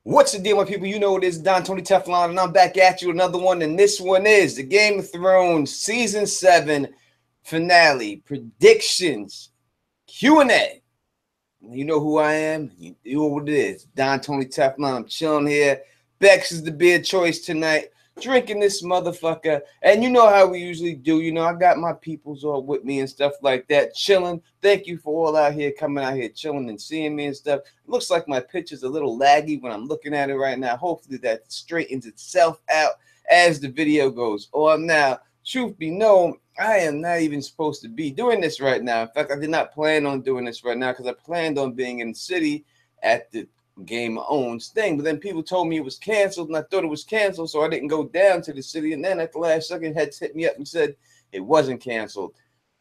What's the deal, my people? You know it is Don Tony Teflon, and I'm back at you another one. And this one is the Game of Thrones Season 7 finale predictions Q&A. You know who I am. You know what it is. Don Tony Teflon. I'm chilling here. Bex is the beer choice tonight. Drinking this motherfucker. And you know how we usually do. You know, I got my peoples all with me and stuff like that. Chilling. Thank you for all out here coming out here chilling and seeing me and stuff. It looks like my picture's a little laggy when I'm looking at it right now. Hopefully that straightens itself out as the video goes on. Now, truth be known, I am not even supposed to be doing this right now. In fact, I did not plan on doing this right now because I planned on being in the city at the Game Owns thing. But then people told me it was canceled, and I thought it was canceled, so I didn't go down to the city. And then at the last second, heads hit me up and said it wasn't canceled.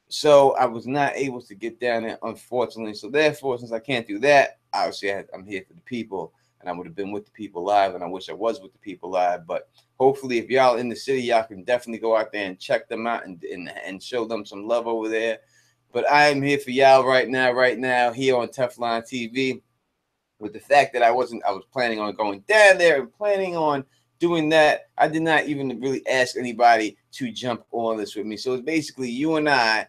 So I was not able to get down there, unfortunately. So therefore, since I can't do that, obviously I'm here for the people, and I would have been with the people live, and I wish I was with the people live. But hopefully, if y'all in the city, y'all can definitely go out there and check them out and show them some love over there. But I am here for y'all right now here on Teflon TV. With the fact that I was planning on going down there and planning on doing that, I did not even really ask anybody to jump on this with me. So it's basically you and I,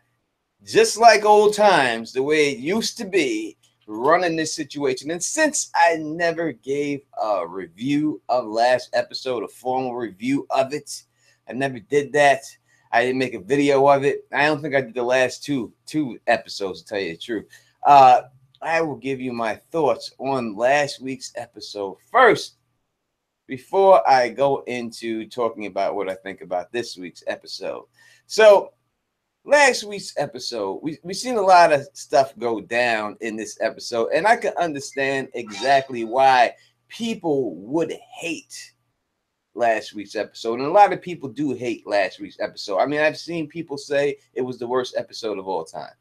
just like old times, the way it used to be, running this situation. And since I never gave a review of last episode, a formal review of it, I never did that. I didn't make a video of it. I don't think I did the last two episodes, to tell you the truth. I will give you my thoughts on last week's episode first before I go into talking about what I think about this week's episode. So last week's episode, we seen a lot of stuff go down in this episode, and I can understand exactly why people would hate last week's episode. And a lot of people do hate last week's episode. I mean, I've seen people say it was the worst episode of all time.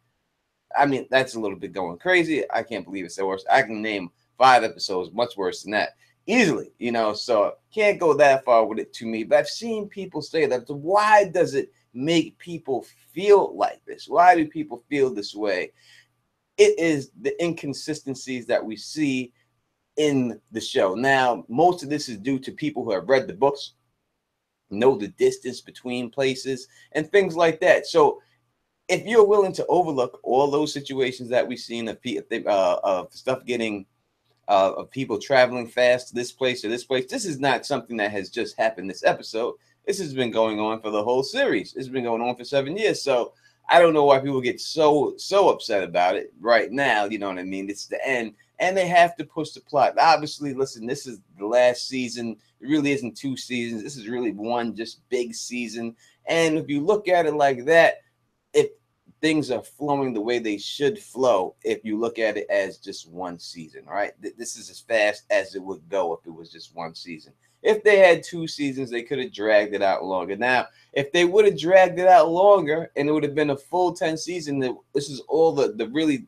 I mean, that's a little bit going crazy. I can't believe it's the worst. I can name 5 episodes much worse than that easily, you know, so can't go that far with it to me. But I've seen people say that. So why does it make people feel like this? Why do people feel this way? It is the inconsistencies that we see in the show. Now, most of this is due to people who have read the books, know the distance between places, and things like that. So if you're willing to overlook all those situations that we've seen of stuff getting, of people traveling fast to this place or this place, this is not something that has just happened this episode. This has been going on for the whole series. It's been going on for 7 years. So I don't know why people get so upset about it right now. You know what I mean? It's the end, and they have to push the plot. Obviously, listen, this is the last season. It really isn't 2 seasons. This is really one just big season. And if you look at it like that, if things are flowing the way they should flow, if you look at it as just one season, right? This is as fast as it would go if it was just one season. If they had 2 seasons, they could have dragged it out longer. Now, if they would have dragged it out longer and it would have been a full 10 season, this is all the really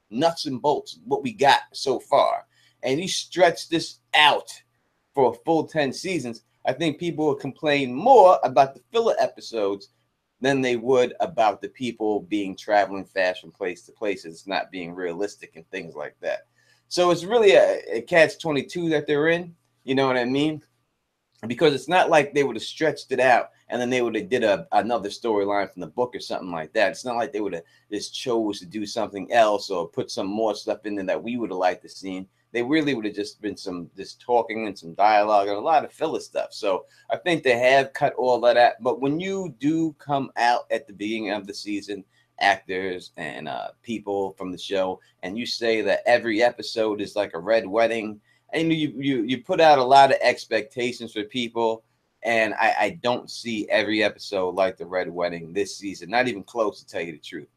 nuts and bolts, what we got so far. And you stretch this out for a full 10 seasons, I think people would complain more about the filler episodes than they would about the people being traveling fast from place to place. It's not being realistic and things like that. So it's really a catch-22 that they're in. You know what I mean? Because it's not like they would have stretched it out and then they would have did another storyline from the book or something like that. It's not like they would have just chose to do something else or put some more stuff in there that we would have liked to see. They really would have just been some talking and some dialogue and a lot of filler stuff. So I think they have cut all of that. But when you do come out at the beginning of the season, actors and people from the show, and you say that every episode is like a red wedding, and you put out a lot of expectations for people, and I don't see every episode like the red wedding this season. Not even close, to tell you the truth.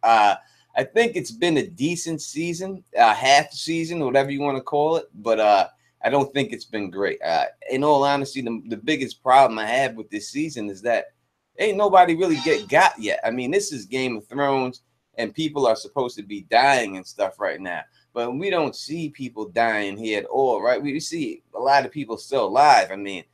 I think it's been a decent season, half season, whatever you want to call it, but I don't think it's been great. In all honesty, the biggest problem I have with this season is that ain't nobody really got yet. I mean, this is Game of Thrones, and people are supposed to be dying and stuff right now, but we don't see people dying here at all, right? We see a lot of people still alive. I mean,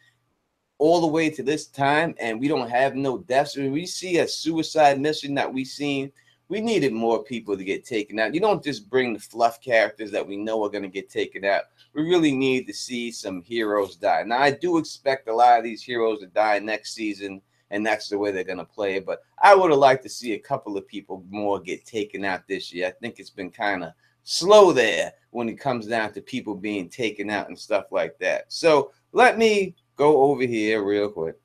all the way to this time, and we don't have no deaths. I mean, we see a suicide mission that we seen we needed more people to get taken out. You don't just bring the fluff characters that we know are going to get taken out. We really need to see some heroes die. Now, I do expect a lot of these heroes to die next season, and that's the way they're going to play it. But I would have liked to see a couple of people more get taken out this year. I think it's been kind of slow there when it comes down to people being taken out and stuff like that. So let me go over here real quick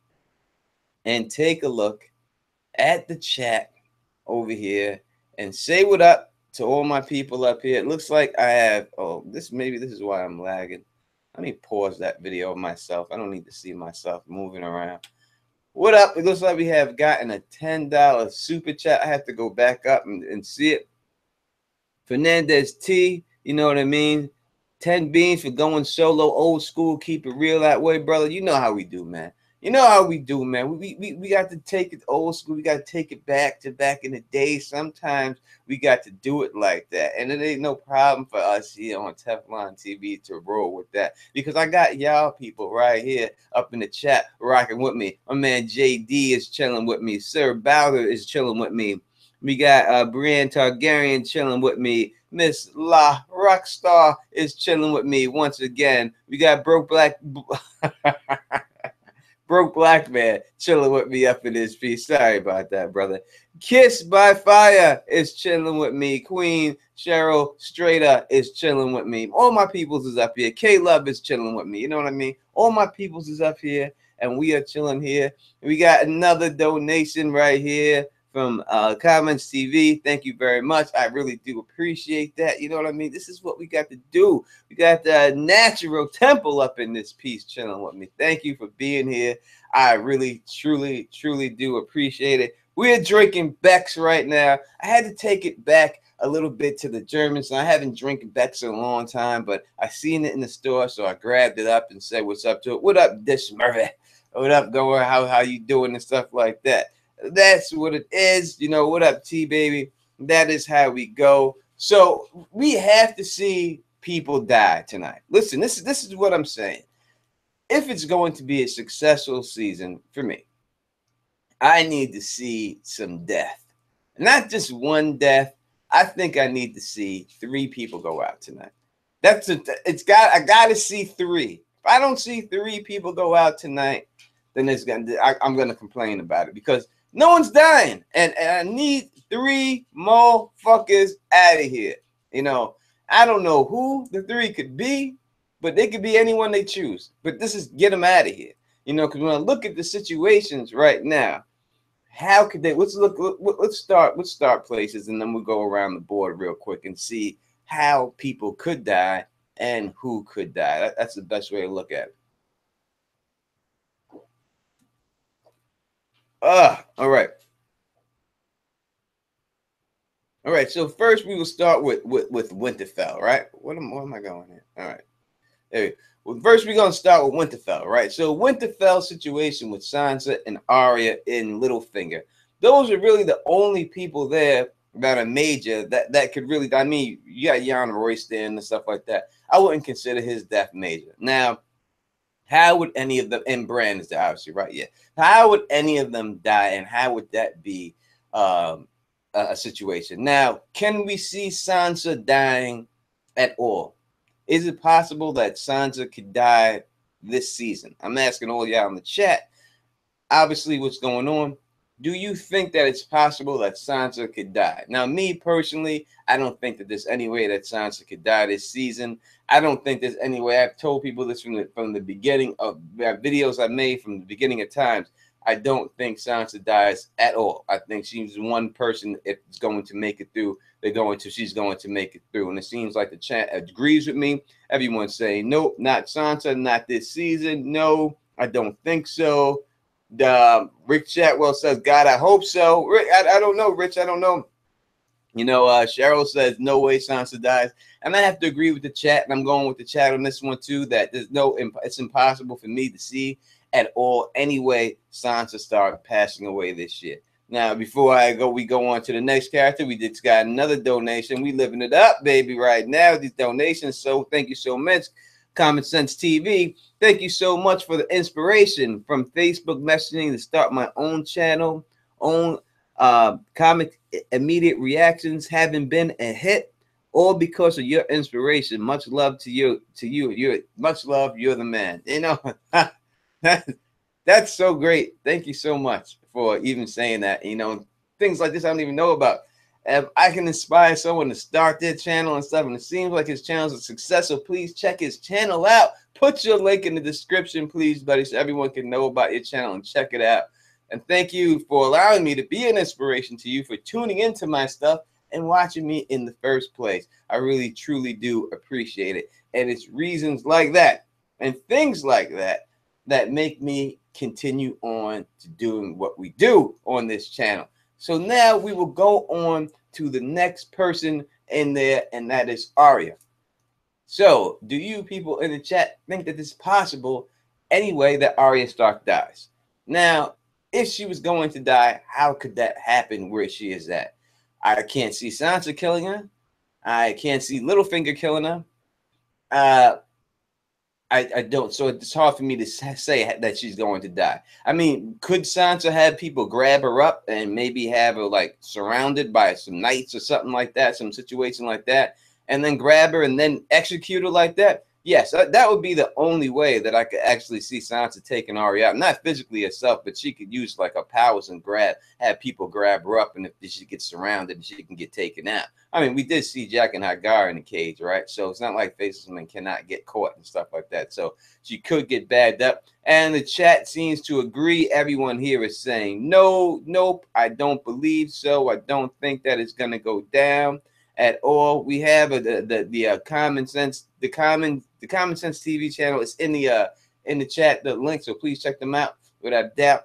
and take a look at the chat over here and say what up to all my people up here. It looks like I have, oh, maybe this is why I'm lagging. Let me pause that video of myself. I don't need to see myself moving around. What up? It looks like we have gotten a $10 super chat. I have to go back up and see it. Fernandez T, you know what I mean? 10 beans for going solo, old school, keep it real that way, brother. You know how we do, man. You know how we do, man. We got to take it old school. We got to take it back in the day. Sometimes we got to do it like that. And it ain't no problem for us here on Teflon TV to roll with that. Because I got y'all people right here up in the chat rocking with me. My man JD is chilling with me. Sir Bowder is chilling with me. We got Brienne Targaryen chilling with me. Miss La Rockstar is chilling with me once again. We got Broke Black Man chilling with me up in this piece. Sorry about that, brother. Kiss by Fire is chilling with me. Queen Cheryl Strader is chilling with me. All my peoples is up here. K-Love is chilling with me. You know what I mean? All my peoples is up here, and we are chilling here. We got another donation right here from Comments TV. Thank you very much. I really do appreciate that. You know what I mean? This is what we got to do. We got the Natural Temple up in this piece chilling with me. Thank you for being here. I really, truly, truly do appreciate it. We're drinking Beck's right now. I had to take it back a little bit to the Germans. I haven't drinking Beck's in a long time, but I seen it in the store, so I grabbed it up and said what's up to it. What up, Dish Murphy? What up, Goer? How you doing and stuff like that? That's what it is. You know, what up, T-Baby? That is how we go. So we have to see people die tonight. Listen, this is what I'm saying. If it's going to be a successful season for me, I need to see some death. Not just one death. I think I need to see 3 people go out tonight. I gotta see 3. If I don't see 3 people go out tonight, then I'm gonna complain about it because no one's dying, and I need 3 motherfuckers out of here. You know, I don't know who the 3 could be, but they could be anyone they choose. But this is get them out of here. You know, because when I look at the situations right now, how could they? Let's start places, and then we'll go around the board real quick and see how people could die and who could die. That's the best way to look at it. All right. All right. So first we will start with Winterfell, right? What am I going here? All right. There. Well, first we're gonna start with Winterfell, right? So Winterfell situation with Sansa and Arya in Littlefinger. Those are really the only people there that are major that could really. I mean, you got Jan Royston and stuff like that. I wouldn't consider his death major. Now, how would any of them, and Bran is there, obviously, right? Yeah. How would any of them die, and how would that be a situation? Now, can we see Sansa dying at all? Is it possible that Sansa could die this season? I'm asking all y'all in the chat. Obviously, what's going on? Do you think that it's possible that Sansa could die? Now, me personally, I don't think that there's any way that Sansa could die this season. I don't think there's any way. I've told people this from the beginning of videos I made from the beginning of times. I don't think Sansa dies at all. I think she's one person if it's going to make it through. She's going to make it through. And it seems like the chat agrees with me. Everyone's saying, nope, not Sansa, not this season. No, I don't think so. Rick Chatwell says, God, I hope so. Rick, I don't know, Rich. I don't know. You know, Cheryl says, no way Sansa dies. And I have to agree with the chat, and I'm going with the chat on this one too, that it's impossible for me to see at all any way Sansa start passing away this year. Now, before we go on to the next character, we just got another donation. We living it up, baby, right now, these donations. So thank you so much, Common Sense TV. Thank you so much for the inspiration from Facebook messaging to start my own channel, own Comic immediate reactions haven't been a hit, all because of your inspiration. Much love to you. You're much love. You're the man. You know, that's so great. Thank you so much for even saying that. You know, things like this I don't even know about. If I can inspire someone to start their channel and stuff, and it seems like his channel's a success, so please check his channel out. Put your link in the description, please, buddy, so everyone can know about your channel and check it out. And thank you for allowing me to be an inspiration to you, for tuning into my stuff and watching me in the first place. I really, truly do appreciate it. And it's reasons like that and things like that that make me continue on to doing what we do on this channel. So now we will go on to the next person in there, and that is Arya. So do you people in the chat think that it's possible anyway that Arya Stark dies? Now, if she was going to die, how could that happen where she is at? I can't see Sansa killing her. I can't see Littlefinger killing her. I don't. So it's hard for me to say that she's going to die. I mean, could Sansa have people grab her up and maybe have her like surrounded by some knights or something like that, some situation like that, and then grab her and then execute her like that? Yes, that would be the only way that I could actually see Sansa taking Arya out. Not physically herself, but she could use like her powers and have people grab her up, and if she gets surrounded, she can get taken out. I mean, we did see Jack and Hagar in the cage, right? So it's not like Facelessman cannot get caught and stuff like that. So she could get bagged up. And the chat seems to agree. Everyone here is saying, no, nope, I don't believe so. I don't think that it's going to go down at all. We have the common sense TV channel is in the chat, the link, so please check them out without doubt.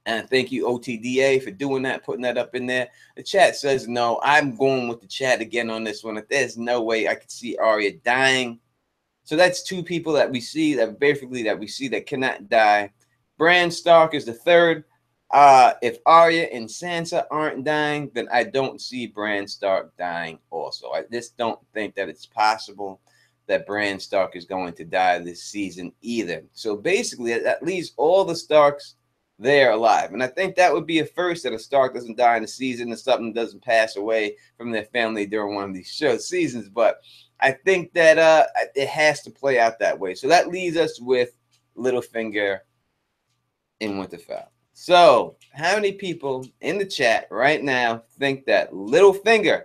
And thank you OTDA for doing that, putting that up in there. The chat says no. I'm going with the chat again on this one. There's no way I could see Arya dying. So that's two people that we see that cannot die. Bran Stark is the third. If Arya and Sansa aren't dying, then I don't see Bran Stark dying also. I just don't think that it's possible that Bran Stark is going to die this season either. So basically, that leaves all the Starks there alive. And I think that would be a first, that a Stark doesn't die in the season and something doesn't pass away from their family during one of these seasons. But I think that it has to play out that way. So that leaves us with Littlefinger in Winterfell. So how many people in the chat right now think that Littlefinger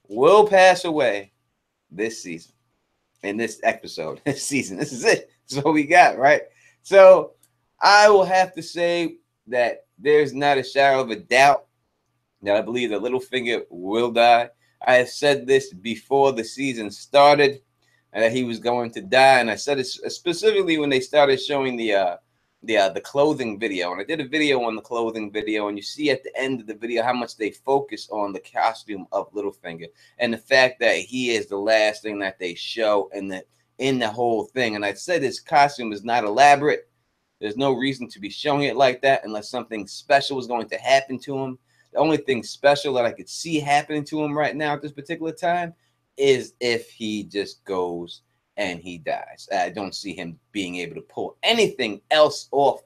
will pass away this season, in this episode, this season? This is it. That's what we got, right? So I will have to say that there's not a shadow of a doubt that I believe that Littlefinger will die. I have said this before the season started, and that he was going to die. And I said it specifically when they started showing the clothing video. And I did a video on the clothing video, and you see at the end of the video how much they focus on the costume of Littlefinger and the fact that he is the last thing that they show in the whole thing. And I said his costume is not elaborate. There's no reason to be showing it like that unless something special is going to happen to him. The only thing special that I could see happening to him right now at this particular time is if he just goes and he dies. I don't see him being able to pull anything else off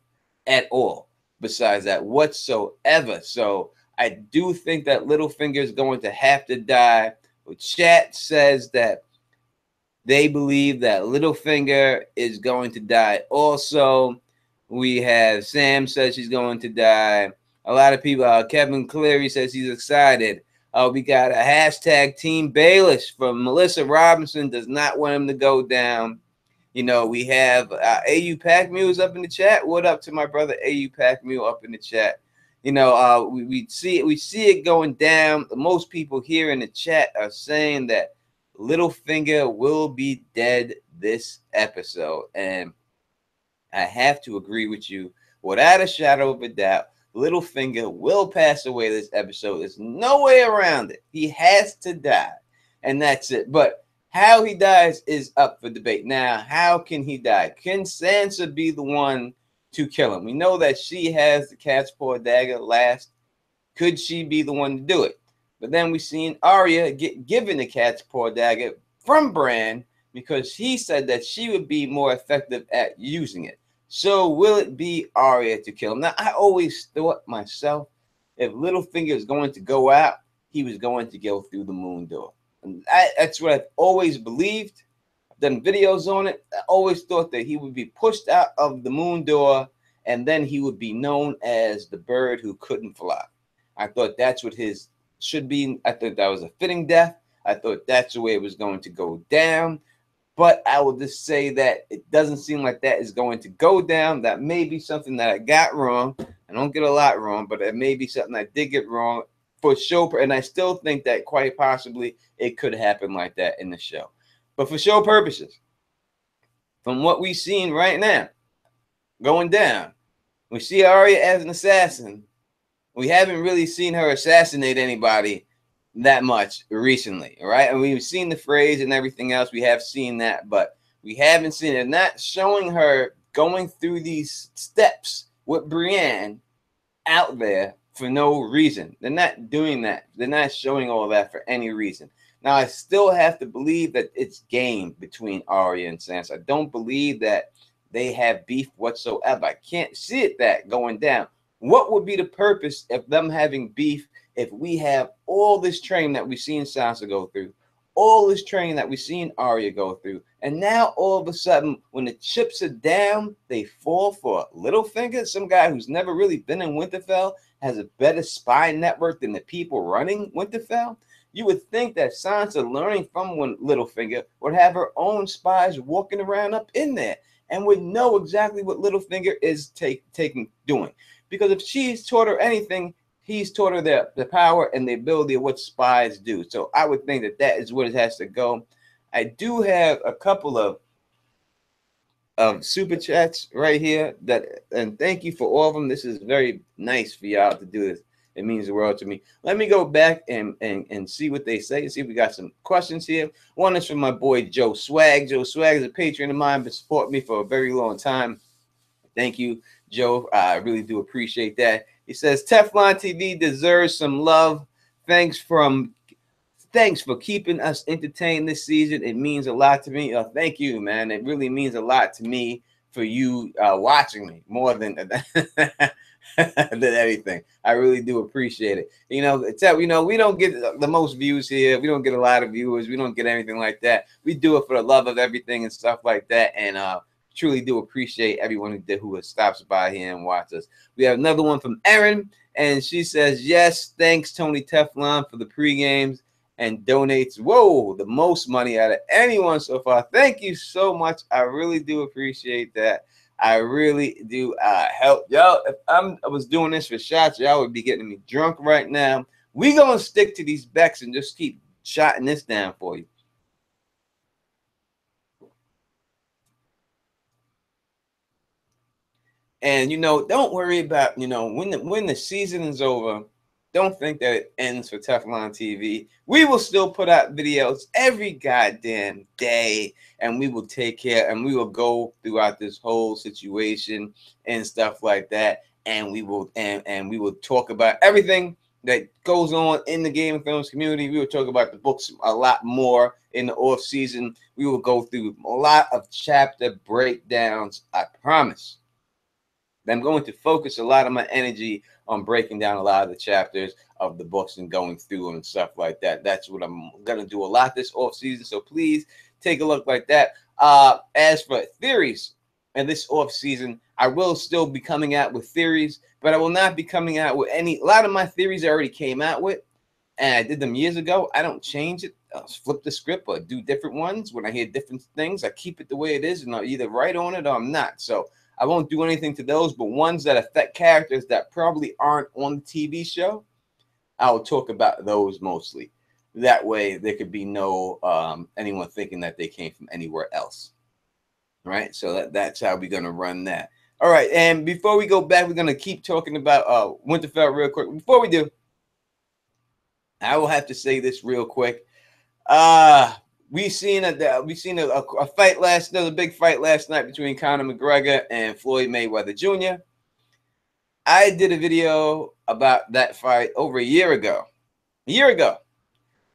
at all besides that whatsoever. So I do think that Littlefinger is going to have to die. Chat says that they believe that Littlefinger is going to die also. We have Sam says she's going to die. A lot of people, Kevin Cleary says he's excited. We got a hashtag Team Baelish from Melissa Robinson, does not want him to go down. You know, we have AU Pack Mules up in the chat. What up to my brother AU Pack Mule up in the chat? You know, we see it going down. Most people here in the chat are saying that Littlefinger will be dead this episode, and I have to agree with you without a shadow of a doubt. Littlefinger will pass away this episode. There's no way around it. He has to die, and that's it. But how he dies is up for debate. Now, how can he die? Can Sansa be the one to kill him? We know that she has the cat's paw dagger last. Could she be the one to do it? But then we seen Arya get given the cat's paw dagger from Bran because he said that she would be more effective at using it. So will it be Arya to kill him? Now, I always thought myself If Littlefinger is going to go out, he was going to go through the moon door. And that's what I've always believed. I've done videos on it. I always thought that he would be pushed out of the moon door, and then he would be known as the bird who couldn't fly. I thought that's what his should be. I thought that was a fitting death. I thought that's the way it was going to go down. But I will just say that it doesn't seem like that is going to go down. That may be something that I got wrong. I don't get a lot wrong, but it may be something I did get wrong for show. And I still think that quite possibly it could happen like that in the show. But for show purposes, from what we've seen right now going down, we see Arya as an assassin. We haven't really seen her assassinate anybody that much recently, right? And we've seen the phrase and everything else. We have seen that, but we haven't seen it. Not showing her going through these steps with Brienne out there for no reason. They're not doing that. They're not showing all that for any reason. Now, I still have to believe that it's game between Arya and Sansa. I don't believe that they have beef whatsoever. I can't see it that going down. What would be the purpose of them having beef if we have all this training that we've seen Sansa go through, all this training that we've seen Arya go through, and now all of a sudden, when the chips are down, they fall for Littlefinger, some guy who's never really been in Winterfell, has a better spy network than the people running Winterfell? You would think that Sansa, learning from Littlefinger, would have her own spies walking around up in there and would know exactly what Littlefinger is doing. Because if she's taught her anything, he's taught her the power and the ability of what spies do. So I would think that that is what it has to go. I do have a couple of super chats right here, and thank you for all of them. This is very nice for y'all to do this. It means the world to me. Let me go back and see what they say. See if we got some questions here. One is from my boy Joe Swag. Joe Swag is a patron of mine, but supported me for a very long time. Thank you, Joe. I really do appreciate that. He says Teflon TV deserves some love. Thanks for keeping us entertained this season. It means a lot to me. Thank you, man. It really means a lot to me for you watching me more than than anything. I really do appreciate it. We don't get the most views here. We don't get a lot of viewers. We don't get anything like that. We do it for the love of everything and stuff like that. And truly do appreciate everyone who stops by here and watches us. We have another one from Erin, and she says, yes, thanks, Tony Teflon, for the pre-games and donates, the most money out of anyone so far. Thank you so much. I really do appreciate that. I really do help y'all. If I was doing this for shots, y'all would be getting me drunk right now. We gonna stick to these bets and just keep shotting this down for you. And don't worry about when the season is over. Don't think that it ends for Teflon TV. We will still put out videos every goddamn day, and we will take care, and we will go throughout this whole situation and stuff like that. And we will and we will talk about everything that goes on in the Game of Thrones community. We will talk about the books a lot more in the off season. We will go through a lot of chapter breakdowns. I promise. I'm going to focus a lot of my energy on breaking down a lot of the chapters of the books and going through them and stuff like that. That's what I'm going to do a lot this off season. So please take a look like that. As for theories in this off season, I will still be coming out with theories, but I will not be coming out with a lot of my theories I already came out with, and I did them years ago. I don't change it. I'll flip the script or do different ones. When I hear different things, I keep it the way it is, and I'll either write on it or I'm not. So I won't do anything to those, but ones that affect characters that probably aren't on the TV show, I will talk about those mostly. That way, there could be no anyone thinking that they came from anywhere else. Right? So that's how we're going to run that. All right, and before we go back, we're going to keep talking about Winterfell real quick. Before we do, I will have to say this real quick. We seen a fight a big fight last night between Conor McGregor and Floyd Mayweather Jr. I did a video about that fight over a year ago.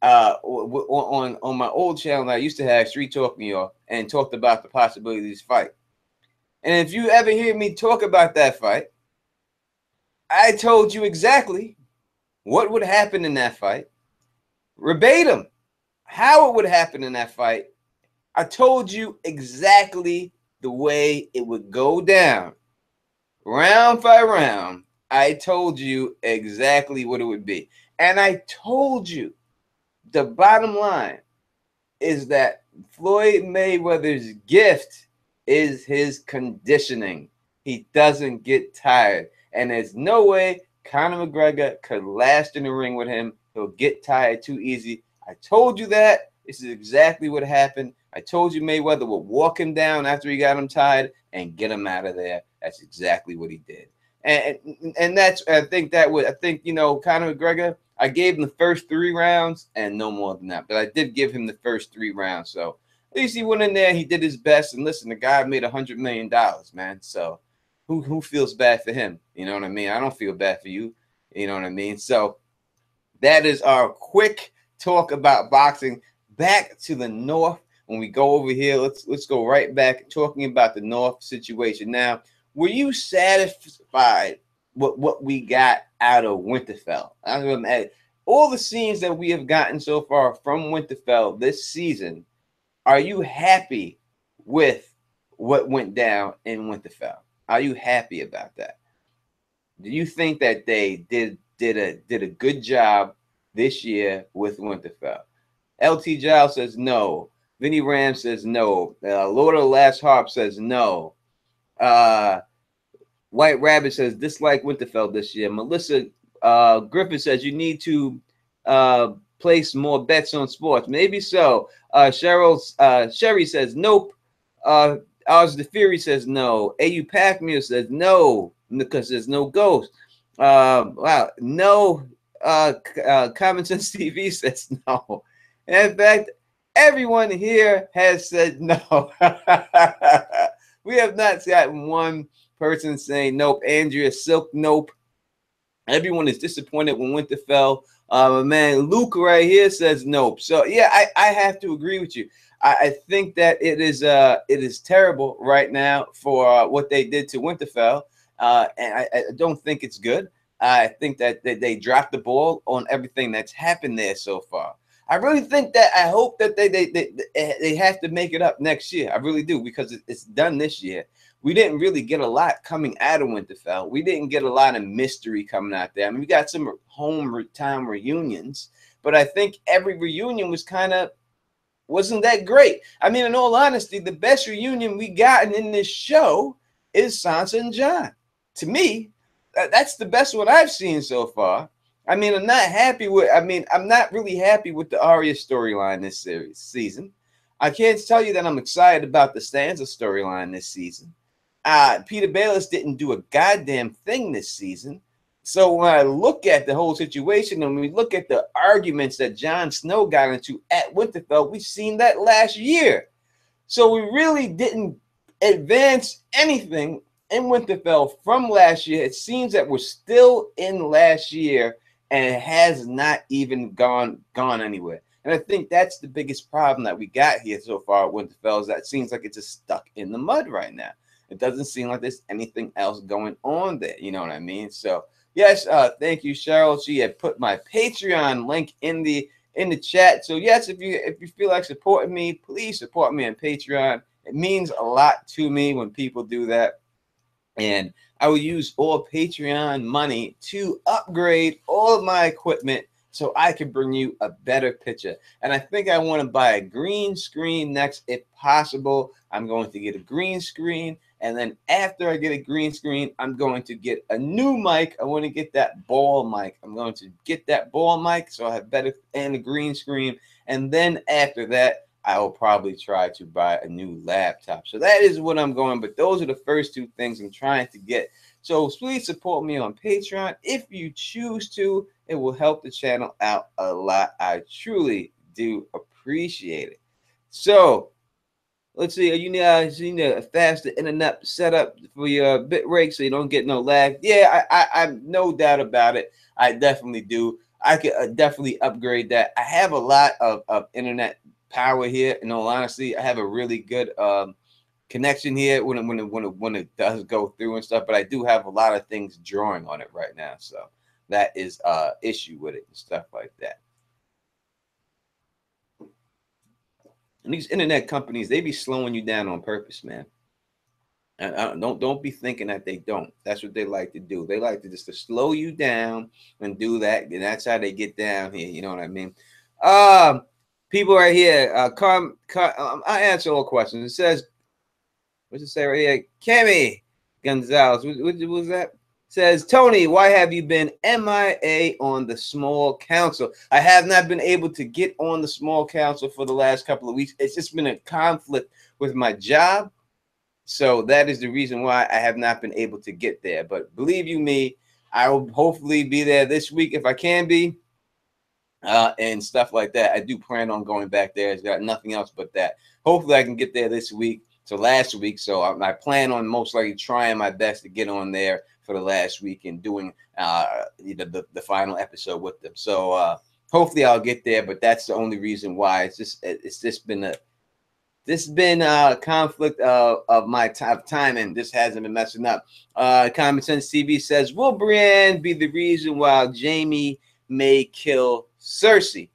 On my old channel that I used to have, Street Talk New York, and talked about the possibility of this fight. And if you ever hear me talk about that fight, I told you exactly what would happen in that fight, verbatim, how it would happen in that fight. I told you exactly the way it would go down, round by round. I told you exactly what it would be. And I told you the bottom line is that Floyd Mayweather's gift is his conditioning. He doesn't get tired. And there's no way Conor McGregor could last in the ring with him. He'll get tired too easy. I told you that. This is exactly what happened. I told you Mayweather would walk him down after he got him tired and get him out of there. That's exactly what he did. And that's, I think you know, Conor McGregor, I gave him the first 3 rounds and no more than that. But I did give him the first 3 rounds. So at least he went in there, he did his best. And listen, the guy made $100 million, man. So who feels bad for him? You know what I mean? I don't feel bad for you. You know what I mean? So that is our quick talk about boxing. Back to the North. When we go over here, let's go right back talking about the North situation. Now, were you satisfied with what we got out of Winterfell? All the scenes that we have gotten so far from Winterfell this season, are you happy with what went down in Winterfell? Are you happy about that? Do you think that they did a good job this year with Winterfell? LT Giles says no. Vinny Ram says no. Lord of the Last Harp says no. White Rabbit says dislike Winterfell this year. Melissa Griffin says you need to place more bets on sports. Maybe so. Sherry says nope. Oz the Fury says no. AU Pac-Meal says no because there's no ghost. Wow, no. Common Sense TV says no. In fact, everyone here has said no. We have not gotten one person saying nope. Andrea Silk, nope. Everyone is disappointed when Winterfell. Man, Luke right here says nope. So yeah, I have to agree with you. I think that it is terrible right now for what they did to Winterfell, and I don't think it's good. I think that they dropped the ball on everything that's happened there so far. I really think that I hope that they have to make it up next year. I really do, because it's done this year. We didn't really get a lot coming out of Winterfell. We didn't get a lot of mystery coming out there. I mean, we got some hometown reunions, but I think every reunion was wasn't that great. I mean, in all honesty, the best reunion we gotten in this show is Sansa and Jon. To me, that's the best one I've seen so far. I mean, I'm not really happy with the Arya storyline this season. I can't tell you that I'm excited about the Sansa storyline this season. Peter Baelish didn't do a goddamn thing this season. So when I look at the whole situation and we look at the arguments that Jon Snow got into at Winterfell, we've seen that last year. So we really didn't advance anything in Winterfell from last year. It seems that we're still in last year and it has not even gone anywhere. And I think that's the biggest problem that we got here so far at Winterfell, is that it seems like it's just stuck in the mud right now. It doesn't seem like there's anything else going on there. You know what I mean? So yes, thank you, Cheryl. She had put my Patreon link in the chat. So yes, if you feel like supporting me, please support me on Patreon. It means a lot to me when people do that. And I will use all Patreon money to upgrade all of my equipment so I can bring you a better picture. And I think I want to buy a green screen next, if possible. I'm going to get a green screen. And then after I get a green screen, I'm going to get a new mic. I want to get that ball mic. I'm going to get that ball mic so I have better and a green screen. And then after that, I will probably try to buy a new laptop. So that is what I'm going. But those are the first 2 things I'm trying to get. So please support me on Patreon if you choose to. It will help the channel out a lot. I truly do appreciate it. So let's see. You need a faster internet setup for your bit rate so you don't get no lag. Yeah, I no doubt about it. I definitely do. I could definitely upgrade that. I have a lot of internet power here. In all honesty, I have a really good connection here when it does go through and stuff. But I do have a lot of things drawing on it right now. So that is issue with it and stuff like that. And these internet companies, they be slowing you down on purpose, man. And don't be thinking that they don't. That's what they like to do. They like to just to slow you down and do that, and that's how they get down here. You know what I mean? People right here. I answer all questions. It says, what's it say right here? Cammy Gonzalez. What was that? It says, Tony, why have you been MIA on the small council? I have not been able to get on the small council for the last couple of weeks. It's just been a conflict with my job. So that is the reason why I have not been able to get there. But believe you me, I will hopefully be there this week if I can be, and stuff like that. I do plan on going back there. It's got nothing else but that. Hopefully I can get there this week. So last week. So I plan on most likely trying my best to get on there for the last week and doing the final episode with them. So hopefully I'll get there. But that's the only reason why. It's just been a conflict of my time, and this hasn't been messing up. Common Sense TV says, will Brienne be the reason why Jaime may kill Cersei?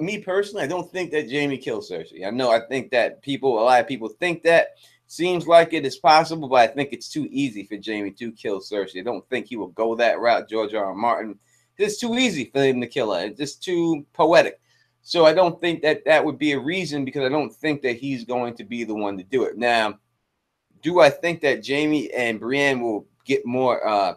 Me personally, I don't think that Jaime killed Cersei. I think that a lot of people think that. Seems like it is possible, but I think it's too easy for Jaime to kill Cersei. I don't think he will go that route, George R. R. Martin. It's too easy for him to kill her. It's just too poetic. So I don't think that would be a reason, because I don't think that he's going to be the one to do it. Now, do I think that Jaime and Brienne will get more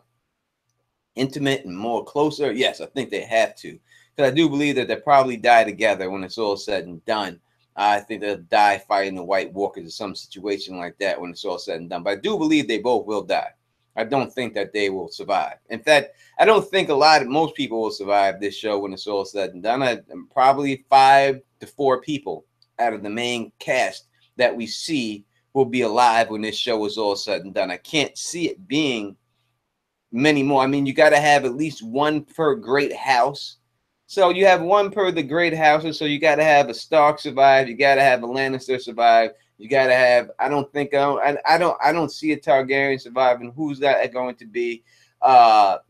intimate and more closer? Yes, I think they have to. Because I do believe that they'll probably die together when it's all said and done. I think they'll die fighting the White Walkers or some situation like that when it's all said and done. But I do believe they both will die. I don't think that they will survive. In fact, I don't think most people will survive this show when it's all said and done. Probably 5 to 4 people out of the main cast that we see will be alive when this show is all said and done. I can't see it being many more. I mean, you got to have at least one per great house. So you have one per the great houses. So you got to have a Stark survive. You got to have a Lannister survive. You got to have, I don't see a Targaryen surviving. Who's that going to be? Baratheon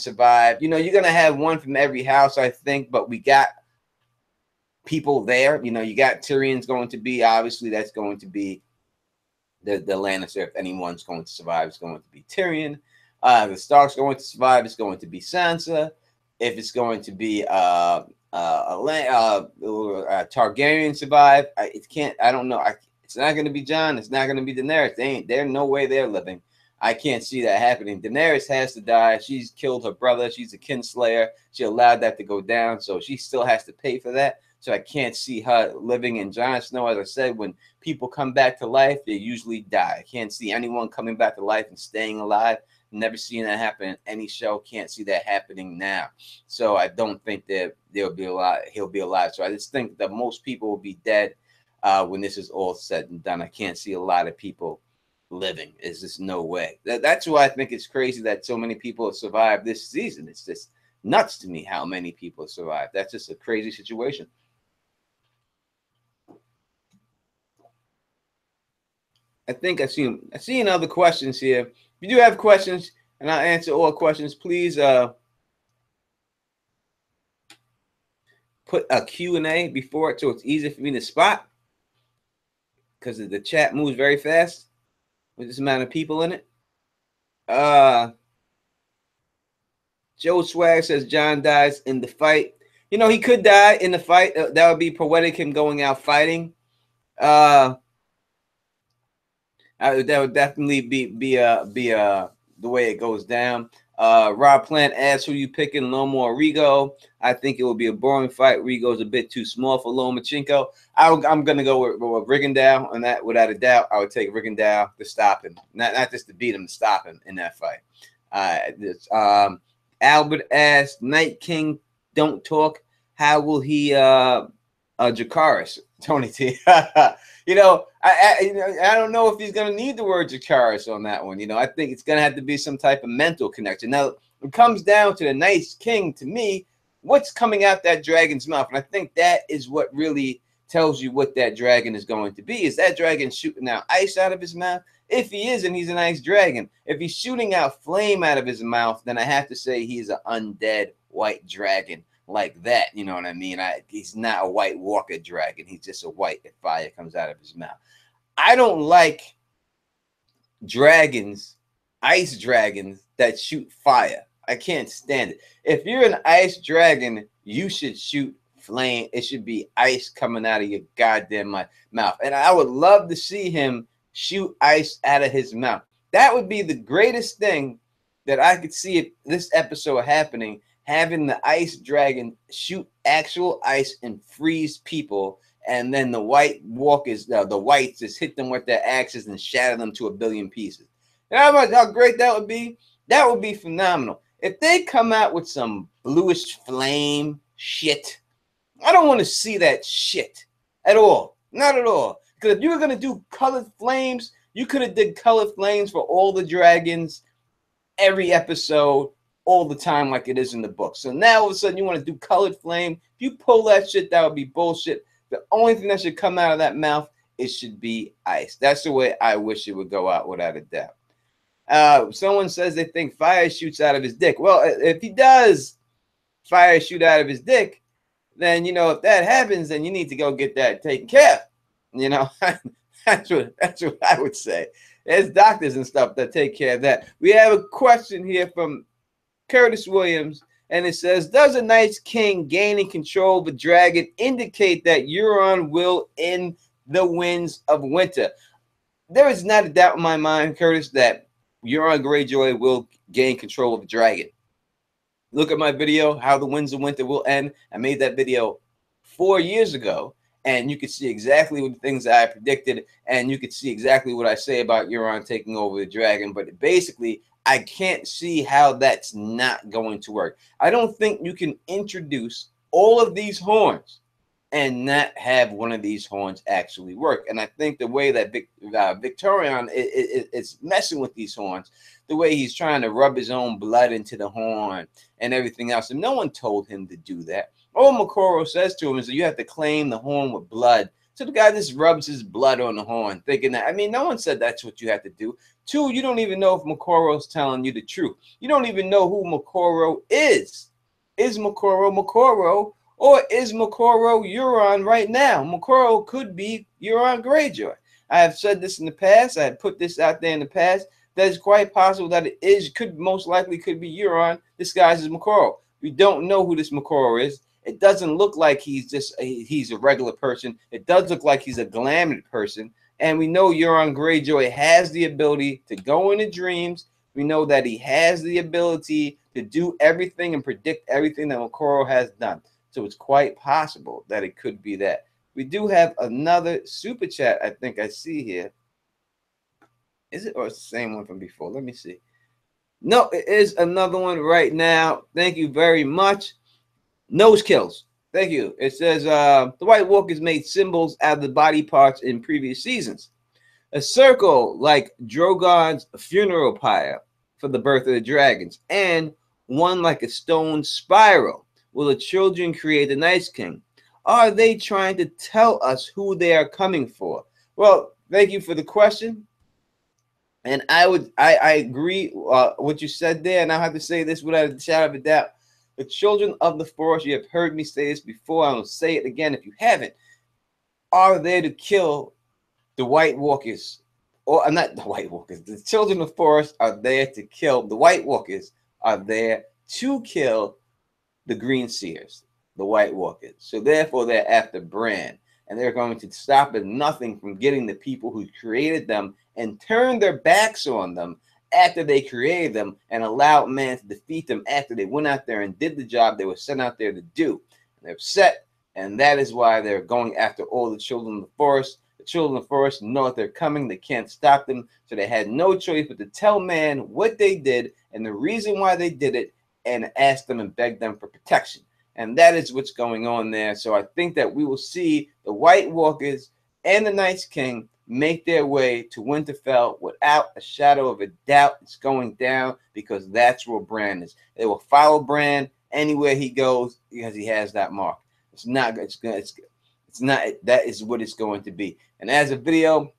survive. You're going to have one from every house, I think, but we got people there. You got Tyrion's going to be, obviously, that's going to be the Lannister. If anyone's going to survive, it's going to be Tyrion. The Stark's going to survive, it's going to be Sansa. If it's going to be Targaryen survive, I don't know. It's not going to be Jon. It's not going to be Daenerys. There's no way they're living. I can't see that happening. Daenerys has to die. She's killed her brother. She's a kinslayer. She allowed that to go down, so she still has to pay for that. So I can't see her living. And Jon Snow, as I said, when people come back to life, they usually die. I can't see anyone coming back to life and staying alive. Never seen that happen in any show. Can't see that happening now. So I don't think that he'll be alive. So I just think that most people will be dead when this is all said and done. I can't see a lot of people living. There's just no way. That's why I think it's crazy that so many people have survived this season. It's just nuts to me how many people have survived. That's just a crazy situation. I think I see other questions here. If you do have questions, and I'll answer all questions, please put a Q&A before it so it's easy for me to spot, because the chat moves very fast with this amount of people in it. Joe Swag says Jon dies in the fight. He could die in the fight. That would be poetic, him going out fighting. That would definitely be the way it goes down. Rob Plant asks, who you picking, Lomo or Rigo? I think it will be a boring fight. Rigo's a bit too small for Lomachenko. I'm going to go with Rigondeaux on that, without a doubt. I would take Rigondeaux to stop him. Not just to beat him, to stop him in that fight. Albert asks, Night King don't talk. How will he Jacaris? Tony T. I don't know if he's going to need the word Jacaris on that one. I think it's going to have to be some type of mental connection. Now, it comes down to the Night King, to me, what's coming out that dragon's mouth. And I think that is what really tells you what that dragon is going to be. Is that dragon shooting out ice out of his mouth? If he is, and he's an ice dragon. If he's shooting out flame out of his mouth, then I have to say he's an undead white dragon like that. You know what I mean? He's not a White Walker dragon. He's just a white if fire comes out of his mouth. I don't like dragons, ice dragons that shoot fire. I can't stand it. If you're an ice dragon, you should shoot flame. It should be ice coming out of your goddamn mouth. And I would love to see him shoot ice out of his mouth. That would be the greatest thing that I could see if this episode happening, having the ice dragon shoot actual ice and freeze people, and then the White Walkers, the whites, just hit them with their axes and shatter them to a billion pieces. You know how great that would be? That would be phenomenal. If they come out with some bluish flame shit, I don't want to see that shit at all. Not at all. Because if you were going to do colored flames, you could have did colored flames for all the dragons every episode all the time like it is in the book. So now all of a sudden you want to do colored flame. If you pull that shit, that would be bullshit. The only thing that should come out of that mouth, it should be ice. That's the way I wish it would go out, without a doubt. Someone says they think fire shoots out of his dick. Well, if he does fire shoot out of his dick, then, you know, if that happens, then you need to go get that taken care of. You know, that's what I would say. There's doctors and stuff that take care of that. We have a question here from Curtis Williams, and it says, does a Night King gaining control of a dragon indicate that Euron will end the winds of winter? There is not a doubt in my mind, Curtis, that Euron Greyjoy will gain control of the dragon. Look at my video, How the Winds of Winter Will End. I made that video 4 years ago, and you could see exactly what the things that I predicted, and you could see exactly what I say about Euron taking over the dragon. But basically, I can't see how that's not going to work. I don't think you can introduce all of these horns and not have one of these horns actually work. And I think the way that Victorion is messing with these horns, the way he's trying to rub his own blood into the horn and everything else, and no one told him to do that. All Mokoro says to him is that you have to claim the horn with blood. So the guy just rubs his blood on the horn, thinking that, I mean, no one said that's what you have to do. Two, you don't even know if Mokoro's telling you the truth. You don't even know who Mokoro is. Is Mokoro Mokoro? Or is Mokoro Euron right now? Mokoro could be Euron Greyjoy. I have said this in the past. I have put this out there in the past. That it's quite possible that it is, most likely could be Euron disguised as Mokoro. We don't know who this Mokoro is. It doesn't look like he's a regular person. It does look like he's a glamored person. And we know Euron Greyjoy has the ability to go into dreams. We know that he has the ability to do everything and predict everything that Mokoro has done. So it's quite possible that it could be that. We do have another super chat I think I see here. Is it, or it's the same one from before? Let me see. No, it is another one right now. Thank you very much. Nose kills. Thank you. It says, the White Walkers made symbols out of the body parts in previous seasons. A circle like Drogon's funeral pyre for the birth of the dragons, and one like a stone spiral. Will the children create the Night King? Are they trying to tell us who they are coming for? Well, thank you for the question. And I agree what you said there, and I have to say this without a shadow of a doubt. The children of the forest, you have heard me say this before, I will say it again if you haven't, are there to kill the White Walkers. Or not the White Walkers. The children of the forest are there to kill. The White Walkers are there to kill the Green Seers, the White Walkers. So therefore, they're after Bran. And they're going to stop at nothing from getting the people who created them and turn their backs on them after they created them and allowed man to defeat them after they went out there and did the job they were sent out there to do. And they're upset, and that is why they're going after all the children of the forest. The children of the forest know that they're coming. They can't stop them. So they had no choice but to tell man what they did and the reason why they did it and ask them and beg them for protection. And that is what's going on there. So I think that we will see the White Walkers and the Night King make their way to Winterfell without a shadow of a doubt. It's going down because that's where Bran is. They will follow Bran anywhere he goes because he has that mark. It's not. It's good. It's not. That is what it's going to be. And as a video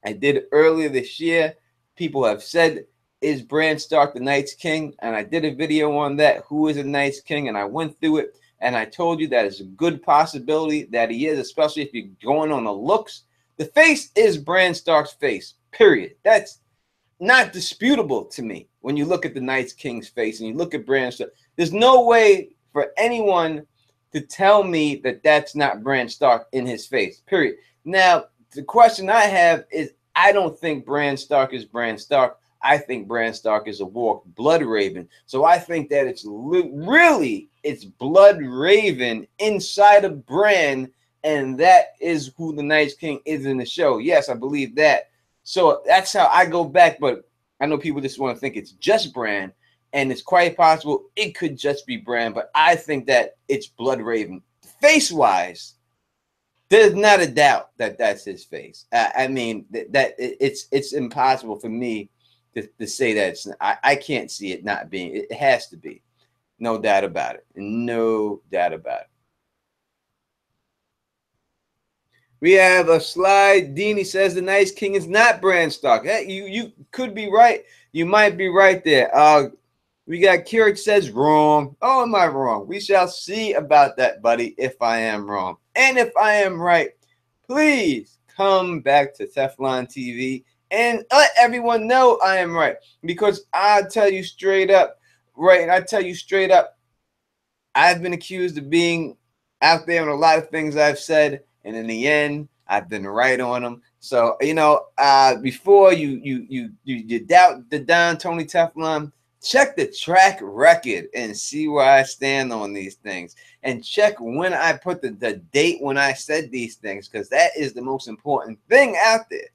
I did earlier this year, people have said, is Bran Stark the Night's King? And I did a video on that. Who is a Night's King? And I went through it, and I told you that it's a good possibility that he is, especially if you're going on the looks. The face is Bran Stark's face, period. That's not disputable to me. When you look at the Night's King's face and you look at Bran Stark, there's no way for anyone to tell me that that's not Bran Stark in his face, period. Now, the question I have is, I don't think Bran Stark is Bran Stark. I think Bran Stark is a walked blood raven. So I think that it's really, it's blood raven inside of Bran, and that is who the Night's King is in the show. Yes, I believe that. So that's how I go back, but I know people just want to think it's just Bran, and it's quite possible it could just be Bran, but I think that it's blood raven. Face-wise, there's not a doubt that that's his face. I mean, it's impossible for me to say that it's. I can't see it not being. It has to be, no doubt about it. No doubt about it. We have a slide. Deanie says the Night's King is not Bran Stark. Hey, you could be right. You might be right there. We got Keurig says wrong. Oh, am I wrong? We shall see about that, buddy, if I am wrong. And if I am right, please come back to Teflon TV and let everyone know I am right. Because I tell you straight up, right, I tell you straight up, I've been accused of being out there on a lot of things I've said, and in the end, I've been right on them. So, you know, before you doubt the Don Tony Teflon, check the track record and see where I stand on these things. And check when I put the date when I said these things, because that is the most important thing out there,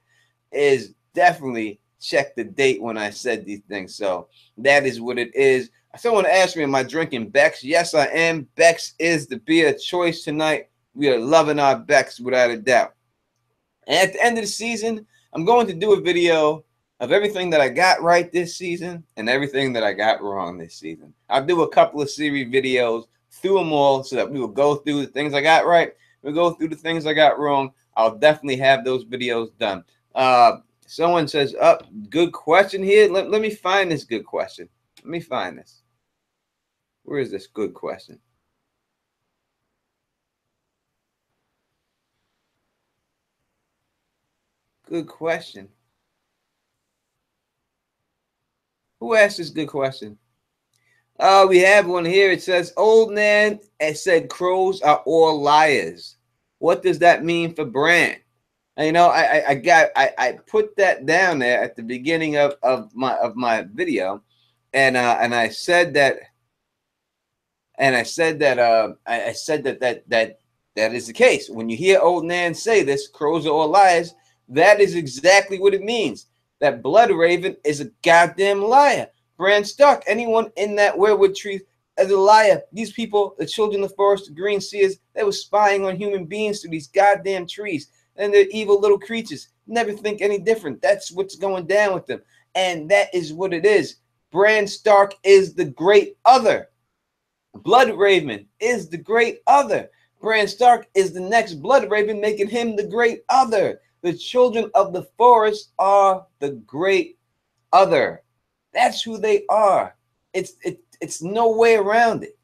is definitely check the date when I said these things. So that is what it is. Someone asked me, am I drinking Beck's? Yes, I am. Beck's is the beer of choice tonight. We are loving our Beck's without a doubt. And at the end of the season, I'm going to do a video of everything that I got right this season and everything that I got wrong this season. I'll do a couple of series videos through them all so that we will go through the things I got right. We'll go through the things I got wrong. I'll definitely have those videos done. Someone says, good question here. Let me find this good question. Let me find this. Where is this good question? Good question. Who asked this good question? We have one here. It says, old man said crows are all liars. What does that mean for Bran? And, you know, I put that down there at the beginning of my video, and I said that that is the case. When you hear old Nan say this, crows are all liars, that is exactly what it means. That Blood Raven is a goddamn liar. Bran Stark, anyone in that weirwood tree, is a liar. These people, the children of the forest, the green seers, they were spying on human beings through these goddamn trees. And they're evil little creatures. Never think any different. That's what's going down with them. And that is what it is. Bran Stark is the great other. Blood Raven is the great other. Bran Stark is the next Blood Raven, making him the great other. The children of the forest are the great other. That's who they are. It's no way around it.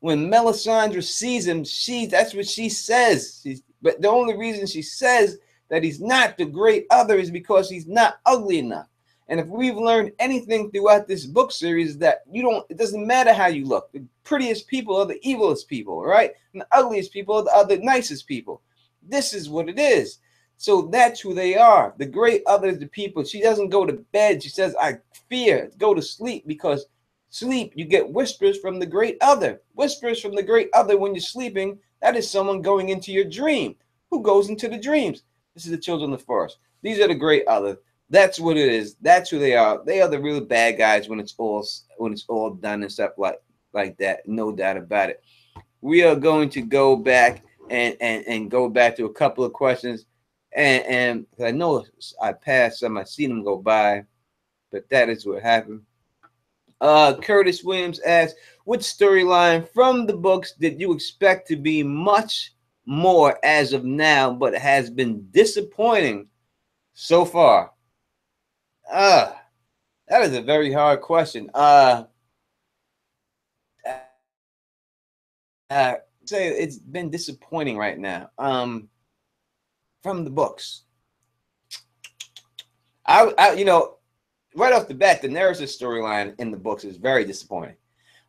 When Melisandre sees him, that's what she says. But the only reason she says that he's not the great other is because he's not ugly enough. And if we've learned anything throughout this book series, is that it doesn't matter how you look. The prettiest people are the evilest people, right? And the ugliest people are the nicest people. This is what it is. So that's who they are. The great other is the people. She doesn't go to bed. She says, I fear, go to sleep, because sleep, you get whispers from the great other. Whispers from the great other when you're sleeping, that is someone going into your dream. Who goes into the dreams? This is the children of the forest. These are the great other. That's what it is. That's who they are. They are the real bad guys when it's all done and stuff like that. No doubt about it. We are going to go back and go back to a couple of questions. And I know I passed some, I've seen them go by, but that is what happened. Curtis Williams asks, which storyline from the books did you expect to be much more as of now, but has been disappointing so far? That is a very hard question. Say it's been disappointing right now. From the books, you know, right off the bat, the narrative storyline in the books is very disappointing.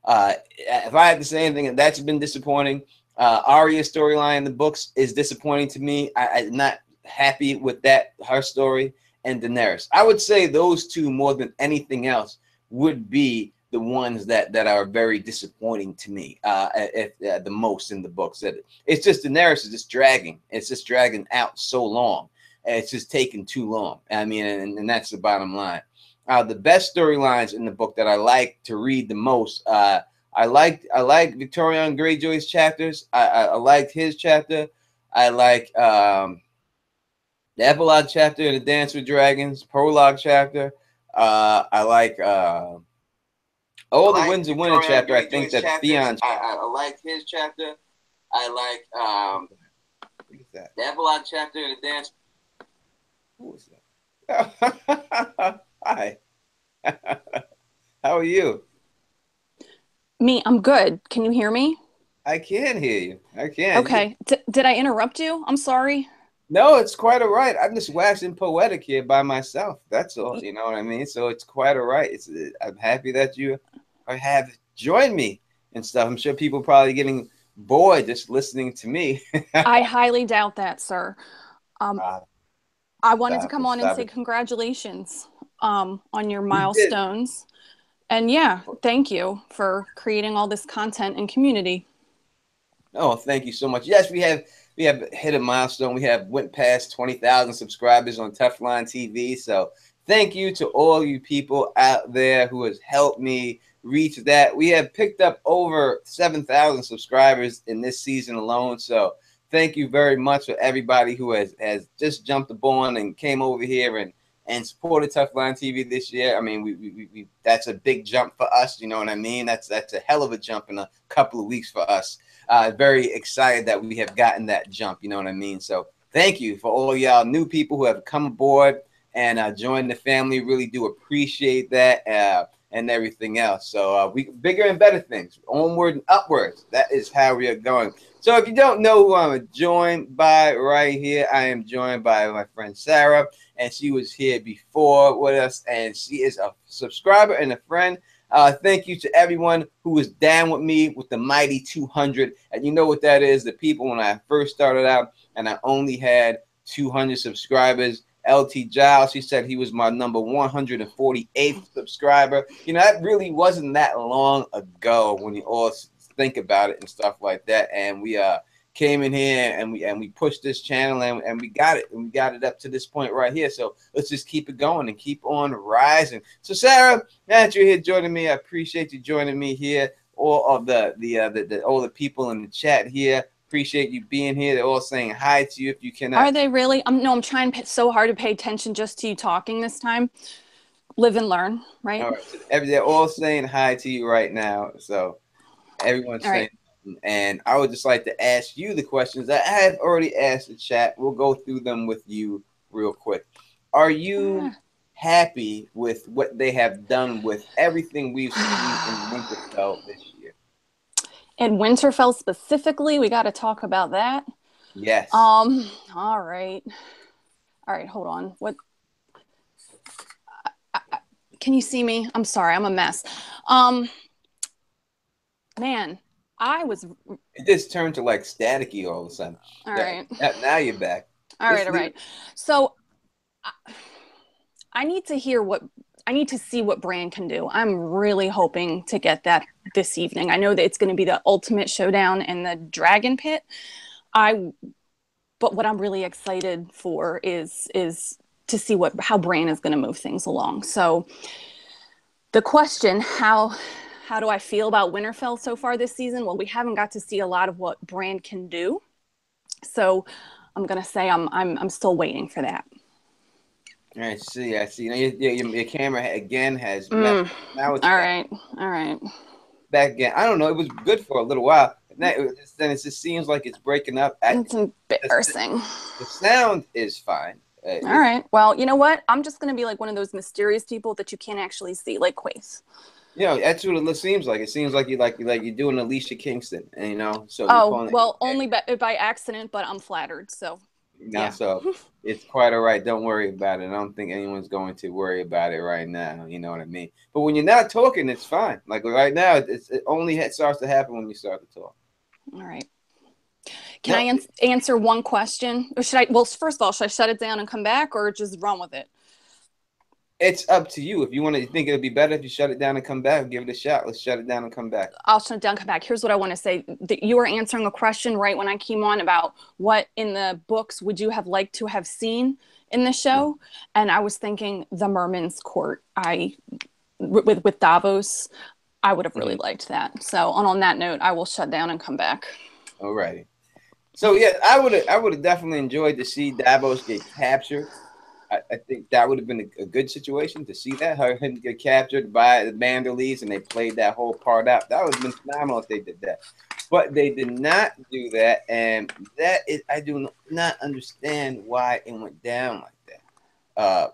If I had to say anything, that's been disappointing. Arya's storyline in the books is disappointing to me. I'm not happy with that, her story, and Daenerys. I would say those two, more than anything else, would be the ones that are very disappointing to me, the most in the books. That it's just Daenerys is just dragging. It's just dragging out so long. It's just taking too long. I mean, and that's the bottom line. The best storylines in the book that I like to read the most. I like Victorian Greyjoy's chapters. I liked his chapter. I like the epilogue chapter in the Dance with Dragons, prologue chapter. I like the Winds of Winter chapter. I think that Theon. I like his chapter. I like what is that? The epilogue chapter in the Dance. Who was that? Hi. How are you? Me, I'm good. Can you hear me? I can hear you. I can. Okay. Did I interrupt you? I'm sorry. No, it's quite all right. I'm just waxing poetic here by myself. That's all. You know what I mean? So it's quite all right. I'm happy that you have joined me and stuff. I'm sure people probably getting bored just listening to me. I highly doubt that, sir. Um, Stop I wanted to stop come it. on and Stop say it. congratulations on your You did. milestones. And yeah, thank you for creating all this content and community. Oh, thank you so much. Yes, we have hit a milestone. We have went past 20,000 subscribers on Teflon TV. So thank you to all you people out there who has helped me reach that. We have picked up over 7,000 subscribers in this season alone. So thank you very much for everybody who has just jumped aboard and came over here and supported Teflon TV this year. I mean, we that's a big jump for us. You know what I mean? That's a hell of a jump in a couple of weeks for us. Very excited that we have gotten that jump. You know what I mean? So thank you for all y'all new people who have come aboard and joined the family. Really do appreciate that and everything else. So we bigger and better things, onward and upwards. That is how we are going. So if you don't know who I'm joined by right here, I am joined by my friend Sarah, and she was here before with us, and she is a subscriber and a friend. Thank you to everyone who was down with me with the mighty 200. And you know what that is? The people when I first started out and I only had 200 subscribers. LT Giles, he said he was my number 148th subscriber. You know, that really wasn't that long ago when you all think about it and stuff like that. And we came in here and we pushed this channel and we got it up to this point right here. So let's just keep it going and keep on rising. So Sarah, now that you're here joining me, I appreciate you joining me here. All of all the people in the chat here, appreciate you being here. They're all saying hi to you. If you cannot, Are they really? No, I'm trying so hard to pay attention just to you talking this time. Live and learn, right? all right. So they're all saying hi to you right now. So everyone's All saying, right. and I would just like to ask you the questions that I have already asked the chat. We'll go through them with you real quick. Are you happy with what they have done with everything we've seen in Winterfell this year? In Winterfell specifically, we got to talk about that. Yes. All right. All right, hold on. What can you see me? I'm sorry, I'm a mess. Man, I was It just turned to like staticky all of a sudden. all right. Now you're back. All right, all right. So I need to see what Bran can do. I'm really hoping to get that this evening. I know that it's going to be the ultimate showdown in the Dragon Pit. But what I'm really excited for is to see how Bran is going to move things along. So the question, how do I feel about Winterfell so far this season? Well, we haven't got to see a lot of what Bran can do. So I'm going to say I'm still waiting for that. I see. Now your camera again has now it's all right. back again. I don't know. It was good for a little while. Then it just seems like it's breaking up. It's embarrassing. The sound is fine. All right. Well, you know what? I'm just going to be like one of those mysterious people that you can't actually see, like Quace. You know, that's what it seems like. It seems like you're doing Alicia Kingston, and you know, so you're Oh, calling well, it. only by accident, but I'm flattered. So, Now, yeah. so it's quite all right. Don't worry about it. I don't think anyone's going to worry about it right now. You know what I mean? But when you're not talking, it's fine. Like right now, it only starts to happen when you start to talk. All right. Can I answer one question? Or should I? Well, first of all, should I shut it down and come back, or just run with it? It's up to you. If you want to think it'll be better if you shut it down and come back, give it a shot. Let's shut it down and come back. I'll shut it down, come back. Here's what I want to say. You were answering a question right when I came on about what in the books would you have liked to have seen in the show, and I was thinking the Merman's Court. With Davos, I would have really liked that. So on that note, I will shut down and come back. All righty. So yeah, I would have definitely enjoyed to see Davos get captured. I think that would have been a good situation to see that him get captured by the Manderleys, and they played that whole part out. That would have been phenomenal if they did that, but they did not do that, and that is I do not understand why it went down like that.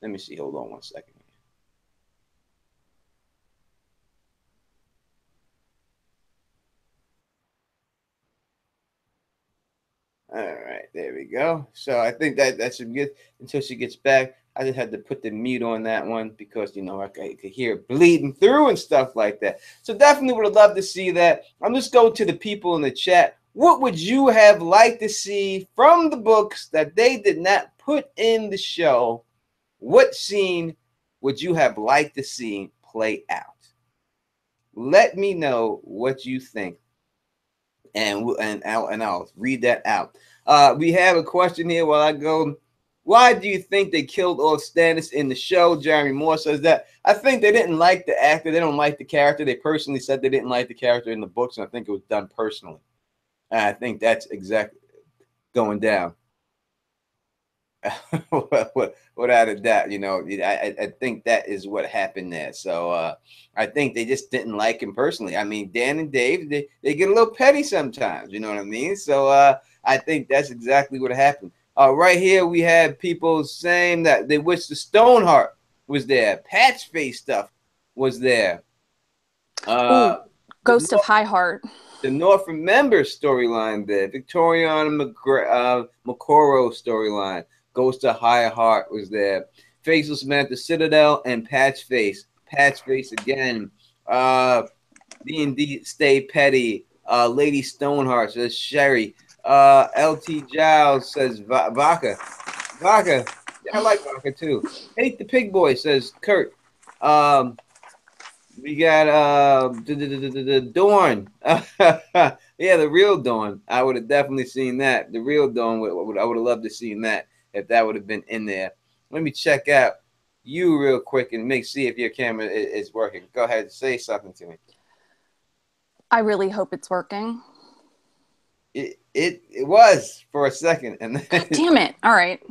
Let me see. Hold on one second. All right, there we go. So I think that should be good until she gets back. I just had to put the mute on that one because, you know, I could hear it bleeding through and stuff like that. So definitely would have loved to see that. I'm just going to the people in the chat. What would you have liked to see from the books that they did not put in the show? What scene would you have liked to see play out? Let me know what you think. And I'll read that out. We have a question here while I go. Why do you think they killed off Stannis in the show? Jeremy Moore says that. I think they didn't like the actor. They don't like the character. They personally said they didn't like the character in the books, and I think it was done personally. And I think that's exactly going down. Without a doubt, you know, I think that is what happened there. So I think they just didn't like him personally. I mean, Dan and Dave, they get a little petty sometimes, you know what I mean? So I think that's exactly what happened. Right here, we have people saying that they wish the Stoneheart was there. Patch face stuff was there. Ghost of High Heart. The North Remember storyline there. Victoriana McCorrow storyline. Ghost of High Heart was there. Faceless Man at the Citadel and Patch Face. Patch Face again. D&D Stay Petty. Lady Stoneheart says Sherry. LT Giles says Vodka. Vodka. I like Vodka too. Hate the Pig Boy says Kurt. We got the Dawn. Yeah, the real Dawn. I would have definitely seen that. The real Dawn. I would have loved to see that if that would have been in there. Let me check out you real quick and see if your camera is working. Go ahead, say something to me. I really hope it's working. It was for a second, and then, damn it! All right.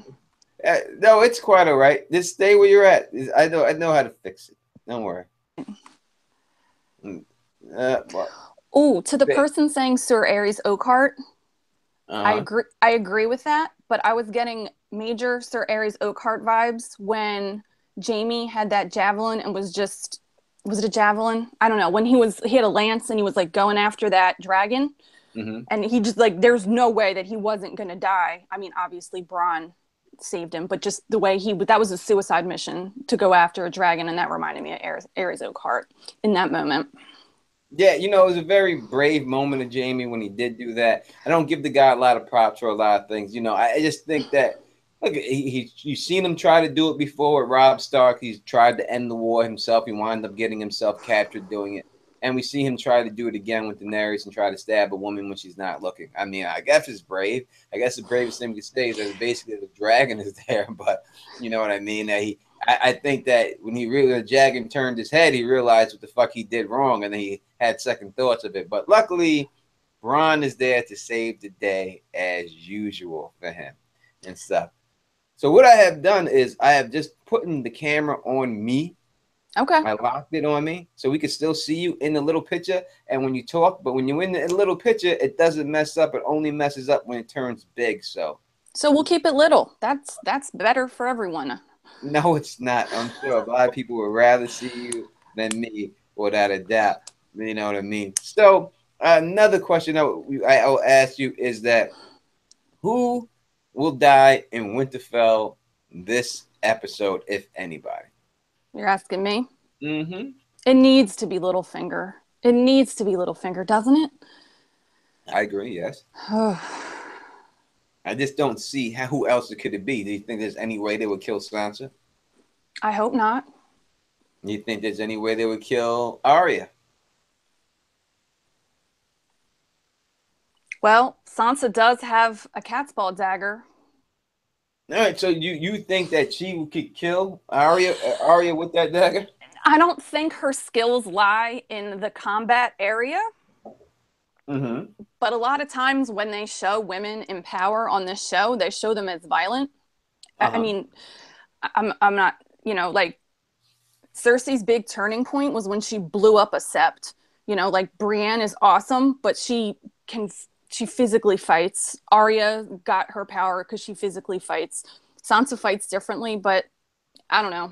No, it's quite all right. Just stay where you're at. I know how to fix it. Don't worry. To the person saying Sir Ares Oakheart, I agree with that, but I was getting major Sir Ares Oakheart vibes when Jaime had that javelin and was it a javelin? I don't know. When he had a lance and he was like going after that dragon, and he just like, there's no way that he wasn't gonna die. I mean, obviously Bronn saved him, but just the way that was a suicide mission to go after a dragon, and that reminded me of Ares Oakheart in that moment. Yeah, you know, it was a very brave moment of Jaime when he did do that. I don't give the guy a lot of props for a lot of things. You know, I just think that, look, you've seen him try to do it before with Robb Stark. He's tried to end the war himself. He wound up getting himself captured doing it. And we see him try to do it again with Daenerys and try to stab a woman when she's not looking. I mean, I guess it's brave. I guess the bravest thing we could say is that basically the dragon is there. But you know what I mean? I think that when the dragon turned his head, he realized what the fuck he did wrong, and then he had second thoughts of it. But luckily, Bronn is there to save the day as usual for him and stuff. So what I have done is I have just put the camera on me Okay. I locked it on me, so we can still see you in the little picture and when you talk. But when you're in the little picture, it doesn't mess up. It only messes up when it turns big. So So we'll keep it little. That's better for everyone. no, it's not. I'm sure a lot of people would rather see you than me, without a doubt. You know what I mean? So another question I'll ask you is that who will die in Winterfell this episode, if anybody? You're asking me? Mm-hmm. It needs to be Littlefinger. It needs to be Littlefinger, doesn't it? I agree. Yes. I just don't see who else could it be. Do you think there's any way they would kill Sansa? I hope not. Do you think there's any way they would kill Arya? Well, Sansa does have a cat's paw dagger. All right, so you think that she could kill Arya with that dagger? I don't think her skills lie in the combat area. Mm-hmm. But a lot of times when they show women in power on this show, they show them as violent. I mean, I'm not, like Cersei's big turning point was when she blew up a sept. Like Brienne is awesome, but she physically fights. Arya got her power because she physically fights. Sansa fights differently, but I don't know.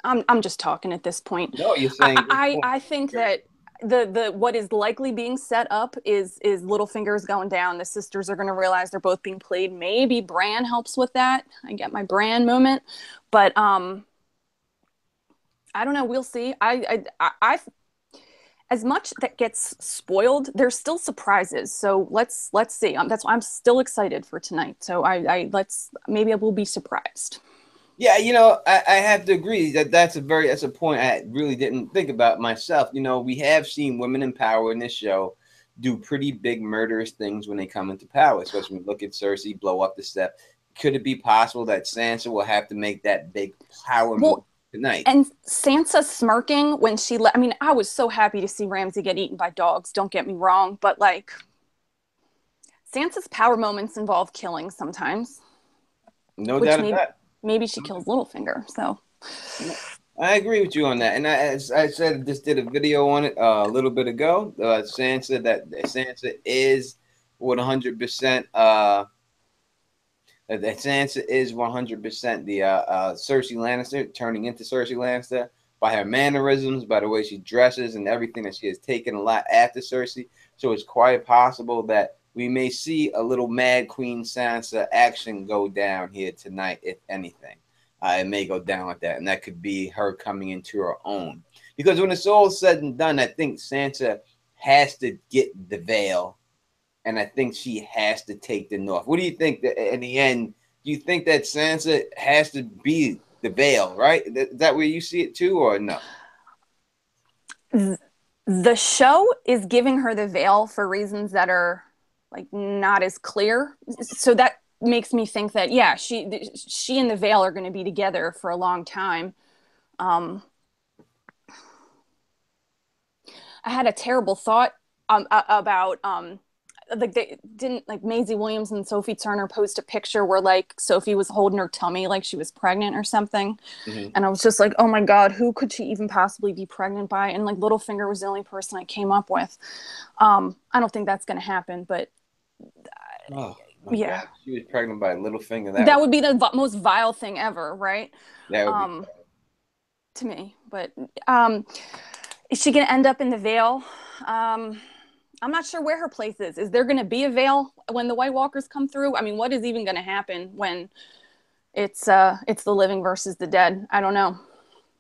I'm just talking at this point. No, you're saying I think that the what is likely being set up is Littlefinger's going down. The sisters are going to realize they're both being played. Maybe Bran helps with that. I get my Bran moment, but I don't know. We'll see. I as much that gets spoiled, there's still surprises. So let's see. That's why I'm still excited for tonight. So maybe I will be surprised. Yeah, I have to agree that's a point I really didn't think about myself. We have seen women in power in this show do pretty big murderous things when they come into power, especially when we look at Cersei blow up the step. Could it be possible that Sansa will have to make that big power move tonight? And Sansa smirking when she I mean, I was so happy to see Ramsay get eaten by dogs, don't get me wrong, but like Sansa's power moments involve killing sometimes. No doubt about it. Maybe she kills Littlefinger. So I agree with you on that, and as I said, I just did a video on it a little bit ago. Sansa is 100%. That Sansa is 100% the Cersei Lannister, turning into Cersei Lannister by her mannerisms, by the way she dresses, and everything that she has taken a lot after Cersei. So it's quite possible that we may see a little Mad Queen Sansa action go down here tonight, if anything. It may go down like that, and that could be her coming into her own. Because when it's all said and done, I think Sansa has to get the veil, and I think she has to take the North. What do you think that in the end? Do you think that Sansa has to be the veil, right? Is that where you see it too, or no? The show is giving her the veil for reasons that are like not as clear. So that makes me think that she and the veil are going to be together for a long time. I had a terrible thought about like they didn't like Maisie Williams and Sophie Turner post a picture where like Sophie was holding her tummy like she was pregnant or something. Mm-hmm. And I was just like, oh my God, who could she even possibly be pregnant by? And like Littlefinger was the only person I came up with. I don't think that's going to happen, but Oh my yeah, God. She was pregnant by Littlefinger. that would be the most vile thing ever, right? That would be To me. But is she going to end up in the Vale? I'm not sure where her place is. Is there going to be a Vale when the White Walkers come through? I mean, what is even going to happen when it's the living versus the dead? I don't know.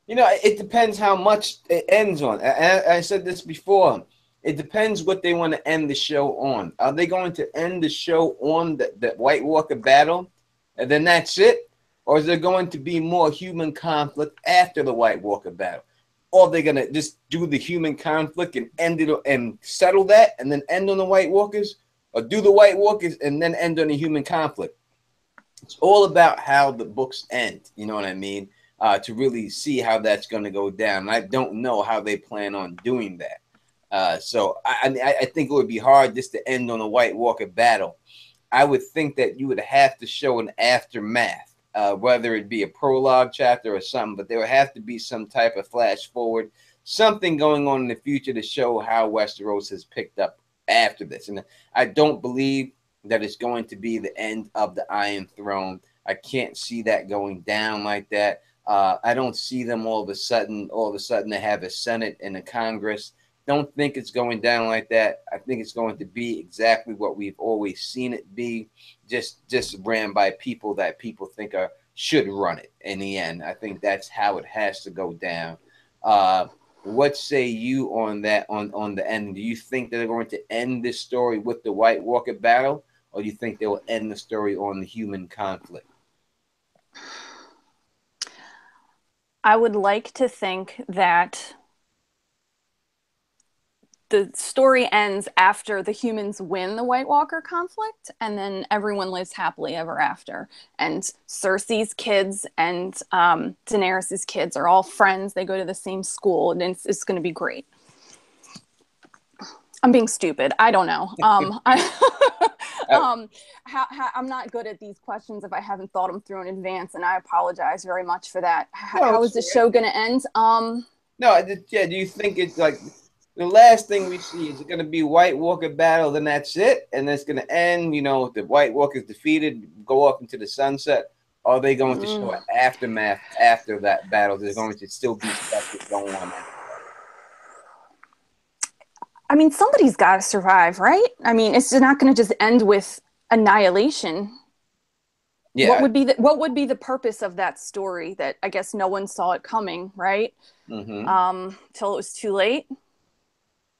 it depends how much it ends on. I said this before. It depends what they want to end the show on. Are they going to end the show on the White Walker battle, and then that's it? Or is there going to be more human conflict after the White Walker battle? Or are they going to just do the human conflict and end it and settle that and then end on the White Walkers? Or do the White Walkers and then end on the human conflict? It's all about how the books end, you know what I mean? To really see how that's going to go down. I don't know how they plan on doing that. So I think it would be hard just to end on a White Walker battle. I would think that you would have to show an aftermath whether it be a prologue chapter or something, but there would have to be some type of flash forward, something going on in the future to show how Westeros has picked up after this. And I don't believe that it's going to be the end of the Iron Throne. I can't see that going down like that. I don't see them all of a sudden they have a Senate and a Congress. Don't think it's going down like that. I think it's going to be exactly what we've always seen it be, just ran by people that people think should run it in the end. I think that's how it has to go down. What say you on that, on the end? Do you think they're going to end this story with the White Walker battle, or do you think they will end the story on the human conflict? I would like to think that the story ends after the humans win the White Walker conflict, and then everyone lives happily ever after. And Cersei's kids and Daenerys's kids are all friends. They go to the same school, and it's going to be great. I'm being stupid. I don't know. I'm not good at these questions if I haven't thought them through in advance, and I apologize very much for that. How is the show going to end? Do you think it's like the last thing we see is it going to be White Walker battle, then that's it, and it's going to end? The White Walker's defeated, go off into the sunset. Are they going to show an aftermath after that battle? There's going to still be stuff that's going on. I mean, somebody's got to survive, right? I mean, it's not going to just end with annihilation. Yeah. What would be the purpose of that story that I guess no one saw it coming, right? Mm-hmm. Till it was too late.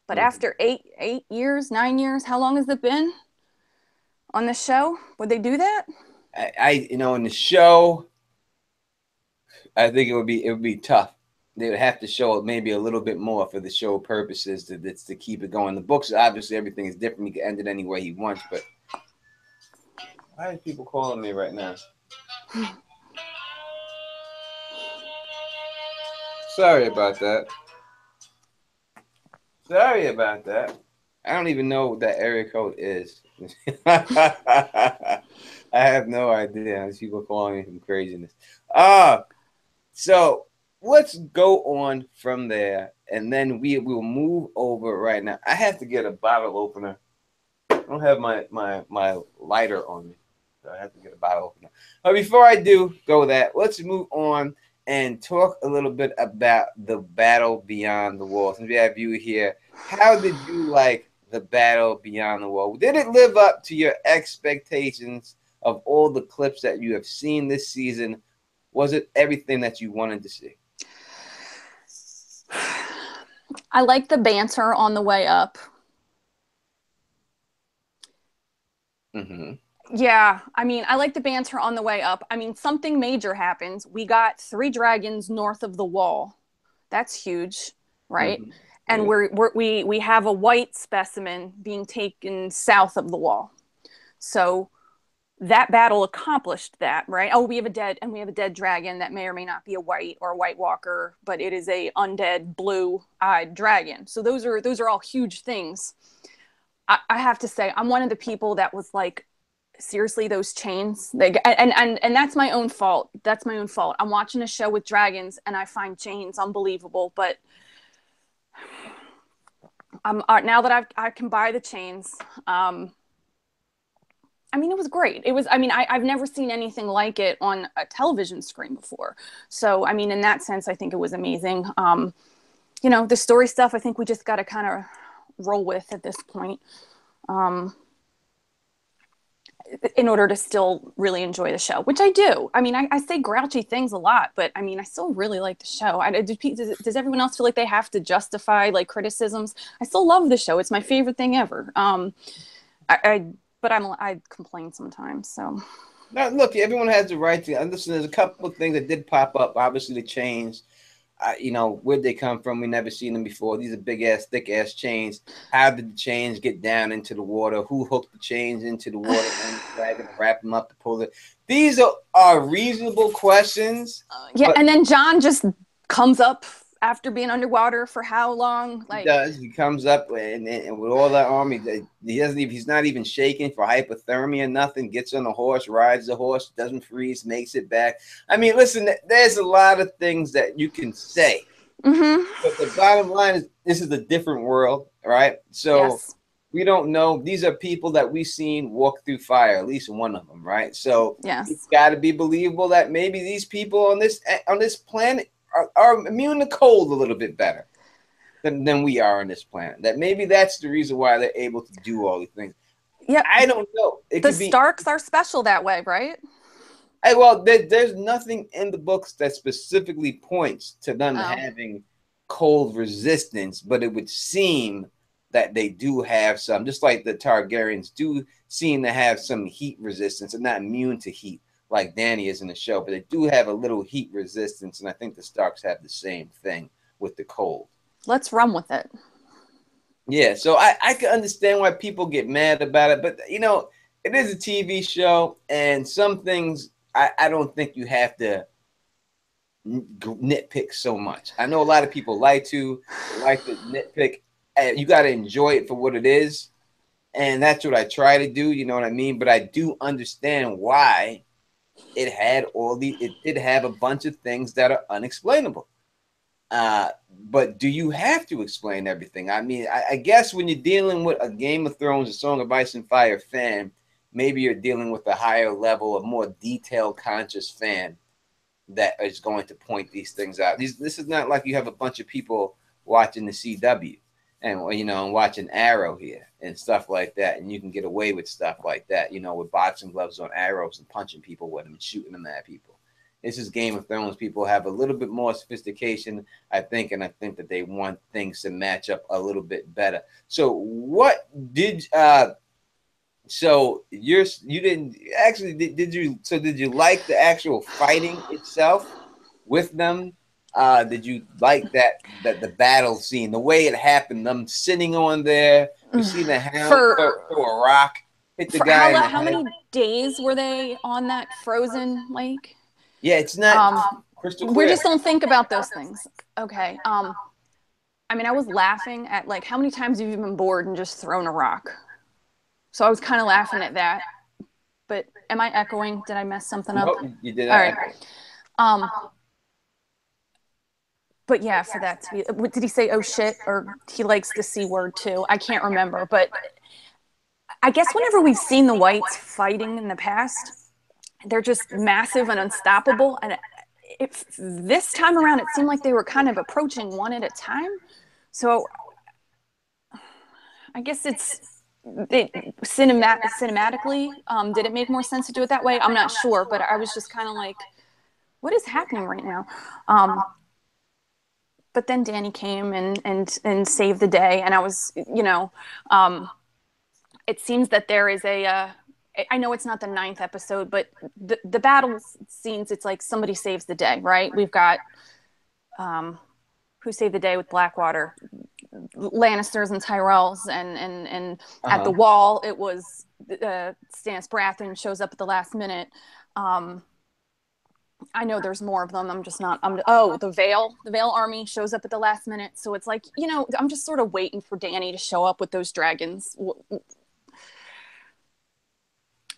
But after 8 years, 9 years, how long has it been on the show? Would they do that? In the show, I think it would be tough. They would have to show it maybe a little bit more for the show purposes to keep it going. The books, obviously, everything is different. He can end it any way he wants, but why are people calling me right now? Sorry about that. I don't even know what that area code is. I have no idea. These people calling me some craziness. So let's go on from there, and then we will move over right now. I have to get a bottle opener. I don't have my lighter on me, so I have to get a bottle opener. But before I do go that, let's move on and talk a little bit about the battle beyond the wall. Since we have you here, how did you like the battle beyond the wall? Did it live up to your expectations of all the clips that you have seen this season? Was it everything that you wanted to see? I like the banter on the way up. Mm-hmm. Yeah, I mean, I like the banter on the way up. I mean, something major happens. We got 3 dragons north of the wall. That's huge, right? Mm-hmm. And we have a white specimen being taken south of the wall. So that battle accomplished that, right? Oh, we have a dead dragon that may or may not be a white or a White Walker, but it is a undead blue-eyed dragon. So those are all huge things. I have to say, I'm one of the people that was like, seriously, those chains, and that's my own fault. I'm watching a show with dragons and I find chains unbelievable, but now that I can buy the chains. I mean, it was great. I've never seen anything like it on a television screen before. So, I mean, in that sense, I think it was amazing. The story stuff, I think we just got to kind of roll with at this point. In order to still really enjoy the show, which I do. I mean, I say grouchy things a lot, but I mean, I still really like the show. Does everyone else feel like they have to justify like criticisms? I still love the show. It's my favorite thing ever. But I complain sometimes. So now, look, everyone has the right to listen. There's a couple of things that did pop up. Obviously, the chains. Where'd they come from? We never seen them before. These are big ass, thick ass chains. How did the chains get down into the water? Who hooked the chains into the water and drag them, wrap them up to pull it? These are reasonable questions. And then John just comes up after being underwater for how long? He Like, does. He comes up and with all that army, he doesn't even, he's not even shaking for hypothermia, nothing. Gets on the horse, rides the horse, doesn't freeze, makes it back. I mean, listen, there's a lot of things that you can say. But the bottom line is this is a different world, right? So yes. we don't know. These are people that we've seen walk through fire, at least one of them, right? So it's Yes. got to be believable that maybe these people on this planet are immune to cold a little bit better than we are on this planet. That maybe that's the reason why they're able to do all these things. Yep. I don't know. It The could be. Starks are special that way, right? Well, there's nothing in the books that specifically points to them Oh. having cold resistance, but it would seem that they do have some, just like the Targaryens do seem to have some heat resistance and not immune to heat like Dany is in the show, but they do have a little heat resistance, and I think the Starks have the same thing with the cold. Let's run with it. Yeah, so I can understand why people get mad about it, but you know, it is a TV show, and some things I don't think you have to nitpick so much. I know a lot of people like to nitpick. You got to enjoy it for what it is, and that's what I try to do. You know what I mean? But I do understand why it did have a bunch of things that are unexplainable. But do you have to explain everything? I mean, I guess when you're dealing with a Game of Thrones, a Song of Ice and Fire fan, maybe you're dealing with a higher level, a more detailed, conscious fan that is going to point these things out. This is not like you have a bunch of people watching the CW and and watching Arrow here and stuff like that, and you can get away with stuff like that, with boxing gloves on arrows and punching people with them and shooting them at people. This is Game of Thrones. People have a little bit more sophistication, I think, and I think that they want things to match up a little bit better. So what did so you didn't actually did you like the actual fighting itself with them? Did you like that the battle scene, the way it happened, them sitting on there, you see the Hound throw a rock, hit the guy in the how head. many days were they on that frozen lake? Yeah, it's not crystal clear. We just don't think about those things. Okay. I mean, I was laughing at like how many times have you been bored and just thrown a rock? So I was kind of laughing at that. But am I echoing? Did I mess something up? Nope, you did All not. right. But yeah, for that to be, did he say oh shit, or he likes the C word too? I can't remember, but I guess whenever we've seen the whites fighting in the past, they're just massive and unstoppable. And this time around, it seemed like they were kind of approaching one at a time. So I guess cinematically, did it make more sense to do it that way? I'm not sure, but I was just kind of like, what is happening right now? But then Dany came and saved the day, and I was, it seems that there is I know it's not the 9th episode, but the battle scenes, it's like somebody saves the day, right? We've got who saved the day with Blackwater? Lannisters and Tyrells, and at the wall, it was Stannis Baratheon shows up at the last minute. I know there's more of them. I'm just not. The Vale army shows up at the last minute. So it's like, I'm just sort of waiting for Dany to show up with those dragons.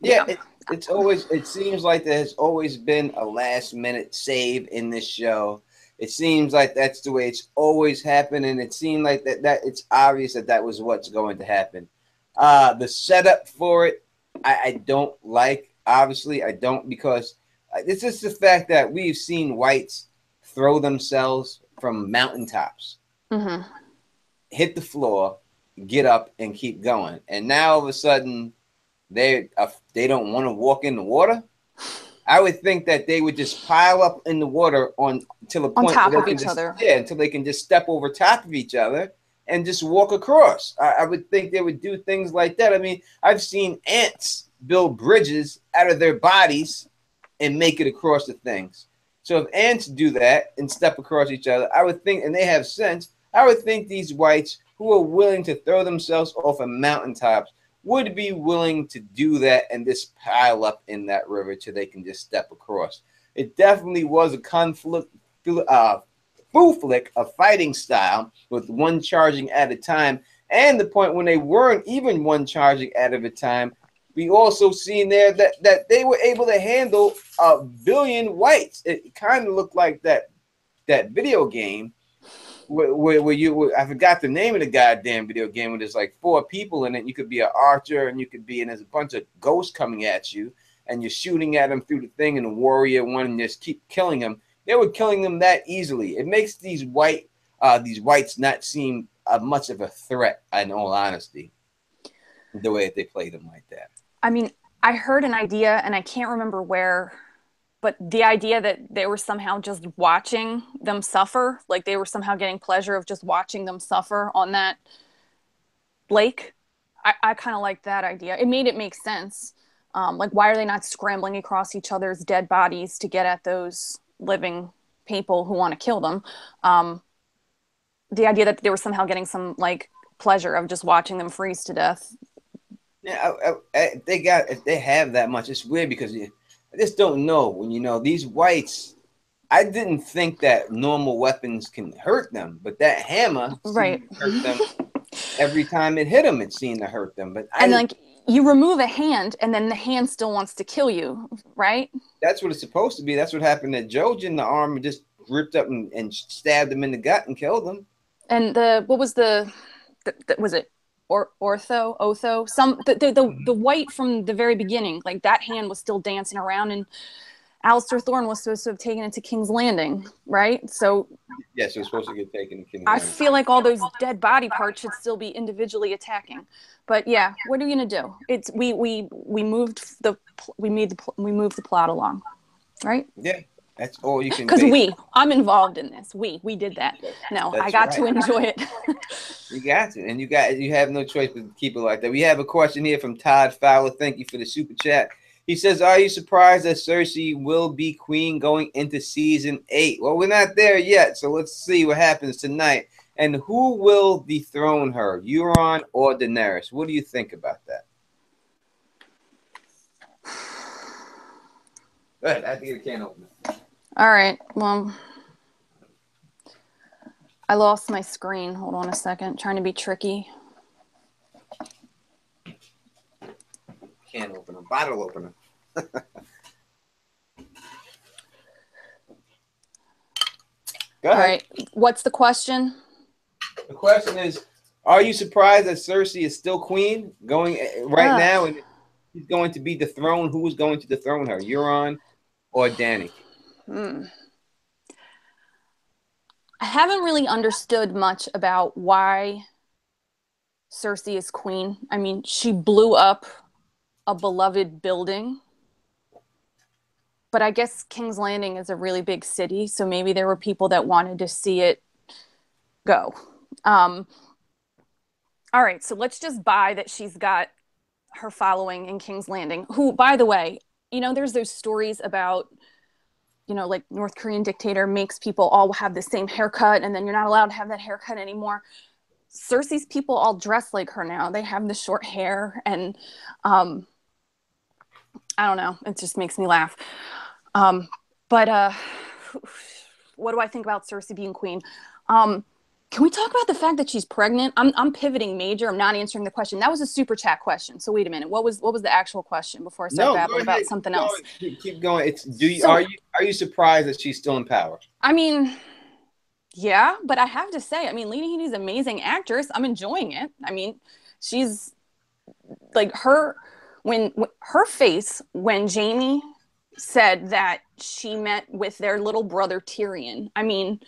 Yeah, it seems like there has always been a last minute save in this show. It seems like that's the way it's always happened, and it seemed like that it's obvious that was what's going to happen. The setup for it, I don't like. Obviously, I don't, because it's just the fact that we've seen whites throw themselves from mountaintops, hit the floor, get up, and keep going. And now all of a sudden, they don't want to walk in the water. I would think that they would just pile up in the water until a point on top of each other. Yeah, until they can just step over top of each other and just walk across. I would think they would do things like that. I mean, I've seen ants build bridges out of their bodies and make it across the things. So if ants do that and step across each other, I would think, and they have sense, I would think these whites who are willing to throw themselves off of mountaintops would be willing to do that and just pile up in that river till they can just step across. It definitely was a foo flick of fighting style with one charging at a time, and the point when they weren't even one charging at a time. We also seen there that they were able to handle 1,000,000,000 whites. It kind of looked like that video game where you, I forgot the name of the goddamn video game, where there's like 4 people in it. You could be an archer, and you could be, and there's a bunch of ghosts coming at you, and you're shooting at them through the thing, and the warrior one, and just keep killing them. They were killing them that easily. It makes these whites not seem much of a threat, in all honesty, the way that they play them like that. I mean, I heard an idea, and I can't remember where, but the idea that they were somehow just watching them suffer, like they were somehow getting pleasure of just watching them suffer on that lake. I kind of like that idea. It made it make sense. Like, why are they not scrambling across each other's dead bodies to get at those living people who want to kill them? The idea that they were somehow getting some like pleasure of just watching them freeze to death. Yeah, if they have that much, it's weird because I just don't know. When these whites, I didn't think that normal weapons can hurt them, but that hammer right hurt them every time it hit them. It seemed to hurt them, and like you remove a hand, and then the hand still wants to kill you, right? That's what it's supposed to be. That's what happened to Jojen. The arm just ripped up and stabbed him in the gut and killed him. And what was was it? Otho, the white from the very beginning, like that hand was still dancing around, and Alistair Thorne was supposed to have taken it to King's Landing, right? So yes, it was supposed to get taken to King's Landing. I feel like all those dead body parts should still be individually attacking, but yeah, what are you gonna do? It's we moved the plot along, right? Yeah. That's all you can. Because I'm involved in this. We did that. No, I got to enjoy it. You got to, and you have no choice but to keep it like that. We have a question here from Todd Fowler. Thank you for the super chat. He says, "Are you surprised that Cersei will be queen going into season 8?" Well, we're not there yet, so let's see what happens tonight. And who will dethrone her, Euron or Daenerys? What do you think about that? Go ahead. I think it can't open it. All right. Well, I lost my screen. Hold on a second. Trying to be tricky. Can't open a bottle opener. Go ahead. All right. What's the question? The question is, are you surprised that Cersei is still queen going right now, and she's going to be dethroned? Who is going to dethrone her, Euron or Dany? I haven't really understood much about why Cersei is queen. I mean, she blew up a beloved building, but I guess King's Landing is a really big city, so maybe there were people that wanted to see it go. All right, so let's just buy that she's got her following in King's Landing, who, by the way, there's those stories about, like North Korean dictator makes people all have the same haircut, and then you're not allowed to have that haircut anymore. Cersei's people all dress like her now. They have the short hair, and I don't know. It just makes me laugh. But what do I think about Cersei being queen? Can we talk about the fact that she's pregnant? I'm pivoting major. I'm not answering the question. That was a super chat question. So wait a minute. What was the actual question before I start babbling about something else? Keep going. Are you surprised that she's still in power? I mean, yeah, but I have to say, Lena Headey's an amazing actress. I'm enjoying it. I mean, she's like when her face when Jaime said that she met with their little brother Tyrion. I mean,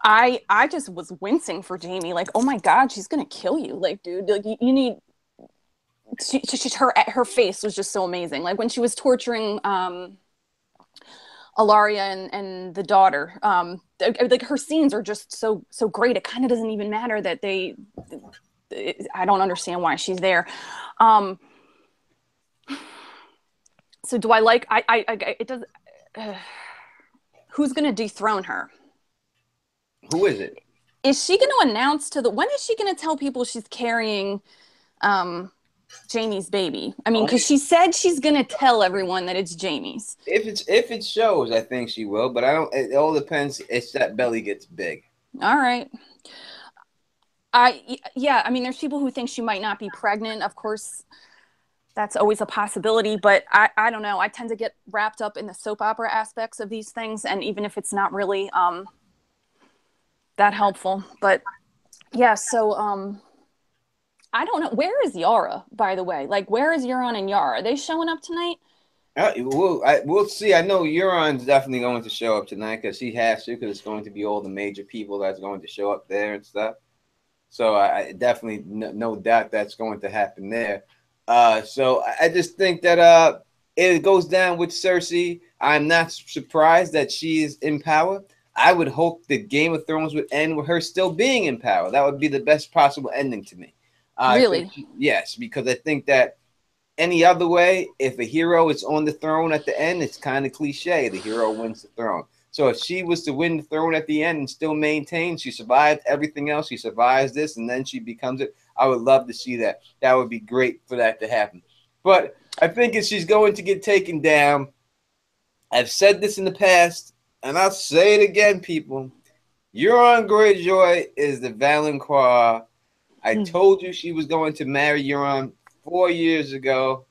I just was wincing for Jaime, like, oh my God, she's gonna kill you, like, dude, like you need. Her face was just so amazing, like when she was torturing Alaria and the daughter. Like her scenes are just so great. It kind of doesn't even matter that I don't understand why she's there. So do I like? It does. Who's gonna dethrone her? Who is it? Is she going to announce when is she going to tell people she's carrying Jamie's baby. I mean, Only because she said she's gonna tell everyone that it's Jamie's. if it shows, I think she will. But I don't. It all depends. If that belly gets big. All right. Yeah. I mean, there's people who think she might not be pregnant. Of course, that's always a possibility. But I don't know. I tend to get wrapped up in the soap opera aspects of these things, and even if it's not really that helpful, but yeah. So I don't know. Where is Yara, by the way? Like, where is Euron and Yara? Are they showing up tonight? We'll see. I know Euron's definitely going to show up tonight because he has to, because it's going to be all the major people that's going to show up there and stuff. So I definitely no doubt that's going to happen there. So I just think that it goes down with Cersei. I'm not surprised that she is in power. I would hope that Game of Thrones would end with her still being in power. That would be the best possible ending to me. Really? Yes, because I think that any other way, if a hero is on the throne at the end, it's kind of cliche. The hero wins the throne. So if she was to win the throne at the end and still maintain, she survived everything else, she survives this, and then she becomes it, I would love to see that. That would be great for that to happen. But I think if she's going to get taken down, I've said this in the past, and I'll say it again, people. Euron Greyjoy is the Valancourt. I told you she was going to marry Euron 4 years ago,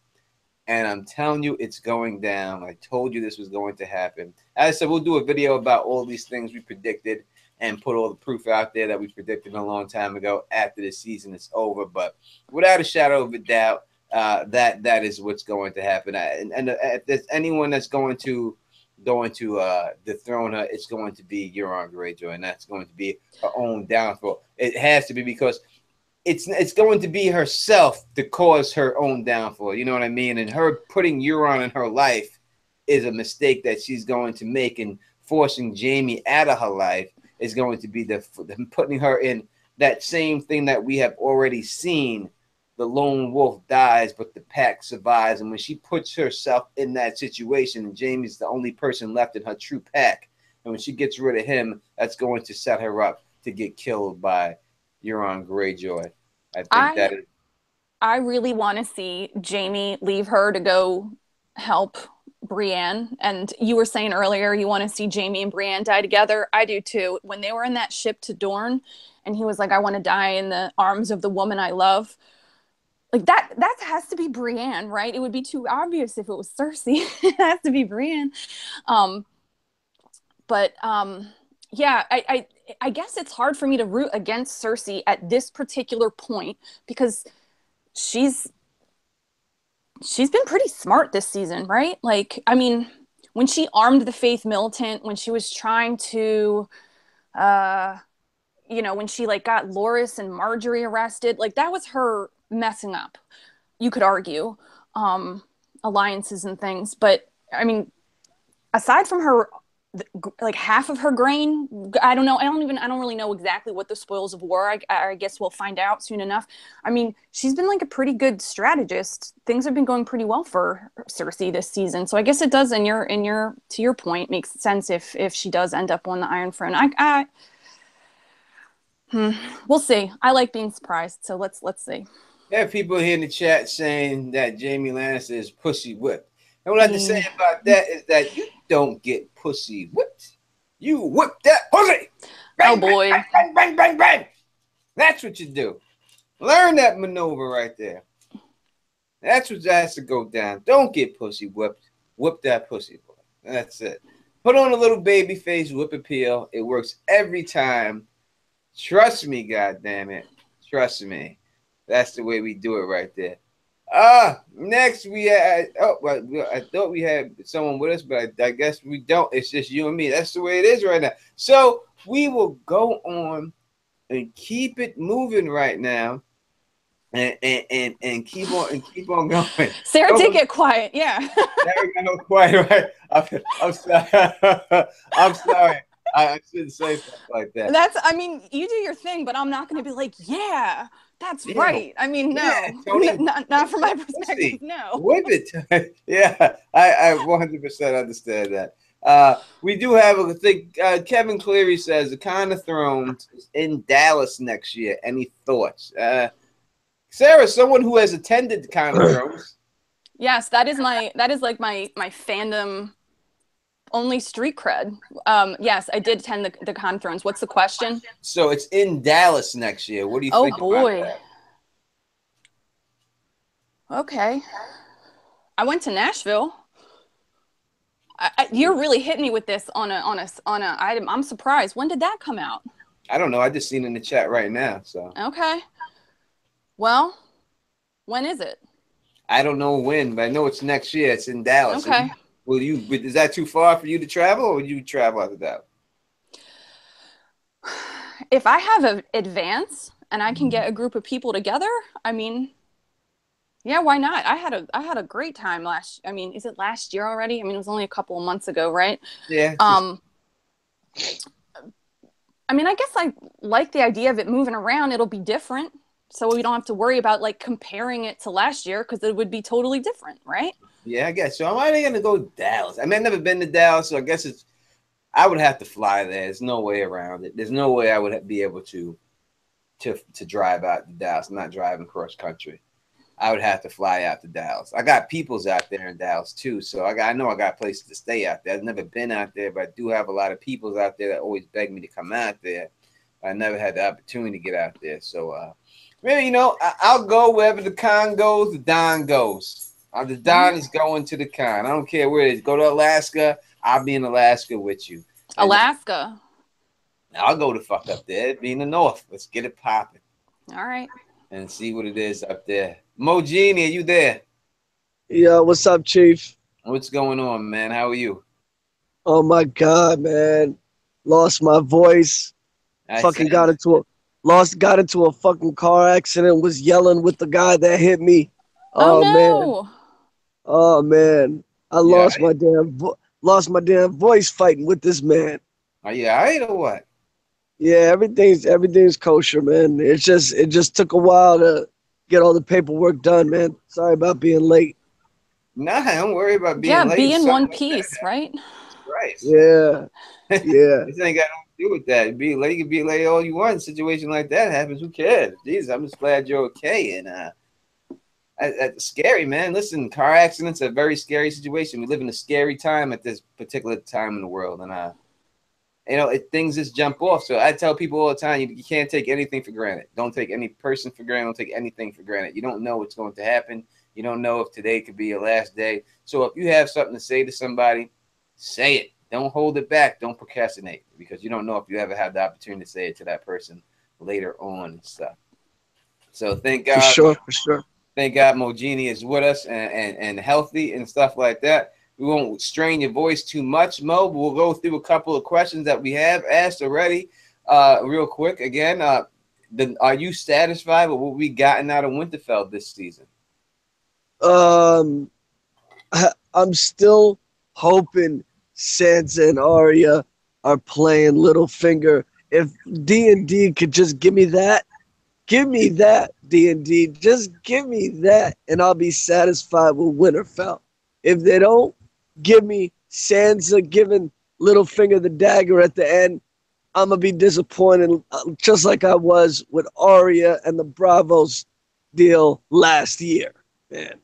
and I'm telling you it's going down. I told you this was going to happen. As I said, we'll do a video about all these things we predicted and put all the proof out there that we predicted a long time ago after the season is over. But without a shadow of a doubt, that is what's going to happen. And if there's anyone that's going to dethrone her, it's going to be Euron Greyjoy, and that's going to be her own downfall. It has to be, because it's going to be herself to cause her own downfall. You know what I mean? And her putting Euron in her life is a mistake that she's going to make, and forcing Jamie out of her life is going to be the putting her in that same thing that we have already seen. The lone wolf dies, but the pack survives. And when she puts herself in that situation, and Jamie's the only person left in her true pack, and when she gets rid of him, that's going to set her up to get killed by Euron Greyjoy. I really want to see Jamie leave her to go help Brienne. And you were saying earlier you want to see Jamie and Brienne die together. I do too. When they were in that ship to Dorne, and he was like, I want to die in the arms of the woman I love. Like that has to be Brienne, right? It would be too obvious if it was Cersei. It has to be Brienne. Yeah, I guess it's hard for me to root against Cersei at this particular point, because she's been pretty smart this season, right? Like, I mean, when she armed the Faith Militant, when she was trying to when she like got Loras and Marjorie arrested, like that was her messing up, you could argue, alliances and things. But I mean, aside from her, like half of her grain, I don't know. I don't really know exactly what the spoils of war. I guess we'll find out soon enough. I mean, she's been like a pretty good strategist. Things have been going pretty well for Cersei this season. So I guess it does, to your point, makes sense if she does end up on the Iron Throne. We'll see. I like being surprised, so let's see. There are people here in the chat saying that Jamie Lannister is pussy whipped. And what I have to say about that is that you don't get pussy whipped. You whip that pussy. Bang, oh boy. Bang, bang, bang, bang, bang. That's what you do. Learn that maneuver right there. That's what has to go down. Don't get pussy whipped. Whip that pussy boy. That's it. Put on a little baby face whip appeal. It works every time. Trust me, goddammit. Trust me. That's the way we do it right there. Next we had, I thought we had someone with us, but I guess we don't. It's just you and me. That's the way it is right now. So we will go on and keep it moving right now, and keep on going. Sarah did get quiet. Yeah. Sarah got no quiet, right? I'm sorry. I'm sorry. I shouldn't say stuff like that. I mean, you do your thing, but I'm not going to be like, yeah, that's right. I mean, no, Tony, not from my perspective, no. Whip it. Yeah, I 100% understand that. We do have a thing. Kevin Cleary says the Kind of Thrones is in Dallas next year. Any thoughts? Sarah, someone who has attended Con of Thrones. Yes, that is like my fandom only street cred. Yes, I did attend the Con of Thrones. What's the question? So it's in Dallas next year. What do you think about that? Okay. I went to Nashville. You're really hitting me with this on a item. I'm surprised. When did that come out? I don't know. I just seen it in the chat right now. So okay. Well, when is it? I don't know when, but I know it's next year. It's in Dallas. Okay. Will you? Is that too far for you to travel, or would you travel out of Dallas? If I have an advance and I can get a group of people together, I mean, yeah, why not? I had a great time is it last year already? I mean, it was only a couple of months ago, right? Yeah. I mean, I guess I like the idea of it moving around. It'll be different. So we don't have to worry about like comparing it to last year because it would be totally different, right? Yeah, I guess so. Why are they gonna go Dallas? I mean, I've never been to Dallas, so I guess I would have to fly there. There's no way around it. There's no way I would be able to drive out to Dallas. I'm not driving cross country. I would have to fly out to Dallas. I got peoples out there in Dallas too, so I know I got places to stay out there. I've never been out there, but I do have a lot of peoples out there that always beg me to come out there. I never had the opportunity to get out there, so maybe I'll go wherever the con goes. The Don goes. The Don is going to the con. I don't care where it is. Go to Alaska. I'll be in Alaska with you. Alaska. I'll go the fuck up there. Be in the north. Let's get it popping. All right. And see what it is up there. Mo Genie, are you there? Yeah, what's up, Chief? What's going on, man? How are you? Oh my God, man. Lost my voice. Got into a fucking car accident, was yelling with the guy that hit me. Oh no. Man. Oh man. I lost my damn voice fighting with this man. Are you all right or what? Yeah, everything's kosher, man. It just took a while to get all the paperwork done, man. Sorry about being late. Nah, don't worry about being late. Yeah, be in one piece, right? Right. Yeah. Yeah. This ain't got nothing to do with that. Be late, you can be late all you want. A situation like that happens. Who cares? Jesus, I'm just glad you're okay. And that's scary, man. Listen, car accidents are a very scary situation. We live in a scary time at this particular time in the world, and things just jump off. So I tell people all the time, you can't take anything for granted. Don't take any person for granted. Don't take anything for granted. You don't know what's going to happen. You don't know if today could be your last day. So if you have something to say to somebody, say it. Don't hold it back. Don't procrastinate, because you don't know if you ever have the opportunity to say it to that person later on and stuff. So thank God. For sure. Thank God Mo Genie is with us and healthy and stuff like that. We won't strain your voice too much, Mo, but we'll go through a couple of questions that we have asked already real quick. Again, are you satisfied with what we gotten out of Winterfell this season? I'm still hoping Sansa and Arya are playing Littlefinger. If D&D could just give me that, D&D. Just give me that, and I'll be satisfied with Winterfell. If they don't give me Sansa giving Littlefinger the dagger at the end, I'm going to be disappointed, just like I was with Arya and the Bravos deal last year, man.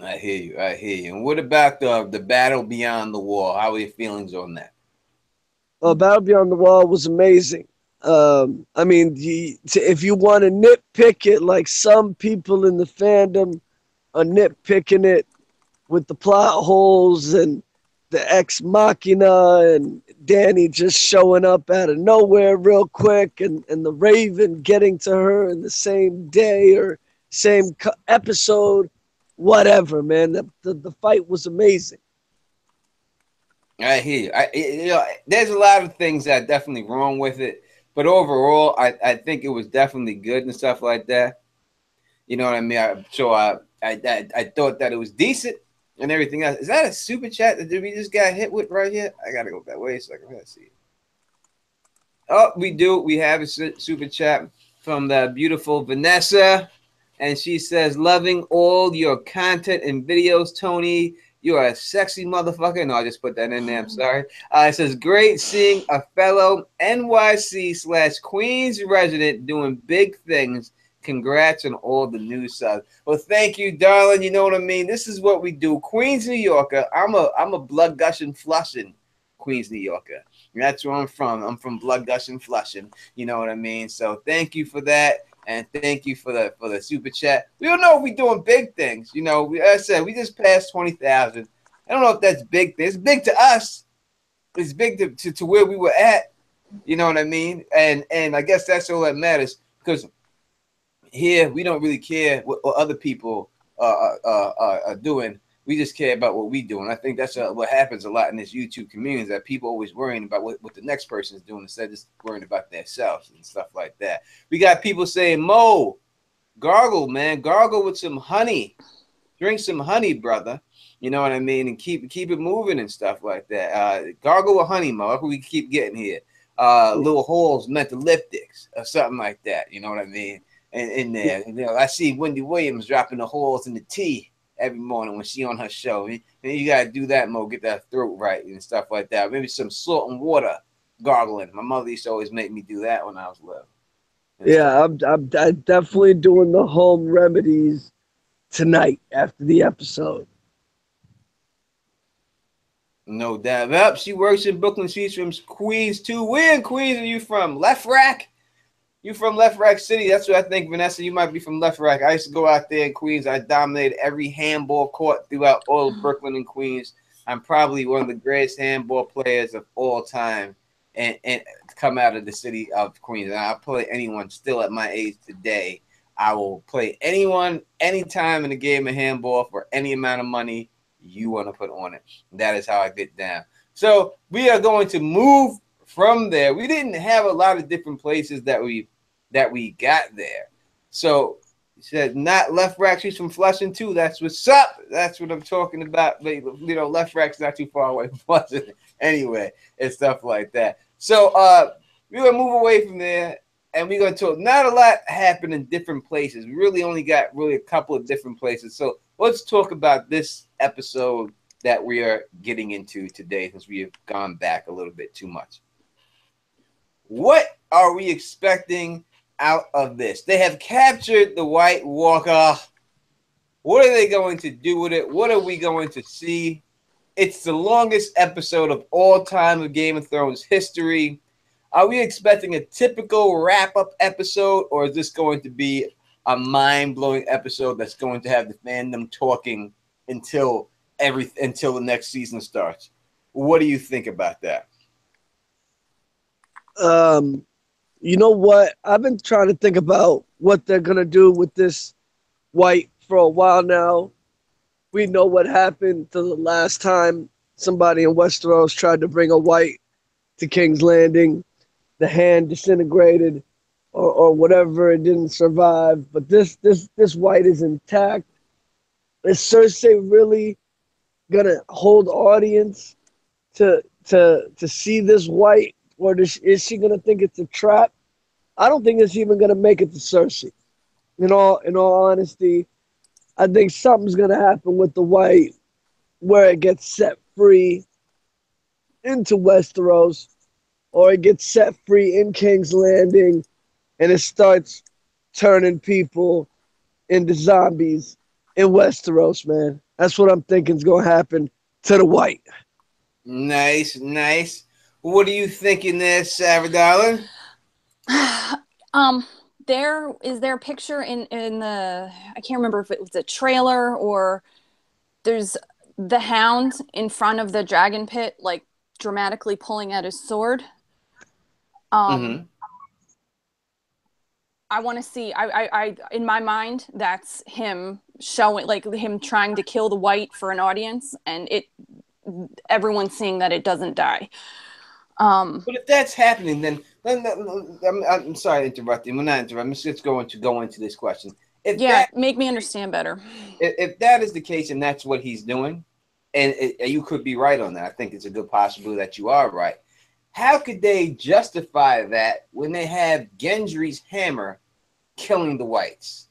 I hear you. And what about the Battle Beyond the Wall? How are your feelings on that? Battle Beyond the Wall was amazing. I mean, if you want to nitpick it, like some people in the fandom are nitpicking it with the plot holes and the ex machina and Danny just showing up out of nowhere real quick, and the Raven getting to her in the same day or same episode, whatever, man. The fight was amazing. I hear you. There's a lot of things that are definitely wrong with it. But overall, I think it was definitely good and stuff like that. You know what I mean? I thought that it was decent and everything else. Is that a super chat that we just got hit with right here? I got to go back. Wait a second. Let's see. Oh, we do. We have a super chat from the beautiful Vanessa. And she says, loving all your content and videos, Tony. You are a sexy motherfucker. No, I just put that in there. I'm sorry. It says, great seeing a fellow NYC/Queens resident doing big things. Congrats on all the new subs. Well, thank you, darling. You know what I mean? This is what we do. Queens, New Yorker. I'm a blood gushing, flushing Queens, New Yorker. That's where I'm from. I'm from blood gushing, flushing. You know what I mean? So thank you for that. And thank you for the super chat. We don't know if we're doing big things. You know, as I said, we just passed 20,000. I don't know if that's big. It's big to us. It's big to where we were at. You know what I mean? And I guess that's all that matters, because here we don't really care what other people are doing. We just care about what we do. And I think that's what happens a lot in this YouTube community, is that people always worrying about what the next person is doing instead of just worrying about themselves and stuff like that. We got people saying, Mo, gargle, man. Gargle with some honey. Drink some honey, brother. You know what I mean? And keep it moving and stuff like that. Gargle with honey, Mo. That's what we keep getting here. Little holes meant to lipsticks or something like that. You know what I mean? In there. You know, I see Wendy Williams dropping the holes in the tea every morning when she on her show. And you got to do that, Mo. Get that throat right and stuff like that. Maybe some salt and water gargling. My mother used to always make me do that when I was little. Yeah, I'm definitely doing the home remedies tonight after the episode. No doubt. Yep, she works in Brooklyn. She's from Queens too. Where in Queens are you from? Left Rack? You from Left Rack City? That's what I think, Vanessa. You might be from Left Rack. I used to go out there in Queens. I dominated every handball court throughout all of Brooklyn and Queens. I'm probably one of the greatest handball players of all time, and come out of the city of Queens. And I'll play anyone still at my age today. I will play anyone, anytime in a game of handball for any amount of money you want to put on it. That is how I get down. So we are going to move from there. We didn't have a lot of different places that we got there. So he said, not Left Rack. She's from Flushing too. That's what's up. That's what I'm talking about. But, you know, Left Rack's not too far away from Flushing anyway, and stuff like that. So we're gonna move away from there, and we're gonna talk. Not a lot happened in different places. We really only got a couple of different places. So let's talk about this episode that we are getting into today, since we have gone back a little bit too much. What are we expecting out of this? They have captured the White Walker. What are they going to do with it? What are we going to see? It's the longest episode of all time of Game of Thrones history. Are we expecting a typical wrap-up episode, or is this going to be a mind-blowing episode that's going to have the fandom talking until the next season starts? What do you think about that? You know what? I've been trying to think about what they're gonna do with this White for a while now. We know what happened to the last time somebody in Westeros tried to bring a White to King's Landing. The hand disintegrated, or whatever. It didn't survive. But this White is intact. Is Cersei really gonna hold audience to see this White? Or is she going to think it's a trap? I don't think it's even going to make it to Cersei. In all honesty, I think something's going to happen with the White where it gets set free into Westeros, or it gets set free in King's Landing, and it starts turning people into zombies in Westeros, man. That's what I'm thinking is going to happen to the White. Nice. What are you thinking there, Sarah, darling? There a picture in the, I can't remember if it was a trailer or there's the Hound in front of the dragon pit, like dramatically pulling out his sword. I want to see. I in my mind, that's him showing, like him trying to kill the White for an audience, and everyone's seeing that it doesn't die. But if that's happening, then I'm sorry to interrupt you. We're not interrupting. I'm just going to go into this question. Make me understand better. If that is the case and that's what he's doing, and you could be right on that. I think it's a good possibility that you are right. How could they justify that when they have Gendry's hammer killing the Whites?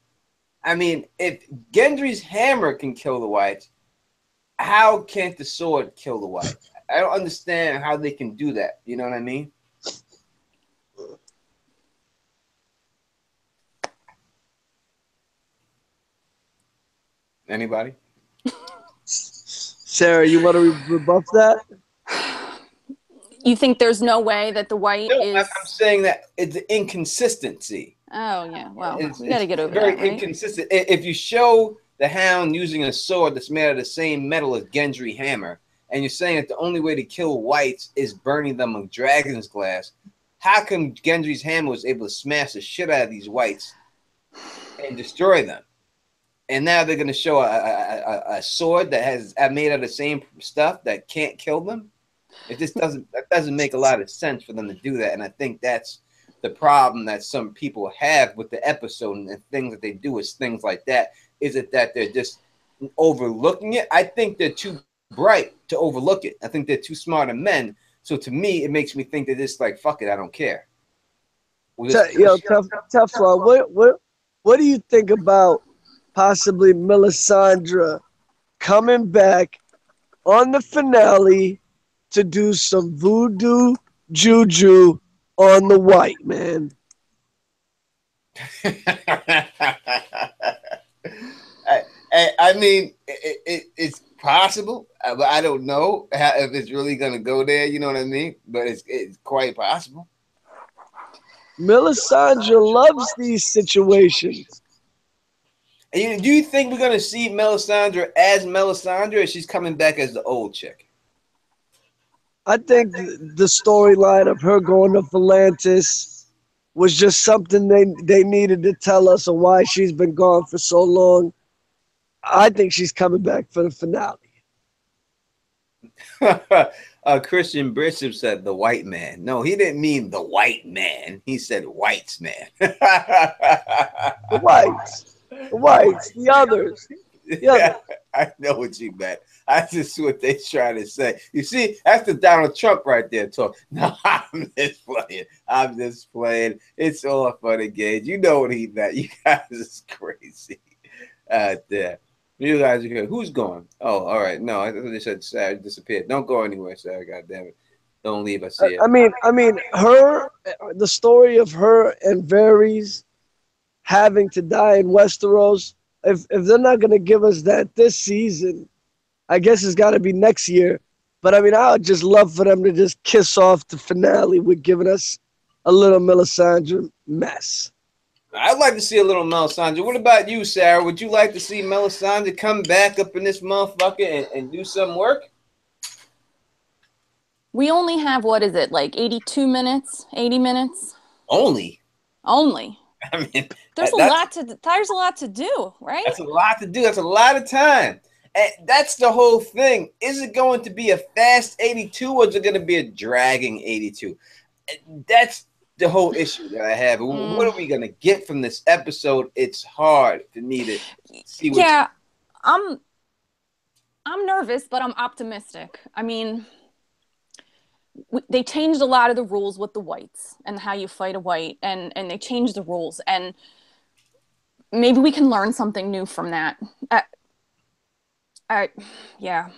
I mean, if Gendry's hammer can kill the Whites, how can't the sword kill the Whites? I don't understand how they can do that. You know what I mean? Anybody? Sarah, you want to rebuff that? You think there's no way that the white No, is? I'm saying that it's inconsistency. Oh yeah, well, we got It's to get over very that, right? inconsistent. If you show the Hound using a sword that's made out of the same metal as Gendry hammer, and you're saying that the only way to kill whites is burning them with dragon's glass, how come Gendry's hammer was able to smash the shit out of these whites and destroy them? And now they're going to show a sword that has made out of the same stuff that can't kill them. It just doesn't make a lot of sense for them to do that. And I think that's the problem that some people have with the episode and things that they do is things like that. Is it that they're just overlooking it? I think they're too bright to overlook it. I think they're too smart of men. So to me, it makes me think they're just like, fuck it, I don't care. Teflon, what do you think about possibly Melisandre coming back on the finale to do some voodoo juju on the white man? I mean, it's possible, but I don't know if it's really going to go there. You know what I mean? But it's quite possible. Melisandre loves these situations. And do you think we're going to see Melisandre as Melisandre, or she's coming back as the old chick? I think the storyline of her going to Volantis was just something they needed to tell us of why she's been gone for so long. I think she's coming back for the finale. Christian Bishop said the white man. No, he didn't mean the white man. He said whites man. The whites. The whites. The others. Yeah, I know what you meant. That's just what they try to say. You see, that's the Donald Trump right there talk. No, I'm just playing. I'm just playing. It's all fun and games. You know what he meant. You guys is crazy out there. You guys are here. Who's going? Oh, all right. No, I thought they said Sarah disappeared. Don't go anywhere, Sarah. God damn it. Don't leave. I see it. I mean, the story of her and Varys having to die in Westeros. If they're not going to give us that this season, I guess it's got to be next year. But I mean, I would just love for them to just kiss off the finale with giving us a little Melisandre mess. I'd like to see a little Melisandre. What about you, Sarah? Would you like to see Melisandre come back up in this motherfucker and do some work? We only have, what is it, like 82 minutes, 80 minutes? Only. I mean, there's a lot to do, right? That's a lot to do. That's a lot of time. And that's the whole thing. Is it going to be a fast 82 or is it going to be a dragging 82? That's the whole issue that I have. What are we going to get from this episode? It's hard for me to see. Yeah, I'm nervous, but I'm optimistic. I mean, they changed a lot of the rules with the whites and how you fight a white, and they changed the rules, and maybe we can learn something new from that. Yeah.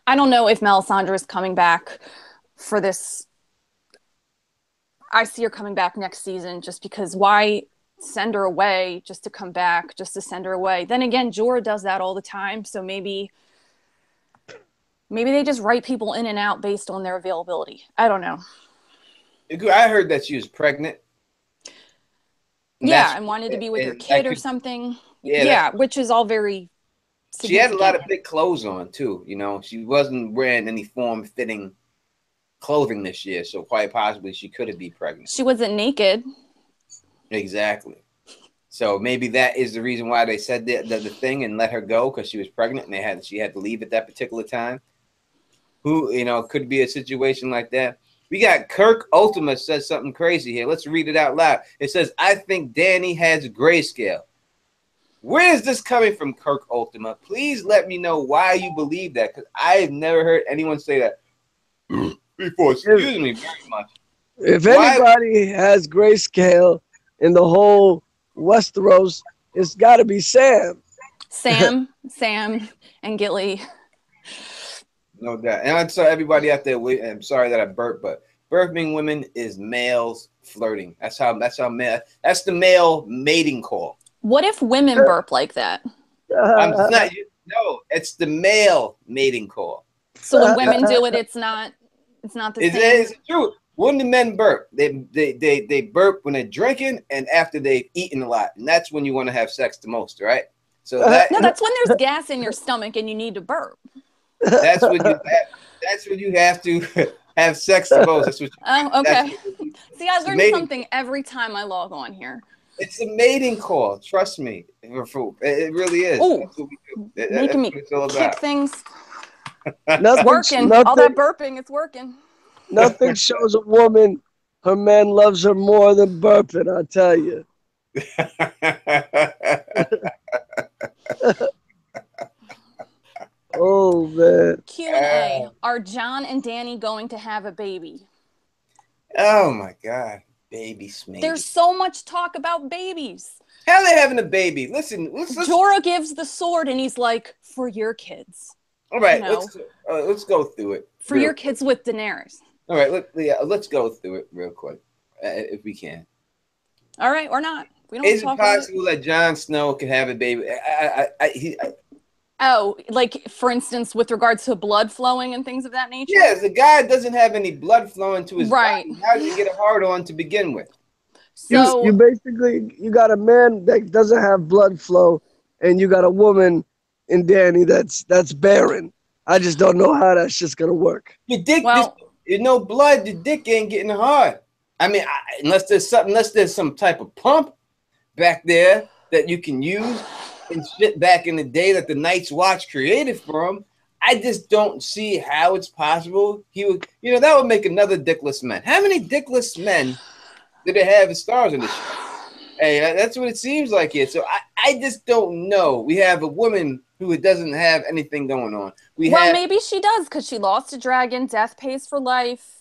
I don't know if Melisandre is coming back for this. I see her coming back next season just because why send her away just to come back, just to send her away? Then again, Jorah does that all the time, so maybe they just write people in and out based on their availability. I don't know. I heard that she was pregnant. Yeah, and wanted to be with her kid or something. Yeah, which is all very She had a lot of big clothes on, too. You know, she wasn't wearing any form-fitting clothing this year, so quite possibly she could be pregnant. She wasn't naked. Exactly. So maybe that is the reason why they said the thing and let her go, because she was pregnant and she had to leave at that particular time. Could be a situation like that. We got Kirk Ultima says something crazy here. Let's read it out loud. It says, I think Dany has grayscale. Where is this coming from, Kirk Ultima? Please let me know why you believe that, because I've never heard anyone say that before. Excuse me very much. If anybody has grayscale in the whole Westeros, it's got to be Sam. Sam, and Gilly. No doubt. And I'm sorry, everybody out there. I'm sorry that I burped, but birthing women is males flirting. That's the male mating call. What if women burp like that? It's not. No, it's the male mating call. So when women do it, it's not the same. It's true. When the men burp, they burp when they're drinking and after they've eaten a lot, and that's when you want to have sex the most, right? So that's when there's gas in your stomach and you need to burp. That's when you have to have sex the most. That's what. Okay. See, I learn something every time I log on here. It's a mating call. Trust me, it really is. Ooh, that's what we do. Making me kick things. It's working. All that burping, it's working. Nothing shows a woman her man loves her more than burping, I tell you. Oh, man. Q&A. Are John and Danny going to have a baby? Oh, my God. Baby Smaybe. There's so much talk about babies. How are they having a baby? Listen. Jorah gives the sword and he's like, for your kids. All right, let's go through it. For your kids with Daenerys. All right, let's go through it real quick, if we can. All right, or not. We don't. Is it possible that Jon Snow could have a baby? Like for instance, with regards to blood flowing and things of that nature. Yes, the guy doesn't have any blood flowing to his body. How did he get a hard on to begin with? So you basically got a man that doesn't have blood flow, and you got a woman in Danny that's barren. I just don't know how that's just gonna work. Your dick, there's no blood. Your dick ain't getting hard. I mean, unless there's some type of pump back there that you can use and shit back in the day that the Night's Watch created for him. I just don't see how it's possible he would. That would make another dickless man. How many dickless men do they have as stars in this show? Hey, that's what it seems like here. So I just don't know. We have a woman who doesn't have anything going on. Maybe she does because she lost a dragon. Death pays for life.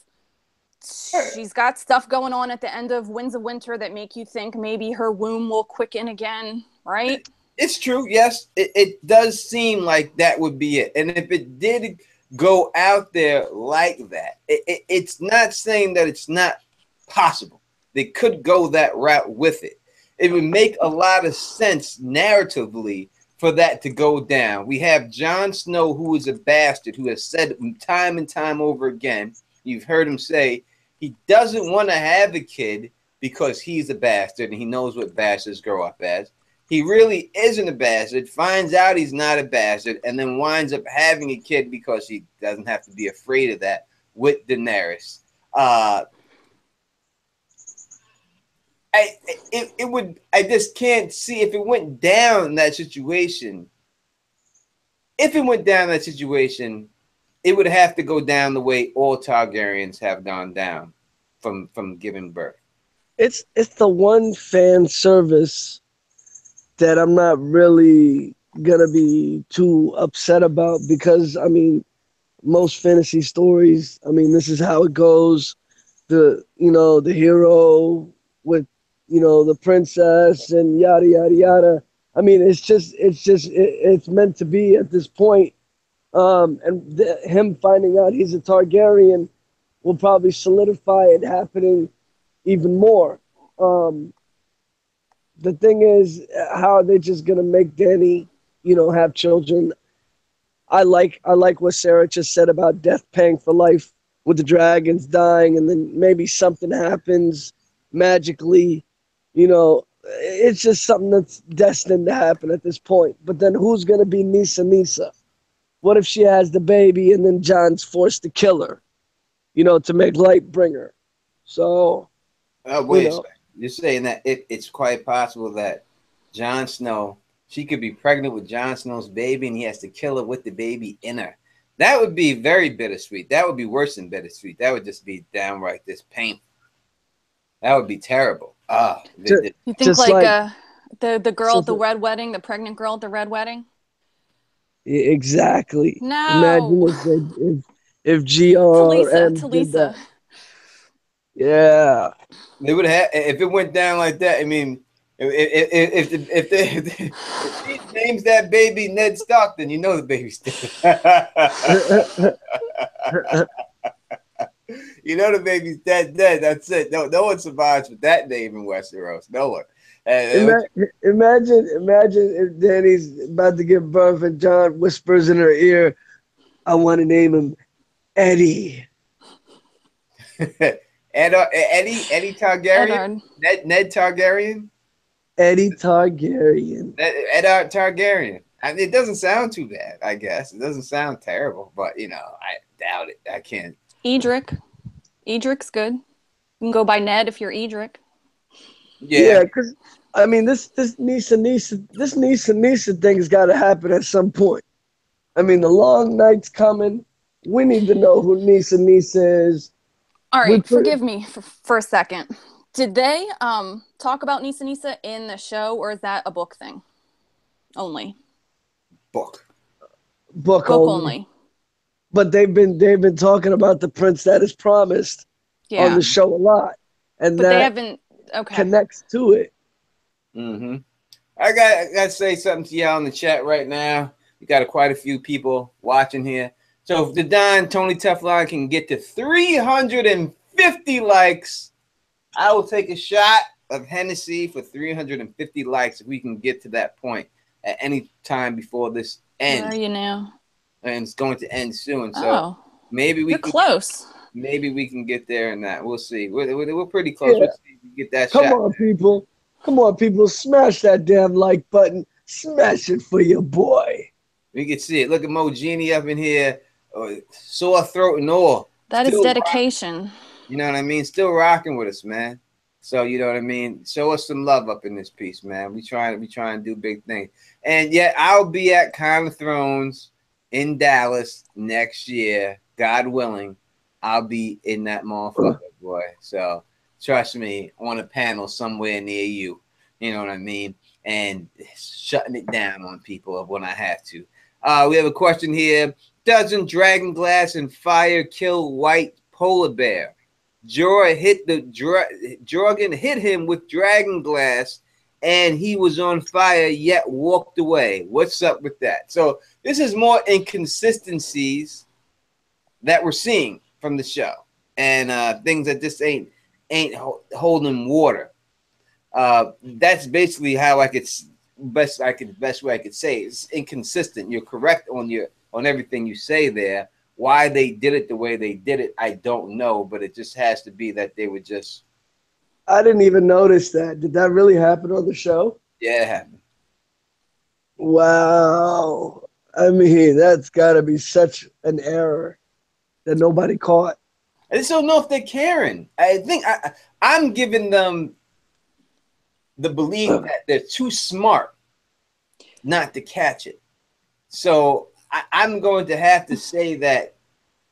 She's got stuff going on at the end of Winds of Winter that make you think maybe her womb will quicken again, right? It's true. Yes, it does seem like that would be it. And if it did go out there like that, it's not saying that it's not possible. They could go that route with it. It would make a lot of sense narratively for that to go down. We have Jon Snow, who is a bastard, who has said time and time over again, you've heard him say, he doesn't want to have a kid because he's a bastard and he knows what bastards grow up as. He really isn't a bastard, finds out he's not a bastard, and then winds up having a kid because he doesn't have to be afraid of that with Daenerys. I just can't see if it went down that situation. If it went down that situation, it would have to go down the way all Targaryens have gone down from giving birth. It's the one fan service that I'm not really gonna be too upset about because I mean most fantasy stories, I mean this is how it goes. The hero with the princess and yada yada yada. I mean it's meant to be at this point. Him finding out he's a Targaryen will probably solidify it happening even more. The thing is, how are they just gonna make Dany, have children? I like what Sarah just said about death paying for life with the dragons dying, and then maybe something happens magically. It's just something that's destined to happen at this point. But then who's gonna be Nisa? What if she has the baby and then Jon's forced to kill her, to make Lightbringer? So, wait, you're saying that it's quite possible that Jon Snow, she could be pregnant with Jon Snow's baby and he has to kill her with the baby in her. That would be very bittersweet. That would be worse than bittersweet. That would just be downright just painful. That would be terrible. You think like the girl at the red wedding, the pregnant girl at the red wedding? Exactly. No. Imagine if GR did that. Yeah. They would have if it went down like that. I mean, if she names that baby Ned Stark, then the baby's dead. The baby's dead. That's it. No one survives with that name in Westeros. No one. Imagine if Danny's about to give birth and John whispers in her ear, "I want to name him Eddie." Eddie Targaryen, Edward. Ned Targaryen, Eddie Targaryen. Eddard Targaryen. I mean, it doesn't sound too bad. I guess it doesn't sound terrible, but I doubt it. I can't. Edric. Edric's good. You can go by Ned if you're Edric. Yeah, Yeah, because I mean, this Nisa thing's got to happen at some point. I mean, the long night's coming. We need to know who Nisa is. All We right, put forgive me for a second. Did they talk about Nisa in the show, or is that a book thing only? book. book Book only. only. But they've been talking about the prince that is promised on Yeah, the show a lot, and but they that haven't. Okay. connects to it. Mm-hmm. I got to say something to y'all in the chat right now. We got quite a few people watching here. So if the Don Tony Teflon can get to 350 likes, I will take a shot of Hennessy for 350 likes if we can get to that point at any time before this ends. Where are you now? And it's going to end soon. So Oh, maybe you're close. Maybe we can get there in that. We'll see. We're pretty close. Yeah. We'll see if we get that Come shot. on, people. Come on, people. Smash that damn like button. Smash it for your boy. We can see it. Look at Mo Genie up in here. Sore throat and all. That is Still dedication. You know what I mean? Still rocking with us, man. So you know what I mean? Show us some love up in this piece, man. We trying to do big things. And yet I'll be at Con of Thrones in Dallas next year, God willing. I'll be in that motherfucker, boy. So trust me, on a panel somewhere near you. You know what I mean? And shutting it down on people when I have to. We have a question here. Doesn't dragon glass and fire kill white polar bear? Jorah hit him with dragon glass and he was on fire yet walked away. What's up with that? So this is more inconsistencies that we're seeing from the show and things that just ain't holding water. That's basically how best way I could say it. It's inconsistent. You're correct on everything you say there. Why they did it the way they did it, I don't know, but it just has to be that they were just. I didn't even notice that. Did that really happen on the show? Yeah, it happened. Wow. I mean, that's got to be such an error that nobody caught. I just don't know if they're caring. I think I'm giving them the belief that they're too smart not to catch it. So I'm going to have to say that